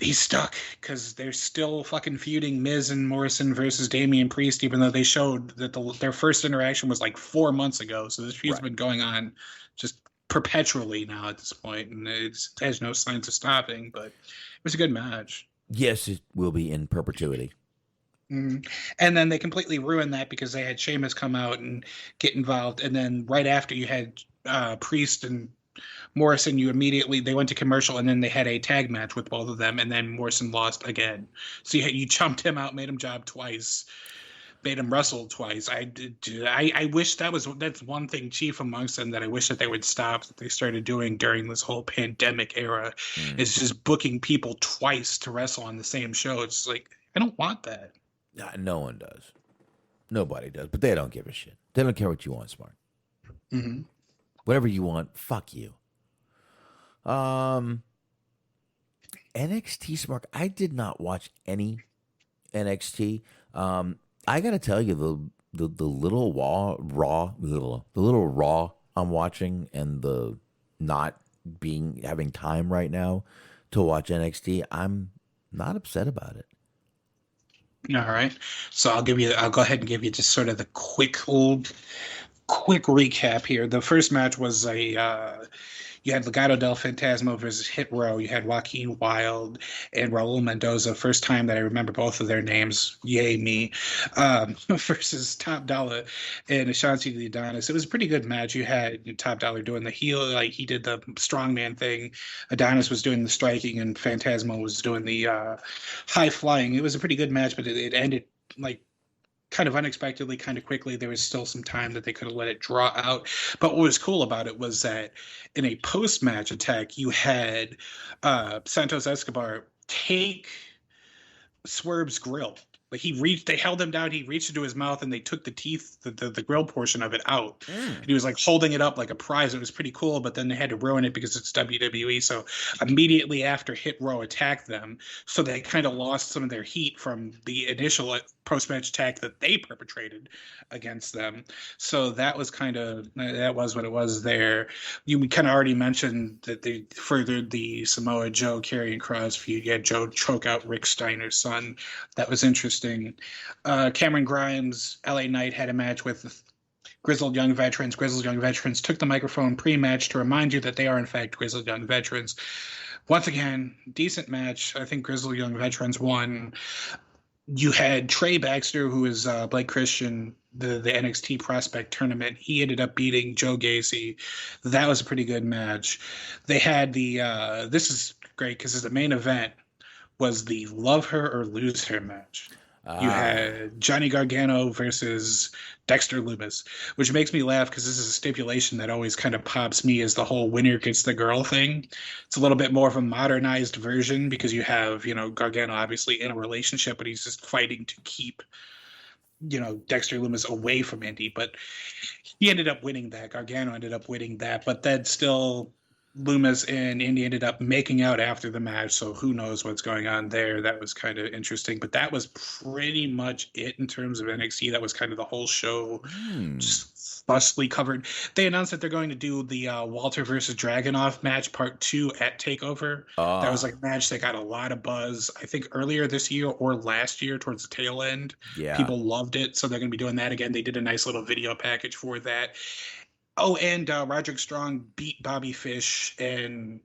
he's stuck because they're still fucking feuding Miz and Morrison versus Damian Priest, even though they showed that their first interaction was like 4 months ago. So this feud's been going on just perpetually now at this point, and it has no signs of stopping. But it was a good match. Yes, it will be in perpetuity. Mm-hmm. And then they completely ruined that because they had Sheamus come out and get involved, and then right after you had Priest and Morrison, they went to commercial, and then they had a tag match with both of them, and then Morrison lost again. So you jumped him out, made him job twice, made him wrestle twice. I wish that's one thing chief amongst them that I wish that they would stop, that they started doing during this whole pandemic era, is just booking people twice to wrestle on the same show. It's like, I don't want that. No one does. Nobody does, but they don't give a shit. They don't care what you want, Smart. Mm-hmm. Whatever you want, fuck you. NXT, Smark. I did not watch any NXT. I gotta tell you, the little Raw I'm watching, and the not having time right now to watch NXT, I'm not upset about it. All right, so I'll go ahead and give you just sort of the quick recap here. The first match was you had Legado del Fantasma versus Hit Row. You had Joaquin Wilde and Raul Mendoza. First time that I remember both of their names. Yay me. Versus Top Dollar and Ashanti the Adonis. It was a pretty good match. You had Top Dollar doing the heel, like he did the strongman thing. Adonis was doing the striking, and Fantasma was doing the high flying. It was a pretty good match, but it ended like kind of unexpectedly, kind of quickly. There was still some time that they could have let it draw out. But what was cool about it was that in a post-match attack, you had Santos Escobar take Swerve's grill. Like they held him down, he reached into his mouth, and they took the teeth, the grill portion of it out. And he was like holding it up like a prize. It was pretty cool, but then they had to ruin it because it's WWE. So immediately after Hit Row attacked them, so they kind of lost some of their heat from the initial post-match attack that they perpetrated against them. So that was what it was there. We kind of already mentioned that they furthered the Samoa Joe, Karrion Kross feud. You had Joe choke out Rick Steiner's son. That was interesting. Cameron Grimes, LA Knight had a match with Grizzled Young Veterans. Grizzled Young Veterans took the microphone pre-match to remind you that they are, in fact, Grizzled Young Veterans. Once again, decent match. I think Grizzled Young Veterans won. You had Trey Baxter, who is Blake Christian, the NXT Prospect Tournament. He ended up beating Joe Gacy. That was a pretty good match. They had this is great because the main event was the Love Her or Lose Her match. You had Johnny Gargano versus Dexter Lumis, which makes me laugh because this is a stipulation that always kind of pops me as the whole winner gets the girl thing. It's a little bit more of a modernized version because you have, Gargano obviously in a relationship, but he's just fighting to keep, Dexter Lumis away from Indy. But he ended up winning that. Gargano ended up winning that. But then still, Loomis and Indy ended up making out after the match, so who knows what's going on there. That was kind of interesting, but that was pretty much it in terms of NXT. That was kind of the whole show, just fussily covered. They announced that they're going to do the Walter versus Dragunov match part 2 at TakeOver. That was like a match that got a lot of buzz, I think earlier this year or last year towards the tail end. Yeah. People loved it, so they're going to be doing that again. They did a nice little video package for that. Oh, and Roderick Strong beat Bobby Fish, and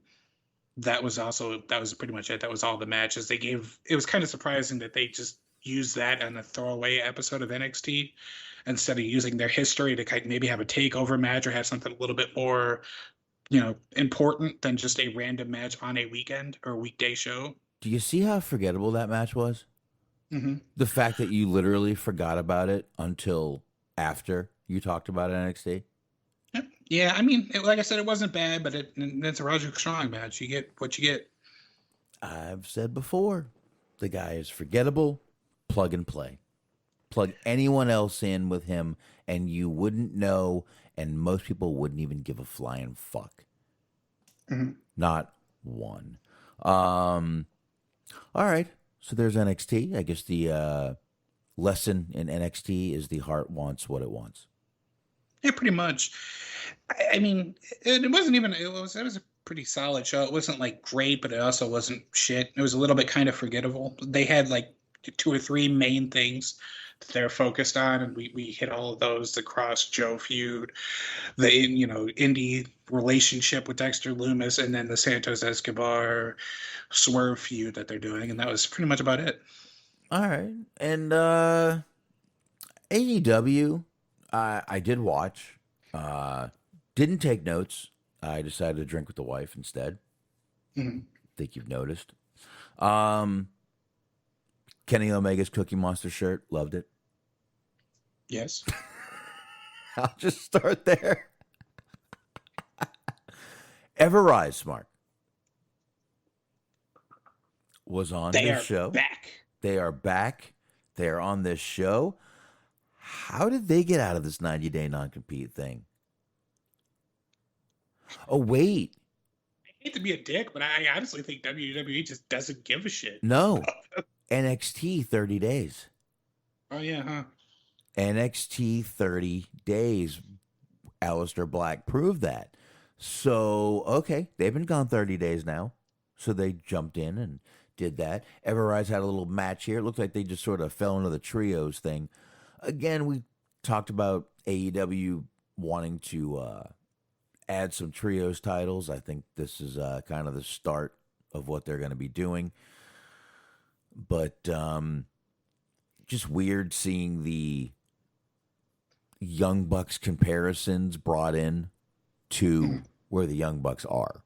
that was pretty much it. That was all the matches they gave. It was kind of surprising that they just used that on a throwaway episode of NXT instead of using their history to maybe have a takeover match or have something a little bit more, important than just a random match on a weekend or weekday show. Do you see how forgettable that match was? Mm-hmm. The fact that you literally forgot about it until after you talked about it NXT? Yeah, I mean, like I said, it wasn't bad, but it's a Roderick Strong match. You get what you get. I've said before, the guy is forgettable, plug and play. Plug anyone else in with him, and you wouldn't know, and most people wouldn't even give a flying fuck. Mm-hmm. Not one. All right, so there's NXT. I guess the lesson in NXT is the heart wants what it wants. Yeah, pretty much. I mean, it wasn't even. It was a pretty solid show. It wasn't like great, but it also wasn't shit. It was a little bit kind of forgettable. They had like 2 or 3 main things that they're focused on, and we hit all of those: the Cross Joe feud, the indie relationship with Dexter Lumis, and then the Santos Escobar Swerve feud that they're doing, and that was pretty much about it. All right, and AEW. I did watch. Didn't take notes. I decided to drink with the wife instead. Mm-hmm. Think you've noticed. Kenny Omega's Cookie Monster shirt. Loved it. Yes. I'll just start there. Ever Rise, Smark, was on this show. They are back. They are on this show. How did they get out of this 90-day non-compete thing? Oh, wait. I hate to be a dick, but I honestly think WWE just doesn't give a shit. No. NXT 30 days. Oh, yeah, huh? NXT 30 days. Aleister Black proved that. So, okay, they've been gone 30 days now. So they jumped in and did that. Ever Rise had a little match here. It looked like they just sort of fell into the trios thing. Again, we talked about AEW wanting to add some trios titles. I think this is kind of the start of what they're going to be doing. But just weird seeing the Young Bucks comparisons brought in to where the Young Bucks are.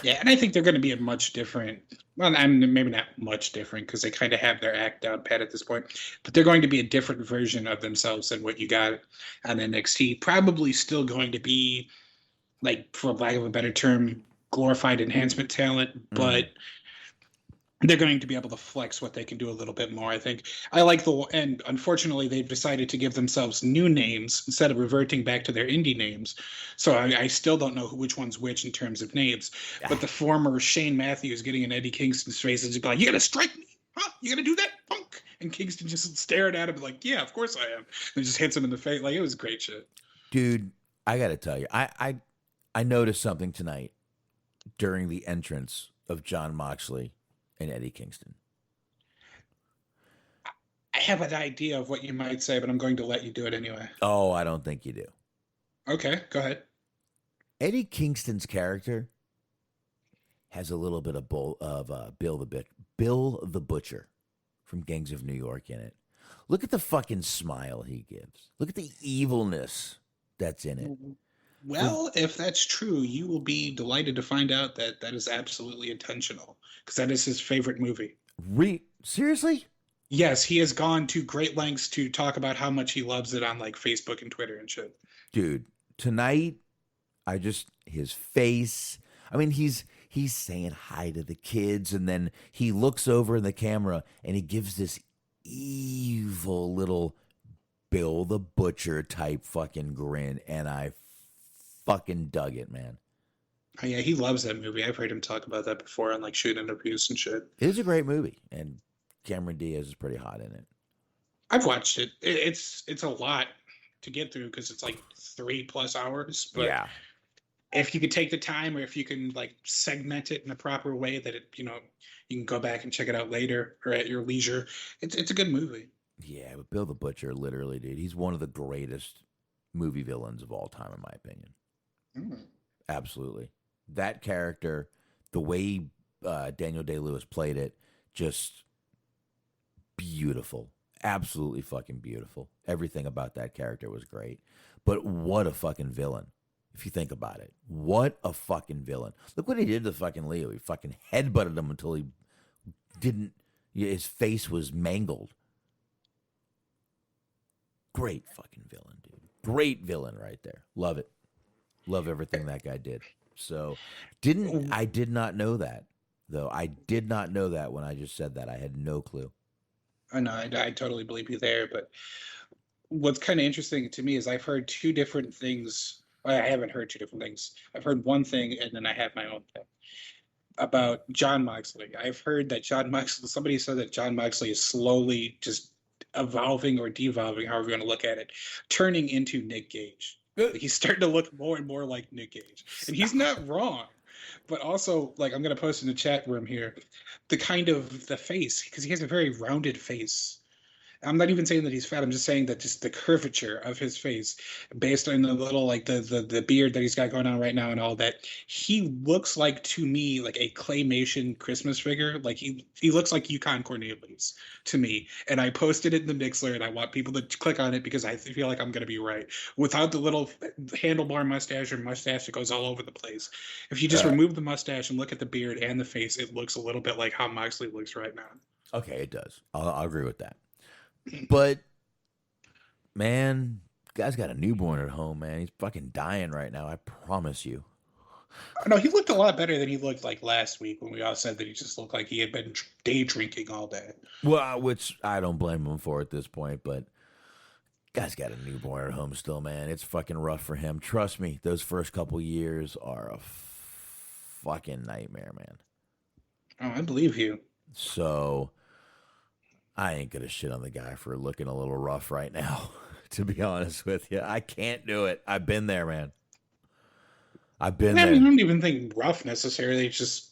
Yeah, and I think they're going to be a much different. Well, I mean, maybe not much different because they kind of have their act down pat at this point. But they're going to be a different version of themselves than what you got on NXT. Probably still going to be, like, for lack of a better term, glorified enhancement talent, but they're going to be able to flex what they can do a little bit more, I think. I like and unfortunately, they've decided to give themselves new names instead of reverting back to their indie names. So I still don't know which one's which in terms of names. But the former Shane Matthews getting in Eddie Kingston's face and just be like, "You gonna strike me? Huh? You gonna do that? Punk!" And Kingston just stared at him like, "Yeah, of course I am." And just hits him in the face. Like, it was great shit. Dude, I gotta tell you, I noticed something tonight during the entrance of Jon Moxley and Eddie Kingston. I have an idea of what you might say, but I'm going to let you do it anyway. Oh, I don't think you do. Okay, go ahead. Eddie Kingston's character has a little bit of Bill the Butcher from Gangs of New York in it. Look at the fucking smile he gives. Look at the evilness that's in it. Well, if that's true, you will be delighted to find out that that is absolutely intentional, because that is his favorite movie. Seriously? Yes, he has gone to great lengths to talk about how much he loves it on like Facebook and Twitter and shit. Dude, tonight, his face. I mean, he's saying hi to the kids, and then he looks over in the camera and he gives this evil little Bill the Butcher type fucking grin, and I fucking dug it, man. Oh, yeah, he loves that movie. I've heard him talk about that before on like shoot interviews and shit. It is a great movie, and Cameron Diaz is pretty hot in it. I've watched it. It's a lot to get through because it's like 3+ hours. But Yeah. if you could take the time, or if you can like segment it in a proper way that you can go back and check it out later or at your leisure, it's a good movie. Yeah, but Bill the Butcher, literally, dude, he's one of the greatest movie villains of all time, in my opinion. Absolutely. That character, the way Daniel Day-Lewis played it, just beautiful. Absolutely fucking beautiful. Everything about that character was great. But what a fucking villain, if you think about it. What a fucking villain. Look what he did to fucking Leo. He fucking headbutted him until his face was mangled. Great fucking villain, dude. Great villain right there. Love it. Love everything that guy did. So, I did not know that, though. I did not know that when I just said that. I had no clue. I know, I totally believe you there. But what's kind of interesting to me is I've heard two different things. Well, I haven't heard two different things. I've heard one thing, and then I have my own thing about Jon Moxley. I've heard that somebody said that Jon Moxley is slowly just evolving or devolving, however you want to look at it, turning into Nick Gage. He's starting to look more and more like Nick Gage. And he's not wrong. But also, like, I'm going to post in the chat room here, the face, because he has a very rounded face. I'm not even saying that he's fat. I'm just saying that just the curvature of his face, based on the little, like, the beard that he's got going on right now and all that, he looks like, to me, like a claymation Christmas figure. Like, he looks like Yukon Cornelius to me. And I posted it in the Mixler, and I want people to click on it because I feel like I'm going to be right. Without the little handlebar mustache or mustache that goes all over the place. If you just remove the mustache and look at the beard and the face, it looks a little bit like how Moxley looks right now. Okay, it does. I'll agree with that. But, man, guy's got a newborn at home, man. He's fucking dying right now, I promise you. No, he looked a lot better than he looked like last week when we all said that he just looked like he had been day drinking all day. Well, which I don't blame him for at this point, but guy's got a newborn at home still, man. It's fucking rough for him. Trust me, those first couple years are a fucking nightmare, man. Oh, I believe you. So I ain't gonna shit on the guy for looking a little rough right now, to be honest with you. I can't do it. I've been there, man. I've been there. I don't even think rough necessarily. It's just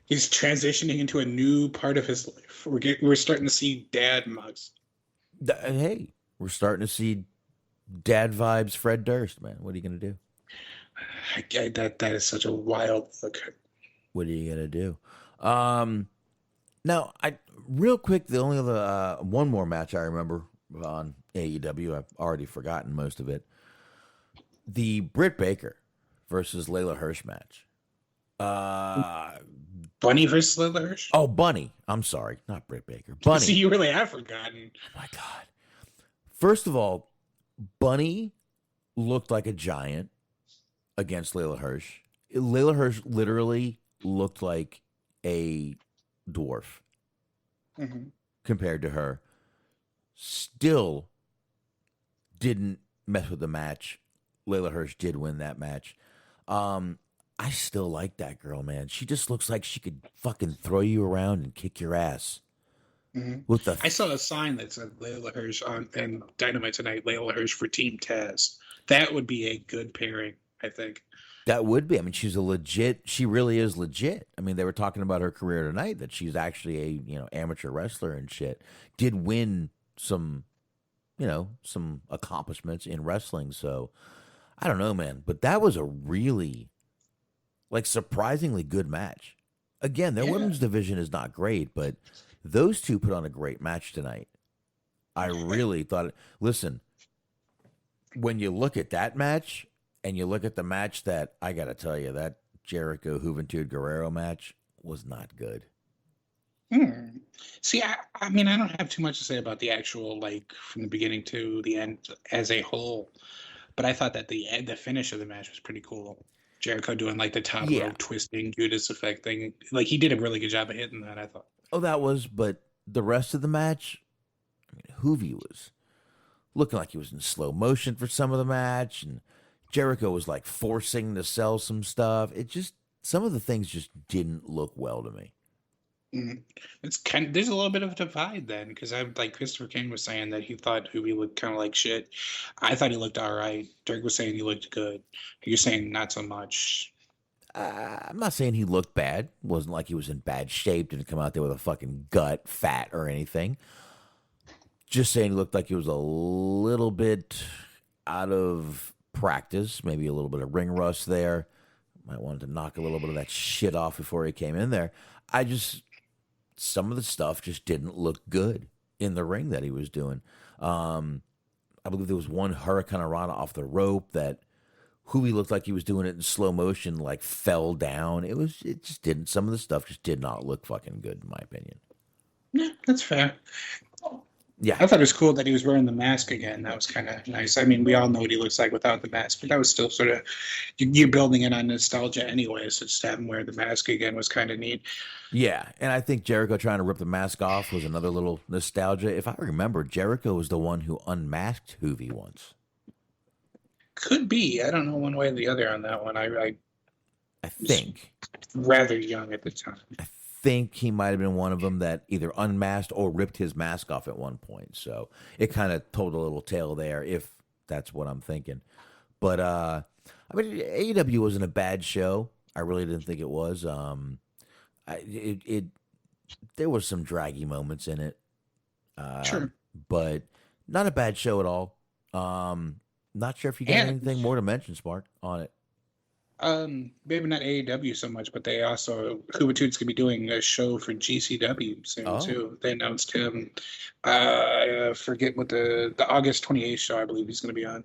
he's transitioning into a new part of his life. We're starting to see dad mugs. Hey, we're starting to see dad vibes Fred Durst, man. What are you gonna do? That is such a wild look. What are you gonna do? Now, real quick, the only other one more match I remember on AEW, I've already forgotten most of it. The Britt Baker versus Layla Hirsch match. Bunny versus Layla Hirsch? Oh, Bunny. I'm sorry, not Britt Baker. Bunny. See, you really have forgotten. Oh my God. First of all, Bunny looked like a giant against Layla Hirsch. Layla Hirsch literally looked like a dwarf compared to her. Still didn't mess with the match. Layla Hirsch did win that match. I still like that girl, man. She just looks like she could fucking throw you around and kick your ass. With the I saw a sign that said Layla Hirsch on and Dynamite tonight, Layla Hirsch for Team Taz. That would be a good pairing, I think. That would be. I mean, she really is legit. I mean, they were talking about her career tonight, that she's actually a, amateur wrestler and shit. Did win some accomplishments in wrestling. So I don't know, man, but that was a really surprisingly good match. Again, their women's division is not great, but those two put on a great match tonight. I really thought listen, when you look at that match and you look at the match that, I got to tell you, that Jericho Juventud Guerrero match was not good. See, I mean, I don't have too much to say about the actual, from the beginning to the end as a whole, but I thought that the finish of the match was pretty cool. Jericho doing the top rope twisting Judas effect thing. He did a really good job of hitting that, I thought. Oh, that was, but the rest of the match, I mean, Hoovy was looking like he was in slow motion for some of the match, and Jericho was like forcing to sell some stuff. It just, some of the things just didn't look well to me. It's kind of, there's a little bit of a divide then, because I like Christopher King was saying that he thought Hoovy looked kind of like shit. I thought he looked all right. Dirk was saying he looked good. You're saying not so much. I'm not saying he looked bad. It wasn't like he was in bad shape, didn't come out there with a fucking gut, fat, or anything. Just saying he looked like he was a little bit out of practice, maybe a little bit of ring rust there. Might want to knock a little bit of that shit off before he came in there. Some of the stuff just didn't look good in the ring that he was doing. I believe there was one Hurricane Rana off the rope that Hoovy looked like he was doing it in slow motion, like fell down. It just didn't. Some of the stuff just did not look fucking good, in my opinion. Yeah, that's fair. Yeah, I thought it was cool that he was wearing the mask again. That was kind of nice. I mean, we all know what he looks like without the mask, but that was still sort of, you're building it on nostalgia anyway, so just to have him wear the mask again was kind of neat. Yeah, and I think Jericho trying to rip the mask off was another little nostalgia. If I remember, Jericho was the one who unmasked Hoovy once. Could be. I don't know one way or the other on that one. I think. Rather young at the time. I think he might have been one of them that either unmasked or ripped his mask off at one point. So it kind of told a little tale there, if that's what I'm thinking. But I mean, AEW wasn't a bad show. I really didn't think it was. There was some draggy moments in it. Sure. But not a bad show at all. Not sure if you got anything more to mention, Smark, on it. Maybe not AEW so much, but they also, Hubatude's gonna be doing a show for GCW soon too. They announced him. I forget what the August 28th show I believe he's gonna be on.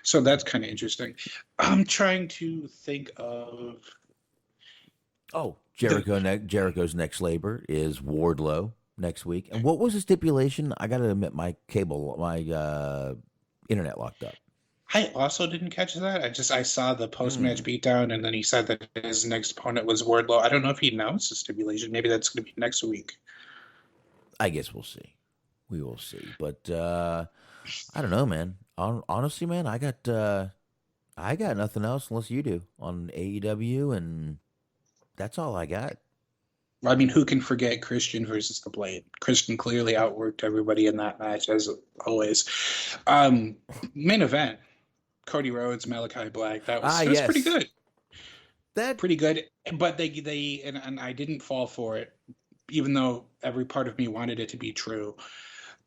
So that's kind of interesting. I'm trying to think of. Jericho's next labor is Wardlow next week. And what was the stipulation? I gotta admit, my internet locked up. I also didn't catch that. I saw the post-match beatdown, and then he said that his next opponent was Wardlow. I don't know if he announced the stipulation. Maybe that's going to be next week. I guess we'll see. We will see. But I don't know, man. Honestly, man, I got nothing else unless you do on AEW, and that's all I got. I mean, who can forget Christian versus The Blade? Christian clearly outworked everybody in that match, as always. Main event. Cody Rhodes, Malachi Black. That was pretty good. Pretty good. But they and I didn't fall for it, even though every part of me wanted it to be true.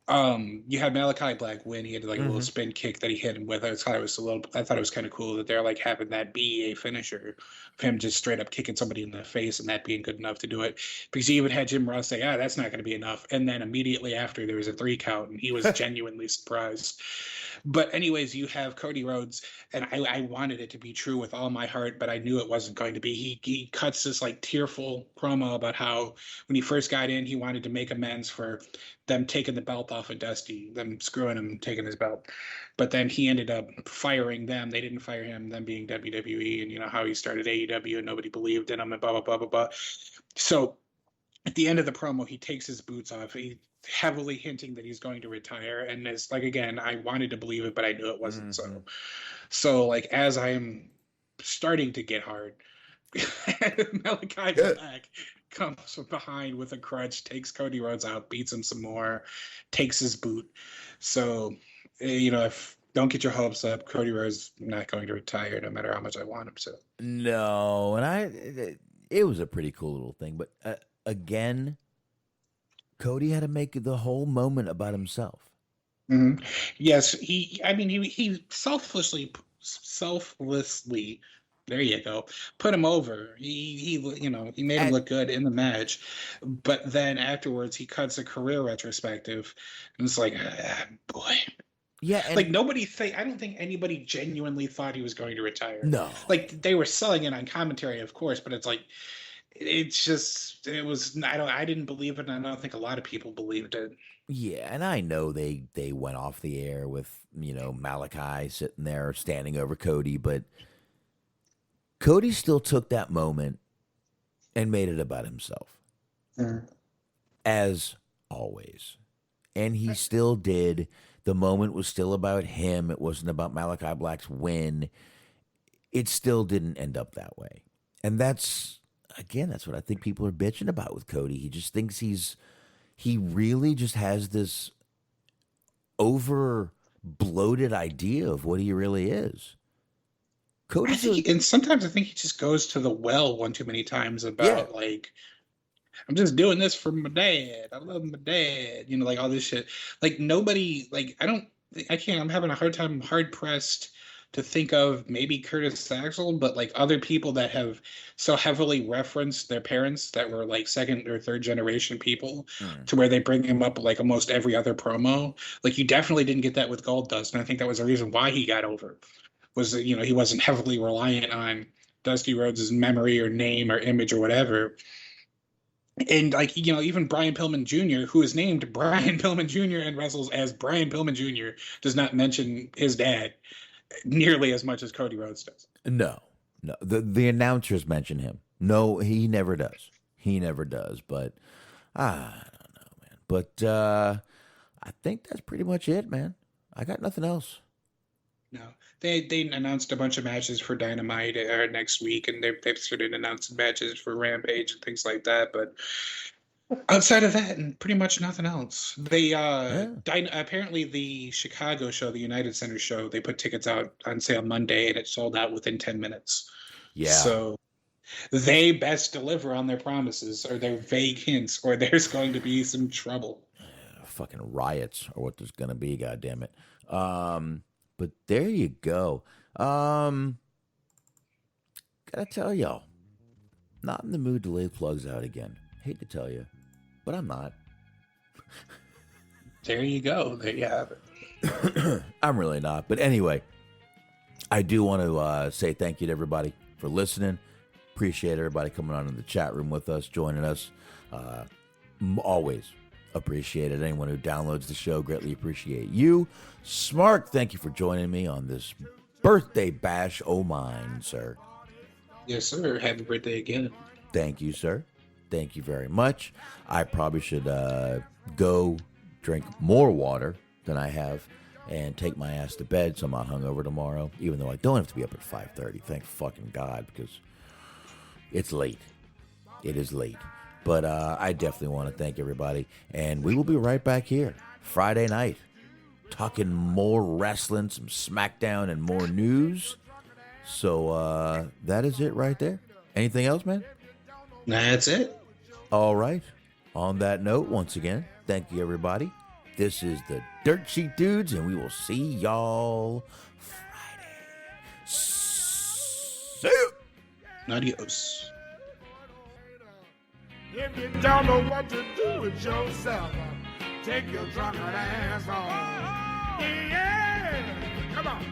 You had Malachi Black win. He had like a little spin kick that he hit him with. I thought it was kind of cool that they're like having that be a finisher of him just straight up kicking somebody in the face and that being good enough to do it. Because you even had Jim Ross say, that's not going to be enough. And then immediately after there was a 3 count and he was genuinely surprised. But anyways, you have Cody Rhodes, and I wanted it to be true with all my heart, but I knew it wasn't going to be. He cuts this like tearful promo about how when he first got in, he wanted to make amends for them taking the belt off of Dusty, them screwing him, taking his belt. But then he ended up firing them. They didn't fire him, them being WWE, and you know how he started AEW and nobody believed in him and blah, blah, blah, blah, blah. So at the end of the promo, he takes his boots off. He heavily hinting that he's going to retire. And it's like, again, I wanted to believe it, but I knew it wasn't so like, as I'm starting to get hard, Malachi Black comes from behind with a crutch, takes Cody Rhodes out, beats him some more, takes his boot. So, if don't get your hopes up, Cody Rhodes not going to retire no matter how much I want him to. No, and it was a pretty cool little thing, but again, Cody had to make the whole moment about himself. Mm-hmm. Yes, he selflessly, there you go, put him over. He made him look good in the match, but then afterwards he cuts a career retrospective, and it's like, boy. Yeah, like I don't think anybody genuinely thought he was going to retire. No, like they were selling it on commentary, of course, but it's like, I didn't believe it, and I don't think a lot of people believed it. Yeah, and I know they went off the air with, Malachi sitting there standing over Cody, but Cody still took that moment and made it about himself. As always. And he still did. The moment was still about him. It wasn't about Malachi Black's win. it still didn't end up that way. And that's what I think people are bitching about with Cody. He just thinks he really just has this over bloated idea of what he really is. And sometimes I think he just goes to the well one too many times about like, I'm just doing this for my dad. I love my dad. You know, like all this shit. Like nobody, like I'm having a hard time, hard pressed to think of maybe Curtis Axel, but like other people that have so heavily referenced their parents that were like second or third generation people to where they bring him up like almost every other promo. Like you definitely didn't get that with Goldust. And I think that was the reason why he got over, was that, you know, he wasn't heavily reliant on Dusty Rhodes' memory or name or image or whatever. And like, you know, even Brian Pillman Jr., who is named Brian Pillman Jr. and wrestles as Brian Pillman Jr., does not mention his dad nearly as much as Cody Rhodes does. No. The announcers mention him. No, he never does. But I don't know, man. But I think that's pretty much it, man. I got nothing else. No, they announced a bunch of matches for Dynamite next week, and they've started announcing matches for Rampage and things like that. But outside of that, and pretty much nothing else. They apparently the Chicago show, the United Center show, they put tickets out on sale Monday, and it sold out within 10 minutes. Yeah. So they best deliver on their promises, or their vague hints, or there's going to be some trouble. Fucking riots, or what there's going to be. God damn it. But there you go. Gotta tell y'all, not in the mood to lay plugs out again. Hate to tell you, but I'm not. There you go. There you have it. I'm really not. But anyway, I do want to say thank you to everybody for listening. Appreciate everybody coming on in the chat room with us, joining us. Always appreciate it. Anyone who downloads the show, greatly appreciate you. Smark, thank you for joining me on this birthday bash. Oh, mine, sir. Yes, sir. Happy birthday again. Thank you, sir. Thank you very much. I probably should go drink more water than I have and take my ass to bed so I'm not hungover tomorrow, even though I don't have to be up at 5:30. Thank fucking God, because it's late. It is late. But I definitely want to thank everybody. And we will be right back here Friday night, talking more wrestling, some SmackDown, and more news. So that is it right there. Anything else, man? That's it. All right. On that note, once again, thank you, everybody. This is the Dirt Sheet Dudes, and we will see y'all Friday. See you. Adios. If you don't know what to do with yourself, take your drunken ass on. Yeah, come on.